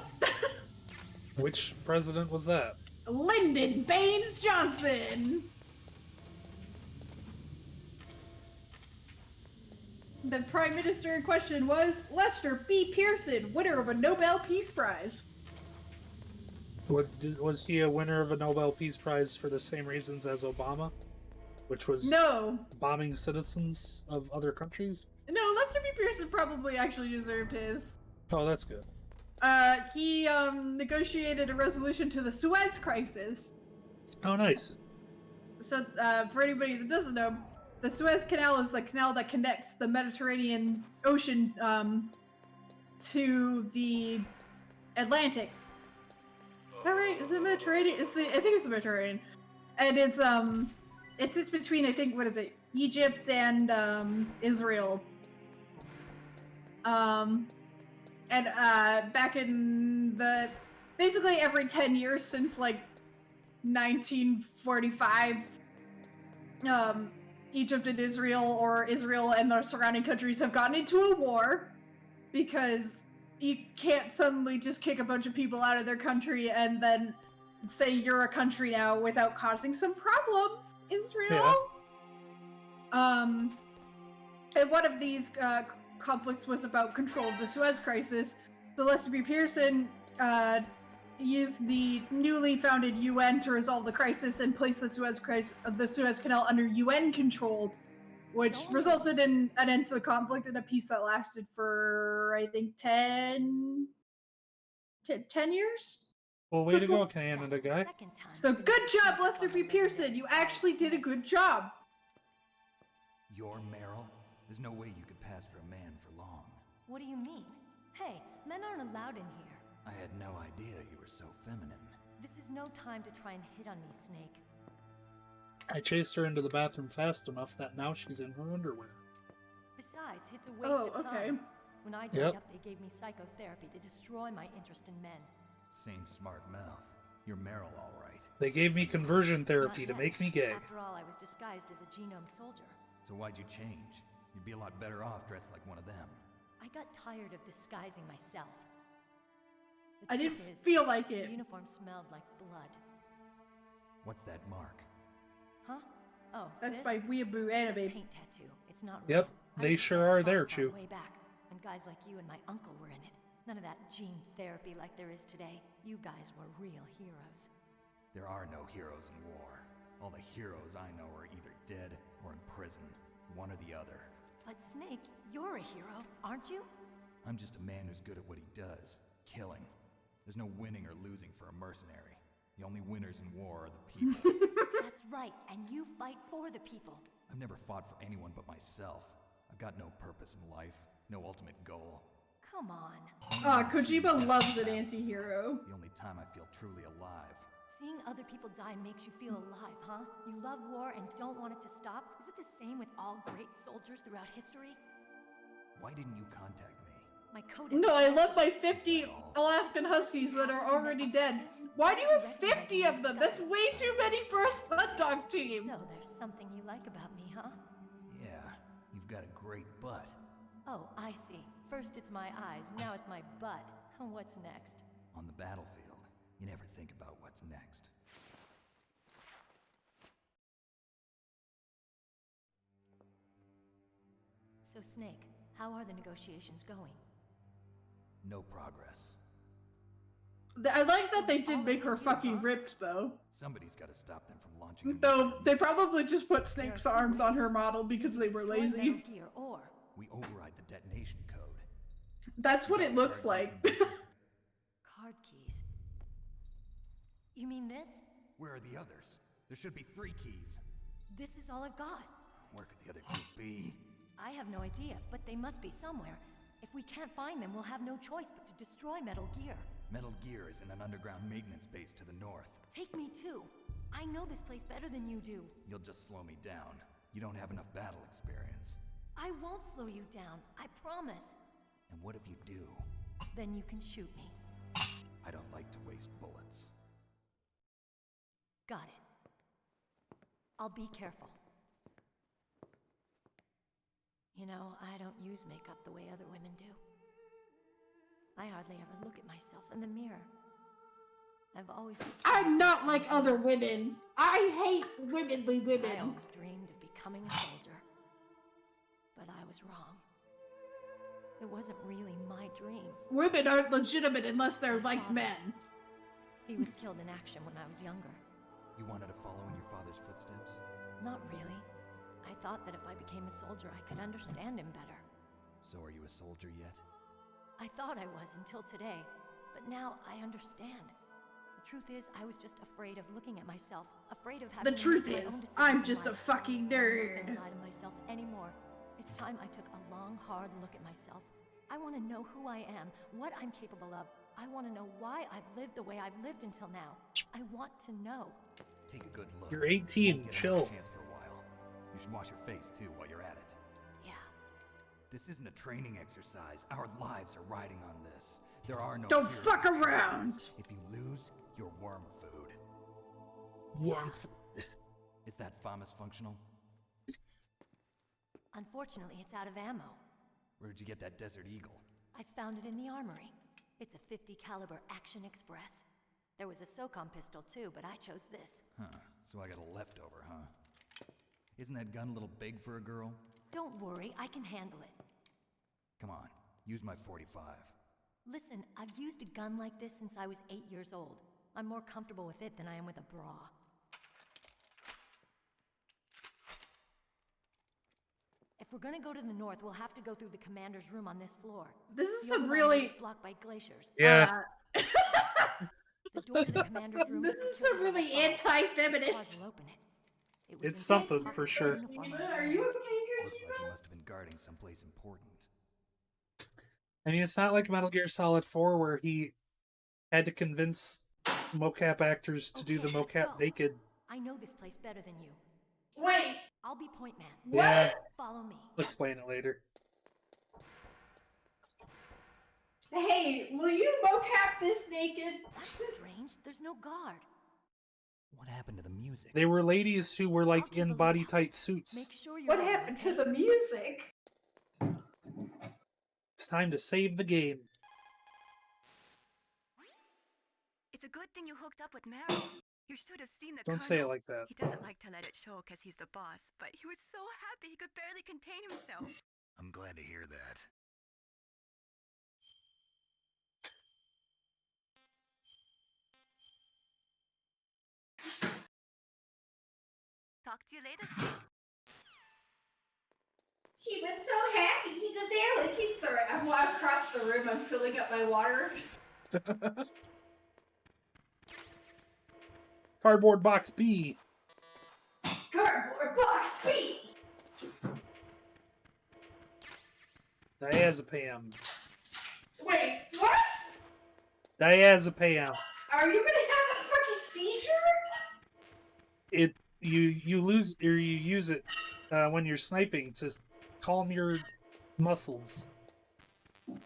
Which president was that? Lyndon Baines Johnson! The prime minister in question was Lester B. Pearson, winner of a Nobel Peace Prize. Was he a winner of a Nobel Peace Prize for the same reasons as Obama? Which was No. bombing citizens of other countries? No, Lester B. Pearson probably actually deserved his. Oh, that's good. He negotiated a resolution to the Suez Crisis. Oh, nice. So, for anybody that doesn't know, the Suez Canal is the canal that connects the Mediterranean Ocean to the Atlantic. Is that right? Is it Mediterranean? I think it's the Mediterranean, and it sits between, I think, what is it, Egypt and Israel. And back in basically every 10 years since like 1945, Egypt and Israel, or Israel and the surrounding countries, have gotten into a war because you can't suddenly just kick a bunch of people out of their country and then say you're a country now without causing some problems, Israel. Yeah. And one of these conflicts was about control of the Suez Crisis. So Lester B. Pearson used the newly founded UN to resolve the crisis and place the Suez Canal under UN control, which resulted in an end to the conflict and a peace that lasted for, I think, 10 years? Well, way to go, Canada guy. So good job, Lester B. Pearson. You actually did a good job. You're Meryl? There's no way you could pass for a man for long. What do you mean? Hey, men aren't allowed in here. I had no idea you were so feminine. This is no time to try and hit on me, Snake. I chased her into the bathroom fast enough that now she's in her underwear. Besides, it's a waste of time. When I joined Yep. up, they gave me psychotherapy to destroy my interest in men. Same smart mouth. You're Meryl, all right. They gave me conversion therapy to Not make yet. me gay. After all, I was disguised as a genome soldier. So why'd you change? You'd be a lot better off dressed like one of them. I got tired of disguising myself. I The didn't truth is, feel like it. The uniform smelled like blood. What's that mark? Huh? Oh, That's this? my weeaboo It's a anime. paint tattoo. It's not Yep, real. they I sure was are at there, Foxhound Chew. Way back, and guys like you and my uncle were in it. None of that gene therapy like there is today. You guys were real heroes. There are no heroes in war. All the heroes I know are either dead or in prison. One or the other. But Snake, you're a hero, aren't you? I'm just a man who's good at what he does. Killing. There's no winning or losing for a mercenary. The only winners in war are the people. That's right, and you fight for the people. I've never fought for anyone but myself. I've got no purpose in life, no ultimate goal. Come on. Kojima loves an anti-hero. The only time I feel truly alive. Seeing other people die makes you feel alive, huh? You love war and don't want it to stop? Is it the same with all great soldiers throughout history? Why didn't you contact me? My codex. No, I love my 50 Alaskan Huskies that are already dead. Why do you have 50 of them? That's way too many for a sled dog team. So there's something you like about me, huh? Yeah, you've got a great butt. Oh, I see. First it's my eyes, now it's my butt. What's next? On the battlefield, you never think about what's next. So Snake, how are the negotiations going? No progress. I like that they did make her fucking ripped, though. Somebody's got to stop them from launching. Though they probably just put Snake's arms on her model because they were lazy. Metal Gear, or We override the detonation code. That's what it looks like. card keys. You mean this? Where are the others? There should be 3 keys. This is all I've got. Where could the other 2 be? I have no idea, but they must be somewhere. If we can't find them, we'll have no choice but to destroy Metal Gear. Metal Gear is in an underground maintenance base to the north. Take me too. I know this place better than you do. You'll just slow me down. You don't have enough battle experience. I won't slow you down, I promise. And what if you do? Then you can shoot me. I don't like to waste bullets. Got it. I'll be careful. You know, I don't use makeup the way other women do. I hardly ever look at myself in the mirror. I've always I'm not like other women. I hate womenly women. I always dreamed of becoming a soldier. But I was wrong. It wasn't really my dream. Women aren't legitimate unless they're like men. He was killed in action when I was younger. You wanted to follow in your father's footsteps? Not really. I thought that if I became a soldier, I could understand him better. So are you a soldier yet? I thought I was until today, but now I understand. The truth is, I was just afraid of looking at myself, afraid of having. The truth to make my own is, decisions I'm in just a life. fucking I'm not nerd. gonna lie to myself anymore. It's time I took a long, hard look at myself. I want to know who I am, what I'm capable of. I want to know why I've lived the way I've lived until now. I want to know. Take a good look. You're 18, Get chill. another chance for a while. You should wash your face too while you're at it. Yeah. This isn't a training exercise. Our lives are riding on this. There are no. Don't heroes fuck or around. heroes. If you lose, you're worm food. Worm. Is that FAMAS functional? Unfortunately, it's out of ammo. Where'd you get that Desert Eagle? I found it in the armory. It's a 50 caliber Action Express. There was a SOCOM pistol too, but I chose this. Huh. So I got a leftover, huh? Isn't that gun a little big for a girl? Don't worry, I can handle it. Come on, use my 45. Listen, I've used a gun like this since I was 8 years old. I'm more comfortable with it than I am with a bra. If we're gonna go to the north, we'll have to go through the commander's room on this floor. This is The some overland really. is blocked by glaciers. Yeah. The door to the commander's room This is secured some by really a fob. anti-feminist. Guards will open it. It was It's inside something the for pocket sure. of the uniform I was Are wearing. you okay, Looks like you must have been guarding someplace important. I mean, it's not like Metal Gear Solid 4 where he had to convince mocap actors to do the Okay, let's mocap go. naked. I know this place better than you. Wait. I'll be point man. Yeah, Follow me. I'll explain it later. Hey, will you mocap this naked? That's strange. There's no guard. What happened to the music? They were ladies who were I'll like keep in a body lookout. tight suits. Make sure you're What ready, happened to okay? the music? It's time to save the game. It's a good thing you hooked up with Meryl. You should have seen the Don't say it Colonel. like that. He doesn't like to let it show because he's the boss, but he was so happy he could barely contain himself. I'm glad to hear that. Talk to you later, Snake. He was so happy he could barely. He's sorry. I'm across the room. I'm filling up my water. Cardboard box B. Cardboard box B. Diazepam. Wait, what? Diazepam. Are you gonna have a freaking seizure? You lose or you use it when you're sniping to calm your muscles. Wait,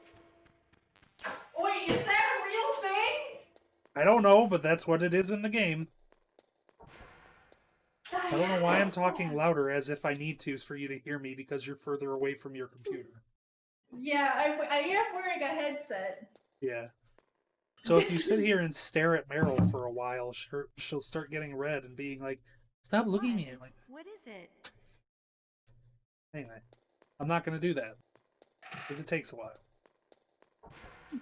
is that a real thing? I don't know, but that's what it is in the game. I don't know why I'm talking louder as if I need to for you to hear me because you're further away from your computer. Yeah, I am wearing a headset. Yeah. So if you sit here and stare at Meryl for a while, she'll start getting red and being like, "Stop looking at me." Like, What is it? anyway, I'm not going to do that because it takes a while.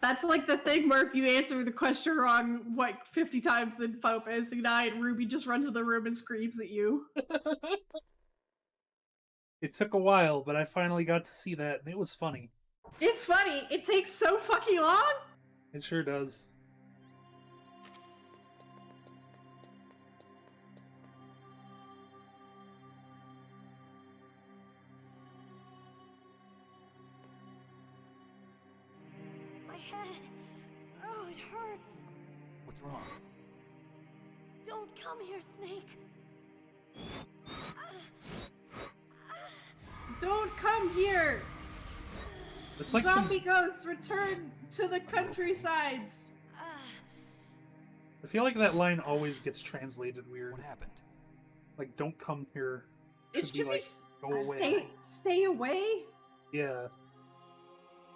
That's like the thing where if you answer the question wrong, like 50 times in Final Fantasy IX, Ruby just runs to the room and screams at you. It took a while, but I finally got to see that, and it was funny. It's funny. It takes so fucking long. It sure does. My head. Oh, it hurts. What's wrong? Don't come here, Snake. Don't come here. It's like Zombie ghosts return to the countrysides. I feel like that line always gets translated weird. What happened? Like, don't come here. It Should be like, go away. Stay away? Yeah.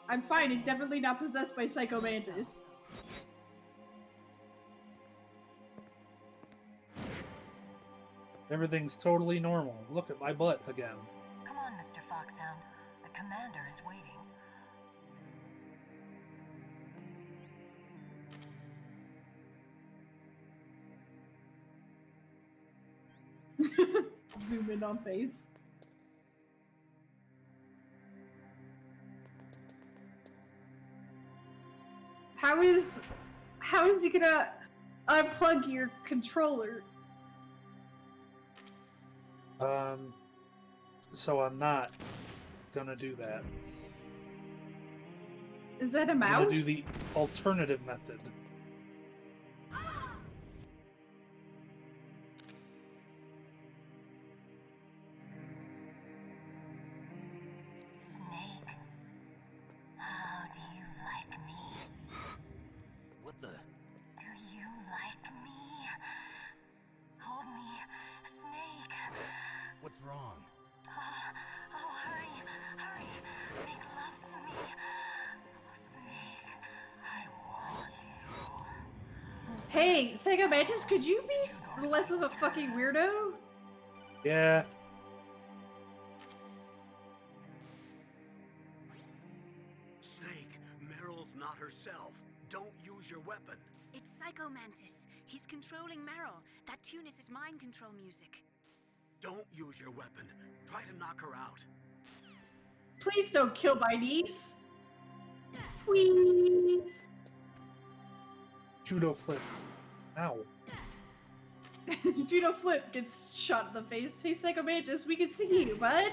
I'm fine. It's definitely not possessed by Psycho Mantis. Everything's totally normal. Look at my butt again. Come on, Mr. Foxhound. The commander is waiting. Zoom in on face. How is he gonna unplug your controller? So I'm not gonna do that. Is that a I'm mouse? gonna do the alternative method. Snake, how do you like me? What the? Do you like me? Hold me, Snake. What's wrong? Oh, hurry, hurry. Make love to me. Snake, I want you. Hey, Psycho Mantis, could you be less of a fucking weirdo? Yeah. Snake, Meryl's not herself. Don't use your weapon. It's Psycho Mantis. He's controlling Meryl. That tune is his mind control music. Don't use your weapon. Try to knock her out. Please don't kill my niece. Please. Judo flip. Ow. Judo Flip gets shot in the face. Hey, Psycho Mantis, we can see you, bud.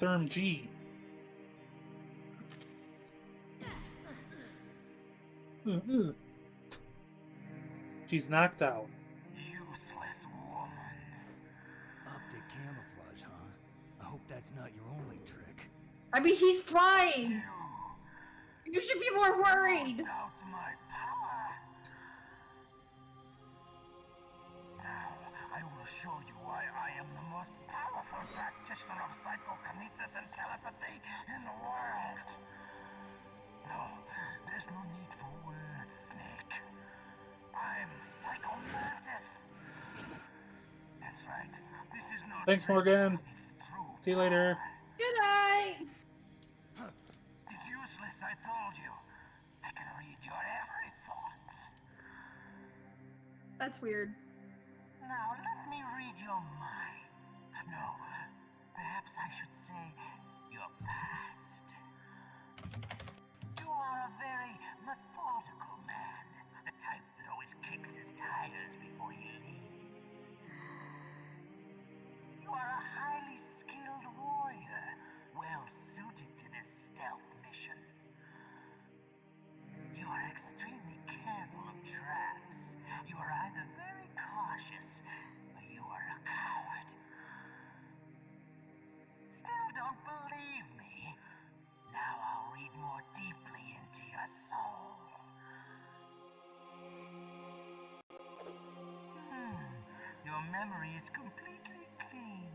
Therm G. She's knocked out. Useless woman. Optic camouflage, huh? I hope that's not your only trick. I mean, he's flying. You should be more worried. Doubt my power. Now, I will show you why I am the most powerful practitioner of psychokinesis and telepathy in the world. No, there's no need for words, Snake. I'm Psycho Mantis. That's right. This is not Thanks, Morgan. See you later. Good night. It's useless, I told you. I can read your every thought. That's weird. Now let me read your mind. No, perhaps I should say your past. You are a very methodical man. The type that always kicks his tires before he leaves. You are a highly skilled warrior, well suited to this stealth mission. You are extremely careful of traps. You are either very cautious or you are a coward. Still don't believe me? Now I'll read more deeply into your soul. Your memory is completely clean.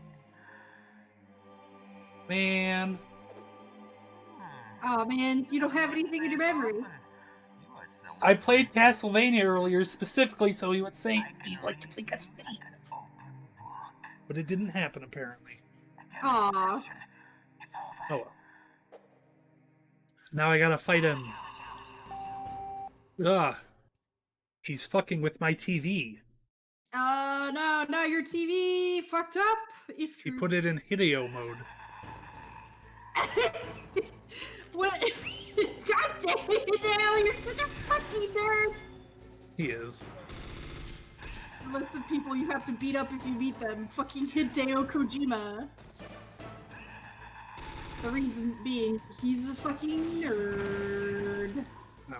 Man. Oh man, you don't have anything in your memory. I played Castlevania earlier specifically so he would say he'd like to play Castlevania. But it didn't happen apparently. Aww. Oh well. Now I gotta fight him. Ugh. He's fucking with my TV. No, your TV fucked up. If He you put it in Hideo mode. what? God damn it, Hideo, you're such a fucking nerd. He is. Lots of people you have to beat up if you meet them. Fucking Hideo Kojima. The reason being, he's a fucking nerd. No.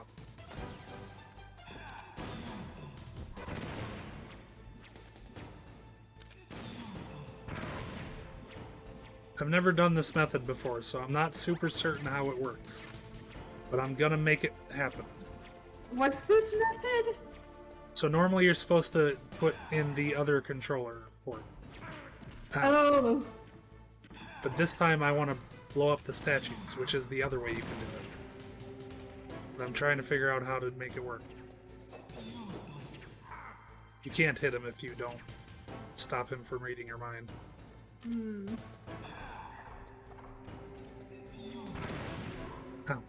I've never done this method before, so I'm not super certain how it works. But I'm gonna make it happen. What's this method? So normally you're supposed to put in the other controller port. Oh. But this time I want to blow up the statues, which is the other way you can do it. But I'm trying to figure out how to make it work. You can't hit him if you don't stop him from reading your mind. Hmm. Oh.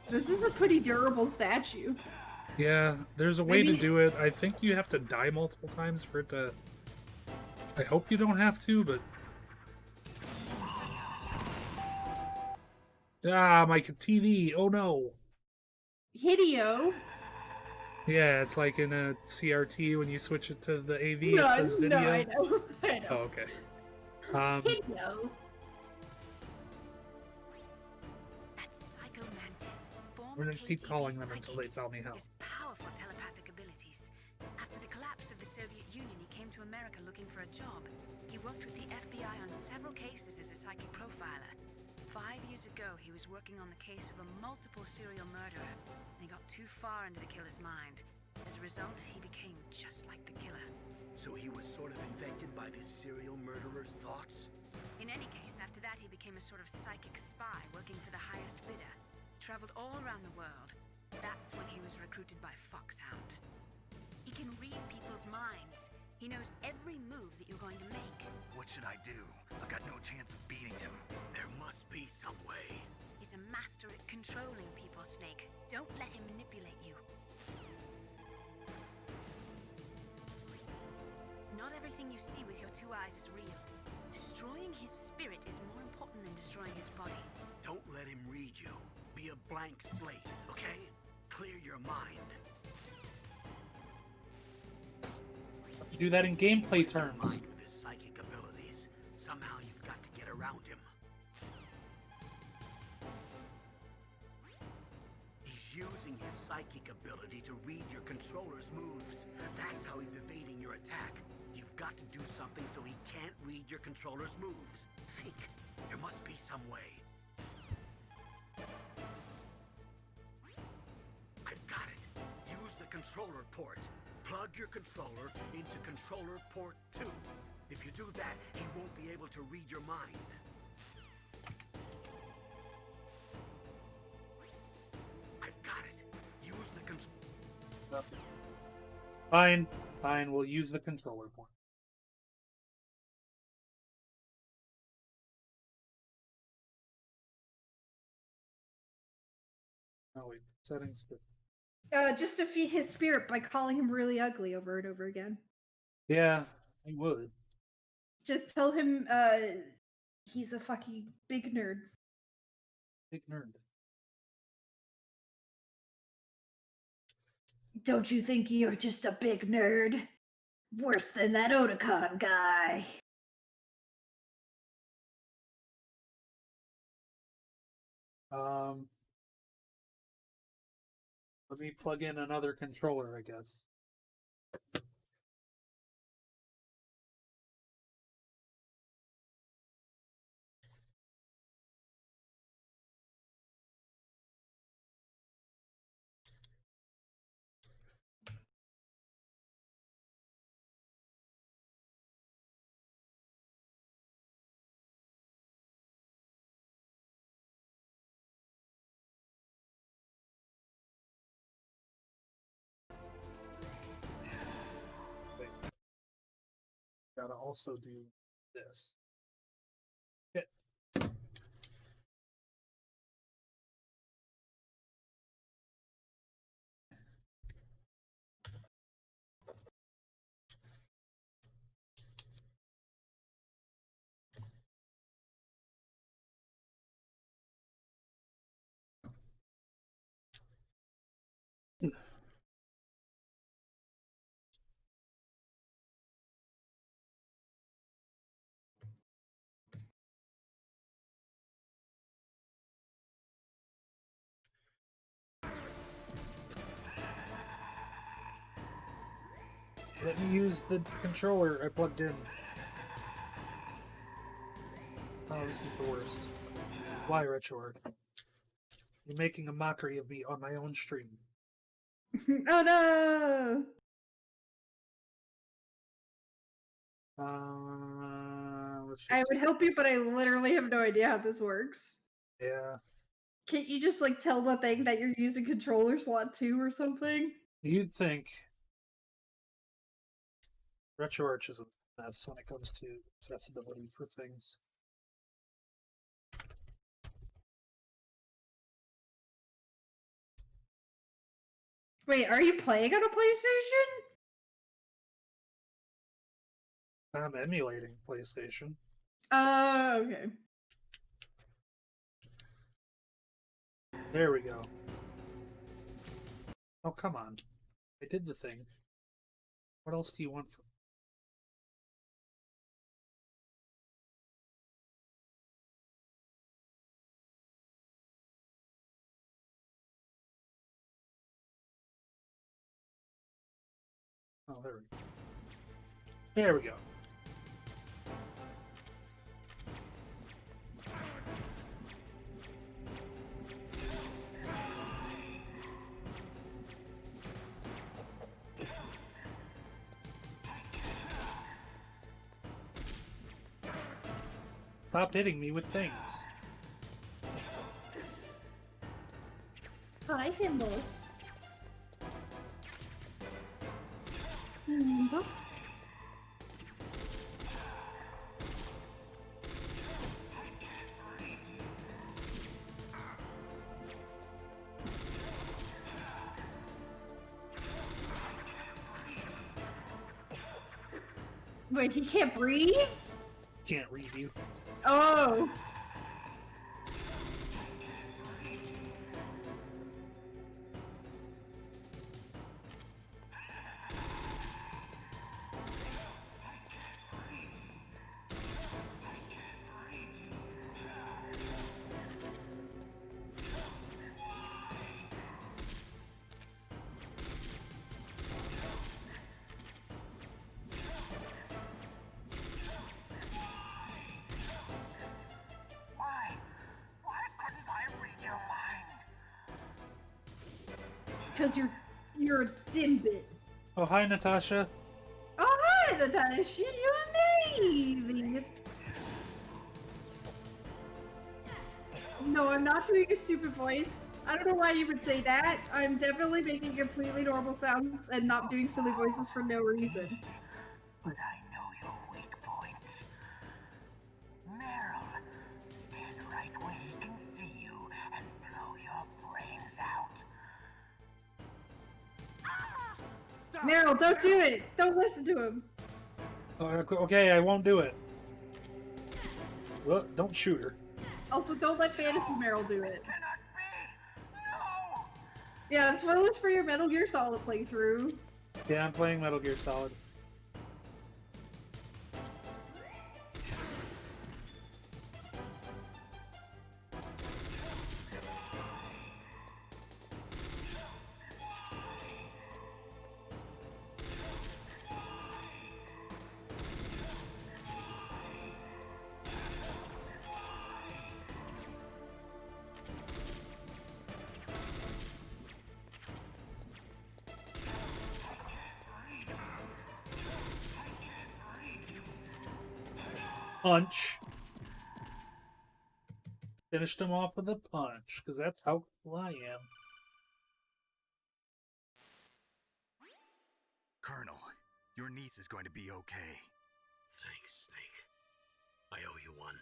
This is a pretty durable statue. Yeah, there's a way to Maybe- do it. I think you have to die multiple times for it to... I hope you don't have to, but... Ah, my TV! Oh no! Hideo. Yeah, it's like in a CRT when you switch it to the AV, No, it says video. no, I know. I know. Oh, okay. Hideo. We're gonna keep calling them until they tell me how. Powerful telepathic abilities. After the collapse of the Soviet Union, he came to America looking for a job. He worked with the FBI on several cases as a psychic profiler. 5 years ago, he was working on the case of a multiple serial murderer, and he got too far into the killer's mind. As a result, he became just like the killer. So he was sort of infected by this serial murderer's thoughts? In any case, after that, he became a sort of psychic spy working for the highest bidder. Traveled all around the world. That's when he was recruited by Foxhound. He can read people's minds. He knows every move that you're going to make. What should I do? I've got no chance of beating him. There must be some way. He's a master at controlling people, Snake. Don't let him manipulate you. Not everything you see with your 2 eyes is real. Destroying his spirit is more important than destroying his body. Don't let him read you. Be a blank slate, okay? Clear your mind. You do that in gameplay terms. Mind with his psychic abilities. Somehow you've got to get around him. He's using his psychic ability to read your controller's moves. That's how he's evading your attack. You've got to do something so he can't read your controller's moves. Think. There must be some way. I've got it. Use the controller port. Plug your controller into controller port 2. If you do that, he won't be able to read your mind. I've got it. Use the controller. Fine, fine, we'll use the controller point. Oh wait, settings. Just defeat his spirit by calling him really ugly over and over again. Yeah, I would. Just tell him, he's a fucking big nerd. Big nerd. Don't you think you're just a big nerd? Worse than that Otakon guy. Let me plug in another controller, I guess. Gotta also do this. Shit. Let me use the controller I plugged in. Oh, this is the worst. Why, Retroard? You're making a mockery of me on my own stream. Oh no! I would help you, but I literally have no idea how this works. Yeah. Can't you just like tell the thing that you're using controller slot 2 or something? You'd think RetroArch is a mess when it comes to accessibility for things. Wait, are you playing on a PlayStation? I'm emulating PlayStation. Okay. There we go. Oh, come on. I did the thing. What else do you want from me? Oh, there we go. There we go. Stop hitting me with things. Hi, Himbo. Himbo? Wait, he can't breathe? Can't read you. Oh! Because you're a dimbit. Oh, hi, Natasha. Oh, hi, Natasha. You're amazing. No, I'm not doing a stupid voice. I don't know why you would say that. I'm definitely making completely normal sounds and not doing silly voices for no reason. But I know your weak point. Meryl, stand right where he can see you and blow your brains out. Meryl, don't do it! Don't listen to him! Oh, okay, I won't do it. Well, don't shoot her. Also, don't let Fantasy Meryl do it. Yeah, spoilers for your Metal Gear Solid playthrough. Yeah, I'm playing Metal Gear Solid. Punch. Finished him off with a punch, because that's how cool I am. Colonel, your niece is going to be okay. Thanks, Snake. I owe you one.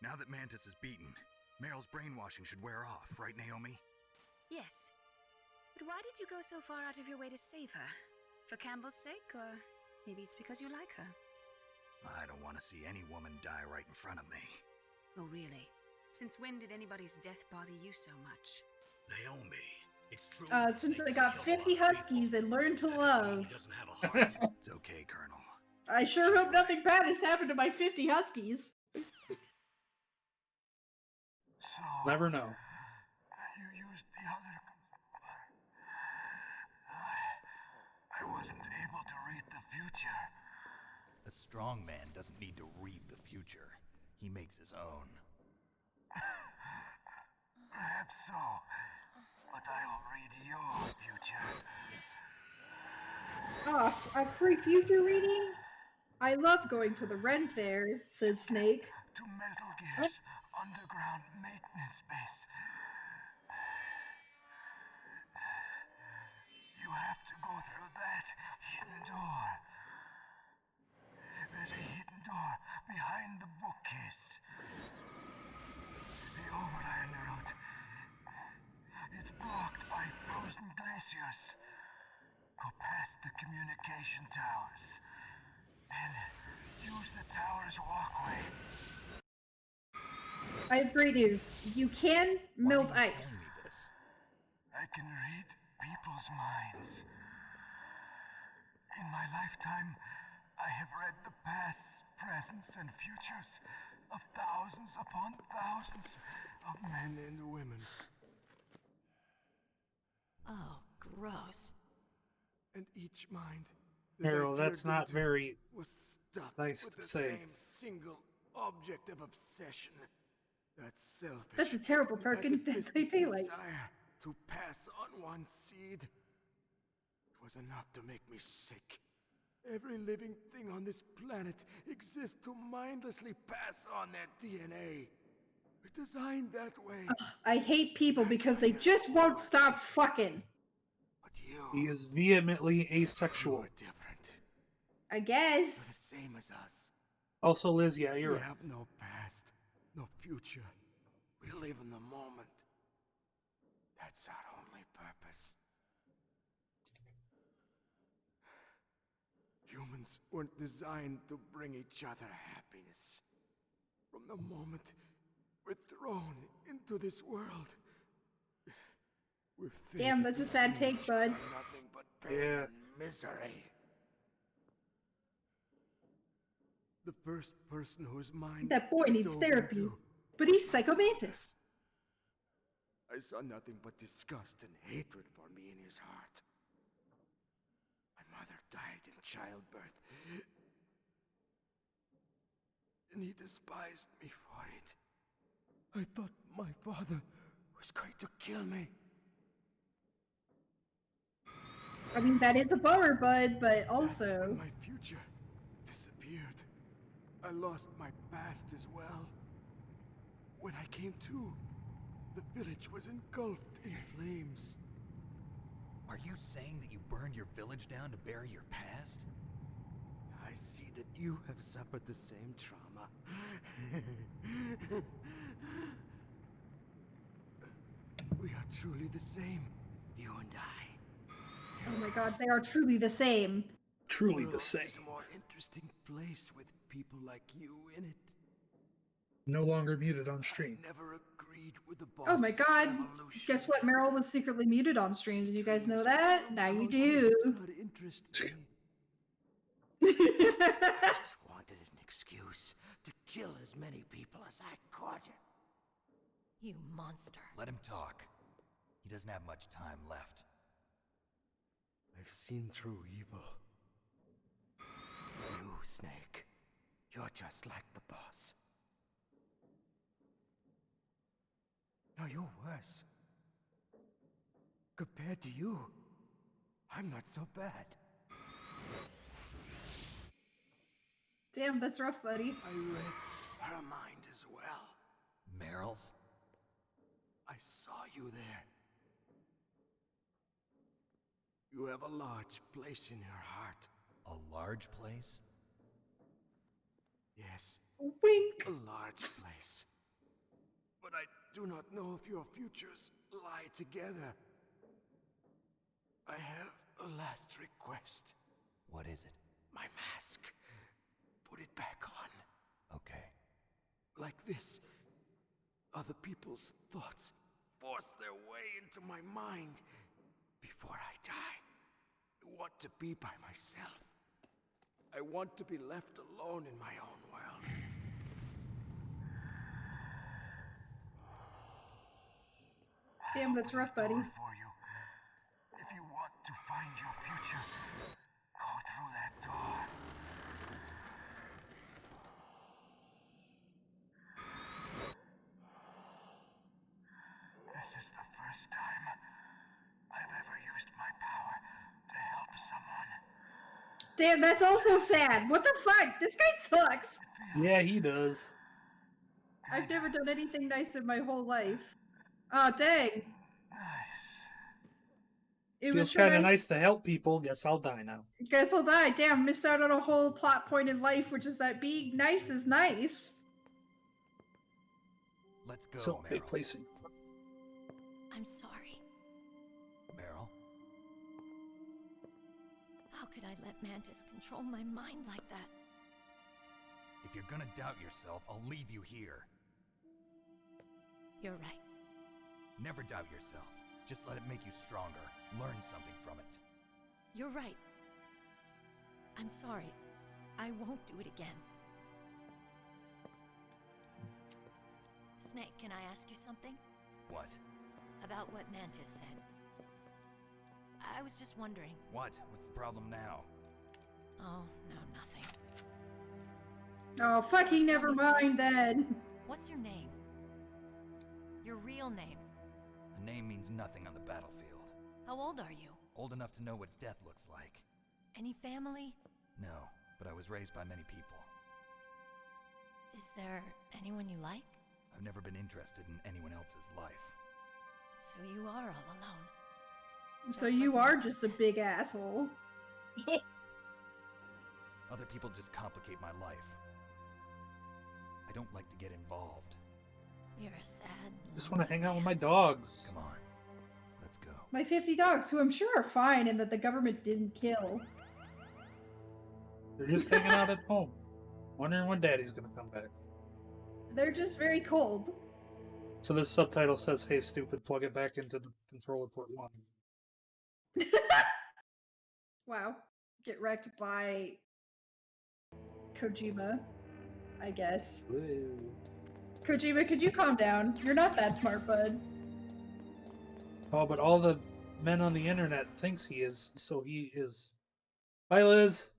Now that Mantis is beaten, Meryl's brainwashing should wear off, right, Naomi? Yes. But why did you go so far out of your way to save her? For Campbell's sake, or maybe it's because you like her? I don't want to see any woman die right in front of me. Oh, really? Since when did anybody's death bother you so much? Naomi, it's true. Since I got 50 Huskies and learned to love. It's okay, Colonel. I sure hope nothing bad has happened to my 50 Huskies. Never know. You used the other. I wasn't able to read the future. A strong man doesn't need to read the future. He makes his own. Perhaps so, but I'll read your future. Oh, a free future reading? I love going to the Ren Fair, says Snake. To Metal Gear's underground maintenance base. You have to go through that hidden door. There's a hidden door behind the bookcase. The overland route. It's blocked by frozen glaciers. Go past the communication towers. And use the tower's walkway. I have great news. You can melt Why are you ice. telling me this? I can read people's minds. In my lifetime, I have read the pasts, presents, and futures of thousands upon thousands of men and women. Oh, gross. And each mind Harold, that's not very was stuffed nice with to the say. same single object of obsession. That selfish, That's a terrible perk in Dead by antagonistic Daylight. desire to pass on one seed. It was enough to make me sick. Every living thing on this planet exists to mindlessly pass on their DNA. We're designed that way. I hate people because they just won't stop fucking. But you, He is vehemently you asexual. are different. I You're the guess. same as us. Also, Liz, yeah, you're We right. have no past, no future. We live in the moment. That's our only purpose. Humans weren't designed to bring each other happiness. From the moment we're thrown into this world, we're Damn, fated that's a to sad bring take, each bud. other nothing but pain Yeah. and misery. The first person whose mind That boy I needs dove therapy, into but was he's my psychomantis. father's. I saw nothing but disgust and hatred for me in his heart. My mother died in childbirth, and he despised me for it. I thought my father was going to kill me. I mean, that is a bummer, bud, but That's also. when my future disappeared. I lost my past as well. When I came to, the village was engulfed in flames. Are you saying that you burned your village down to bury your past? I see that you have suffered the same trauma. We are truly the same, you and I. Oh my god, they are truly the same. Truly World the same. is a more interesting place with people like you in it. No longer muted on stream. I never agreed with the Oh my boss's god. revolution. Guess what? Meryl was secretly muted on stream. Did you guys know Strange that? Now you do. understood interest me. I just wanted an excuse to kill as many people as I could. You monster. Let him talk. He doesn't have much time left. I've seen through evil. You, Snake, you're just like the boss. No, you're worse. Compared to you, I'm not so bad. Damn, that's rough, buddy. I read her mind as well. Meryl's? I saw you there. You have a large place in your heart. A large place? Yes, Wink. a large place. But I do not know if your futures lie together. I have a last request. What is it? My mask. Put it back on. Okay. Like this, other people's thoughts force their way into my mind. Before I die, I want to be by myself. I want to be left alone in my own world. Damn, that's rough, buddy. For you. If you want to find your future, go through Damn, that's also sad. What the fuck? This guy sucks. Yeah, he does. I've never done anything nice in my whole life. Oh, dang. It Feels was so kind of nice. nice to help people. Guess I'll die now. Guess I'll die. Damn, missed out on a whole plot point in life, which is that being nice is nice. Let's go, So, Meryl. big placing. I'm sorry. Meryl? How could I let Mantis control my mind like that? If you're gonna doubt yourself, I'll leave you here. You're right. Never doubt yourself. Just let it make you stronger. Learn something from it. You're right. I'm sorry. I won't do it again. Snake, can I ask you something? What? About what Mantis said. I was just wondering. What? What's the problem now? Oh, no, nothing. Oh, fucking never mind then. What's your name? Your real name? A name means nothing on the battlefield. How old are you? Old enough to know what death looks like. Any family? No, but I was raised by many people. Is there anyone you like? I've never been interested in anyone else's life. So you are all alone. So you are just a big asshole. Other people just complicate my life. I don't like to get involved. You're a sad. Just want to hang out with my dogs. Come on, let's go. My 50 dogs, who I'm sure are fine and that the government didn't kill. They're just hanging out at home, wondering when Daddy's gonna come back. They're just very cold. So this subtitle says, "Hey, stupid, plug it back into the controller port 1." Wow. Get wrecked by Kojima, I guess. Woo. Kojima, could you calm down? You're not that smart, bud. Oh, but all the men on the internet thinks he is, so he is. Bye, Liz.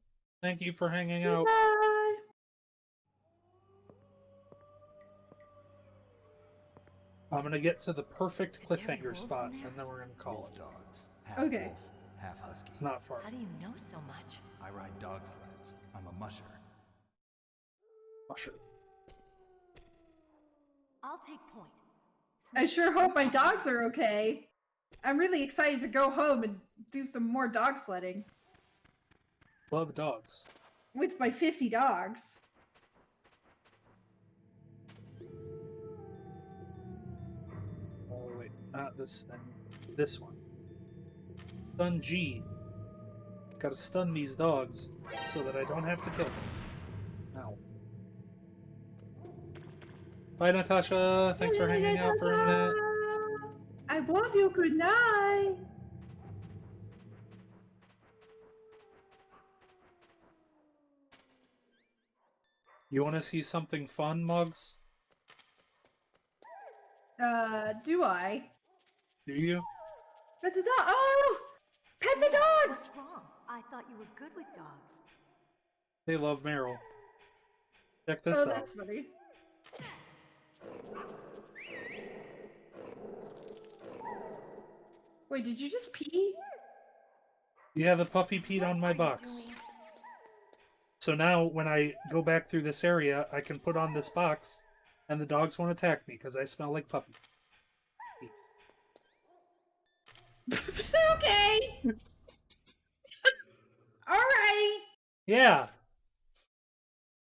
Thank you for hanging out. Bye. I'm gonna get to the perfect cliffhanger spot, and then we're gonna call it. Dogs. Half Okay. wolf, half husky. It's not far. How do you know so much? I ride dog sleds. I'm a musher. Musher. I'll take point. I sure hope my dogs are okay. I'm really excited to go home and do some more dog sledding. Love dogs. With my 50 dogs. Oh wait, not this thing. This one. Stun G. Gotta stun these dogs so that I don't have to kill them. Ow. Bye, Natasha. Thanks for hanging out for a minute. I love you. Good night. You want to see something fun, Mogs? Do I? Do you? That's a dog. Oh! Pet the dogs! What's wrong? I thought you were good with dogs. They love Meryl. Check this Oh, out. that's funny. Wait, did you just pee? Yeah, the puppy peed on my box. So now, when I go back through this area, I can put on this box, and the dogs won't attack me because I smell like puppy. Okay. All right. Yeah.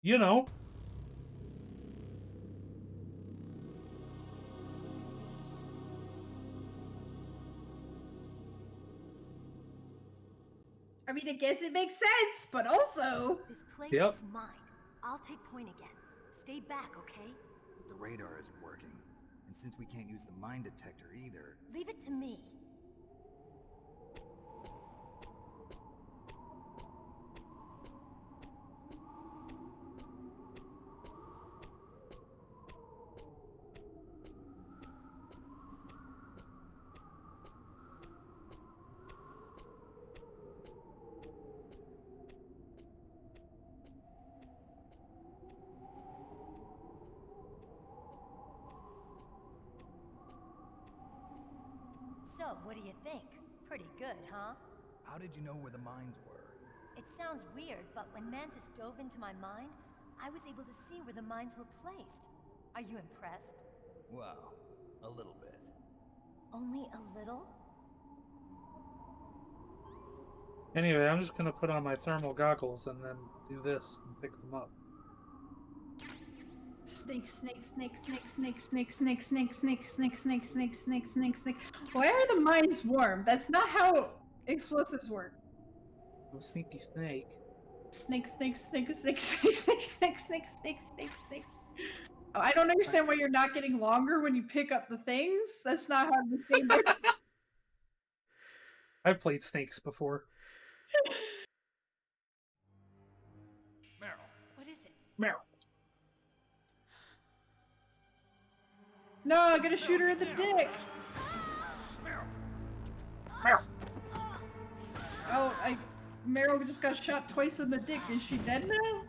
You know. I mean, I guess it makes sense, but also... This place Yep. is mine. I'll take point again. Stay back, okay? But the radar isn't working. And since we can't use the mine detector either... Leave it to me. So, what do you think? Pretty good, huh? How did you know where the mines were? It sounds weird, but when Mantis dove into my mind, I was able to see where the mines were placed. Are you impressed? Well, a little bit. Only a little? Anyway, I'm just gonna put on my thermal goggles and then do this and pick them up. Snake, snake, snake, snake, snake, snake, snake, snake, snake, snake, snake, snake, snake, snake, snake. Why are the mines warm? That's not how explosives work. Oh, sneaky snake. Snake, snake, snake, snake, snake, snake, snake, snake, snake, snake, snake. Oh, I don't understand why you're not getting longer when you pick up the things. That's not how the same works. I've played snakes before. Meryl. What is it? Meryl. No, I'm gonna shoot her in the dick. Meryl. Oh, Meryl just got shot twice in the dick. Is she dead now?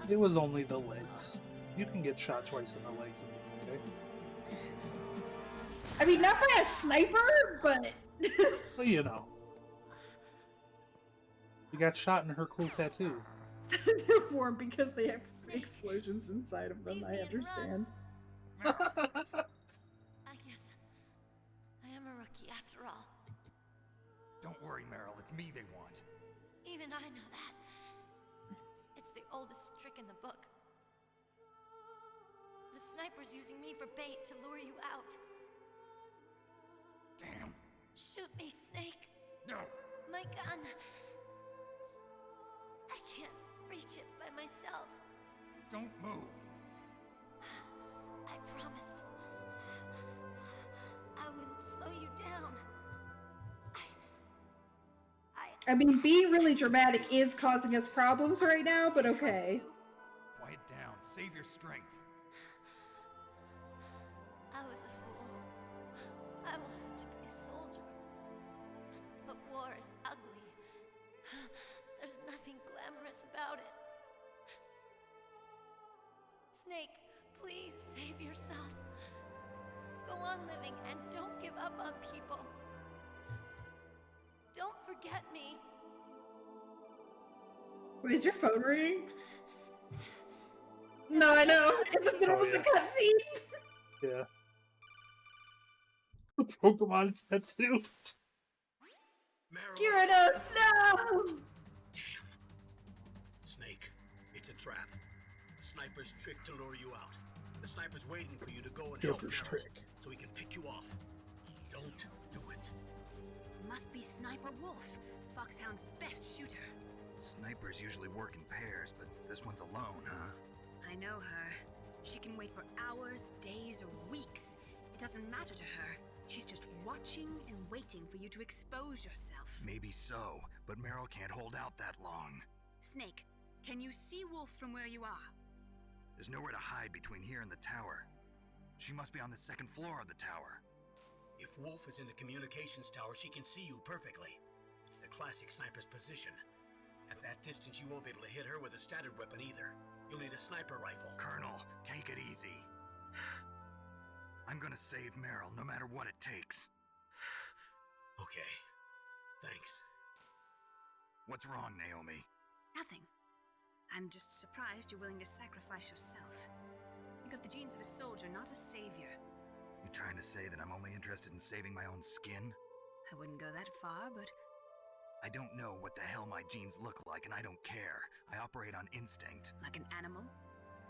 It was only the legs. You can get shot twice in the legs. Okay? I mean, not by a sniper, but... Well, you know. You got shot in her cool tattoo. They're warm because they have explosions inside of them, I understand. I guess I am a rookie after all. Don't worry, Meryl. It's me they want. Even I know that. It's the oldest trick in the book. The sniper's using me for bait to lure you out. Damn. Shoot me, Snake. No. My gun. I can't reach it by myself. Don't move. I promised I wouldn't slow you down. I mean, being really dramatic is causing us problems right now, but okay. Quiet down. Save your strength. I was a fool. I wanted to be a soldier. But war is ugly. There's nothing glamorous about it. Snake, please save yourself. Go on living and don't give up on people. Don't forget me. Wait, is your phone ringing? No, I know. In the middle of the cutscene. Yeah. Pokemon tattoo. Gyarados, no! Snake, it's a trap. The sniper's trick to lure you out. The sniper's waiting for you to go and help Joker's Meryl, trick. so he can pick you off. Don't do it. Must be Sniper Wolf, Foxhound's best shooter. Snipers usually work in pairs, but this one's alone, huh? I know her. She can wait for hours, days, or weeks. It doesn't matter to her. She's just watching and waiting for you to expose yourself. Maybe so, but Meryl can't hold out that long. Snake, can you see Wolf from where you are? There's nowhere to hide between here and the tower. She must be on the second floor of the tower. If Wolf is in the communications tower, she can see you perfectly. It's the classic sniper's position. At that distance, you won't be able to hit her with a standard weapon either. You'll need a sniper rifle. Colonel, take it easy. I'm gonna save Meryl, no matter what it takes. Okay. Thanks. What's wrong, Naomi? Nothing. I'm just surprised you're willing to sacrifice yourself. You got the genes of a soldier, not a savior. You trying to say that I'm only interested in saving my own skin? I wouldn't go that far, but I don't know what the hell my genes look like, and I don't care. I operate on instinct. like an animal?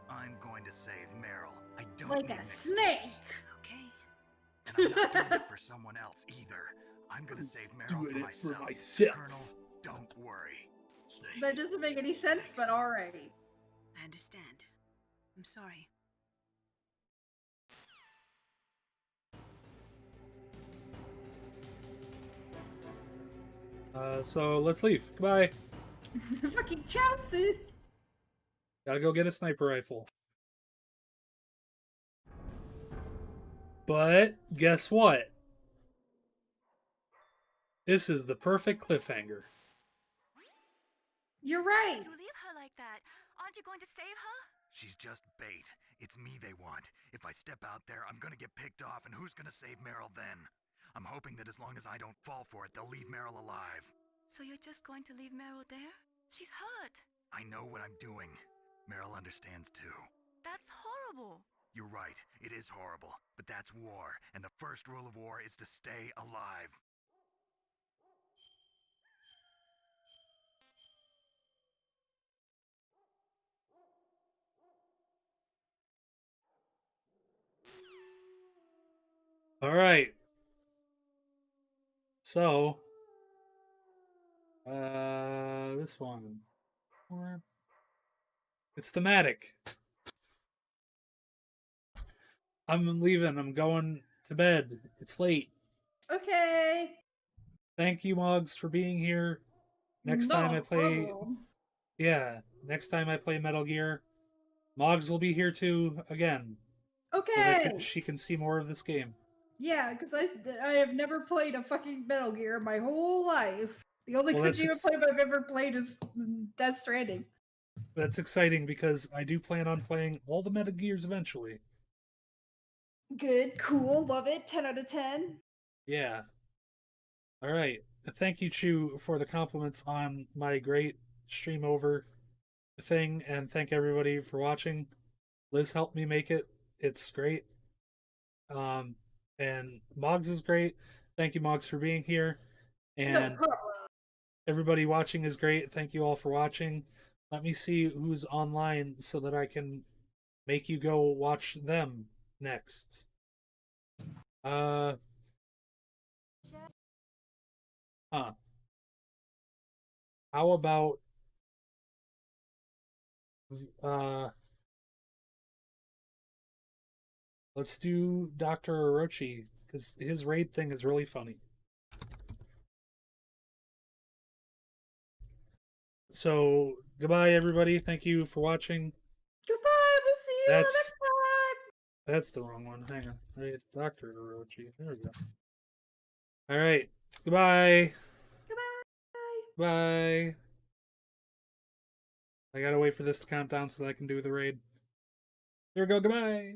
I'm going to save Meryl. I don't Like need a an snake. excuse. Okay. And I'm not doing it for someone else either. I'm gonna save Meryl Doing for it for myself. myself. Colonel, don't worry. Snake. That doesn't make any sense, but alrighty. I understand. I'm sorry. So let's leave. Goodbye. Fucking Chelsea. Gotta go get a sniper rifle. But guess what? This is the perfect cliffhanger. You're right. You leave her like that. Aren't you going to save her? She's just bait. It's me they want. If I step out there, I'm gonna get picked off, and who's gonna save Meryl then? I'm hoping that as long as I don't fall for it, they'll leave Meryl alive. So you're just going to leave Meryl there? She's hurt. I know what I'm doing. Meryl understands too. That's horrible. You're right, it is horrible, but that's war, and the first rule of war is to stay alive. All right. So, this one. It's thematic. I'm leaving. I'm going to bed. It's late. Okay. Thank you, Mogs, for being here. Next time I No play, problem. yeah, next time I play Metal Gear, Mogs will be here too again, so that Okay. she can see more of this game. Yeah, because I have never played a fucking Metal Gear in my whole life. The only Well, Kojima game I've ever played is Death Stranding. that's exciting because I do plan on playing all the Metal Gears eventually. Good, cool, love it. 10 out of 10. Yeah. All right. Thank you, Chu, for the compliments on my great stream over thing, and thank everybody for watching. Liz helped me make it. It's great. Um, and Moggs is great. Thank you, Moggs, for being here. No And problem. everybody watching is great. Thank you all for watching. Let me see who's online so that I can make you go watch them next. Uh, huh. How about uh let's do Dr. Orochi because his raid thing is really funny. So goodbye everybody. Thank you for watching. Goodbye. We'll see you That's next time. that's the wrong one. Hang on. Right, Dr. Orochi. There we go. All right. Goodbye. Goodbye. Bye. I gotta wait for this to count down so that I can do the raid. Here we go. Goodbye.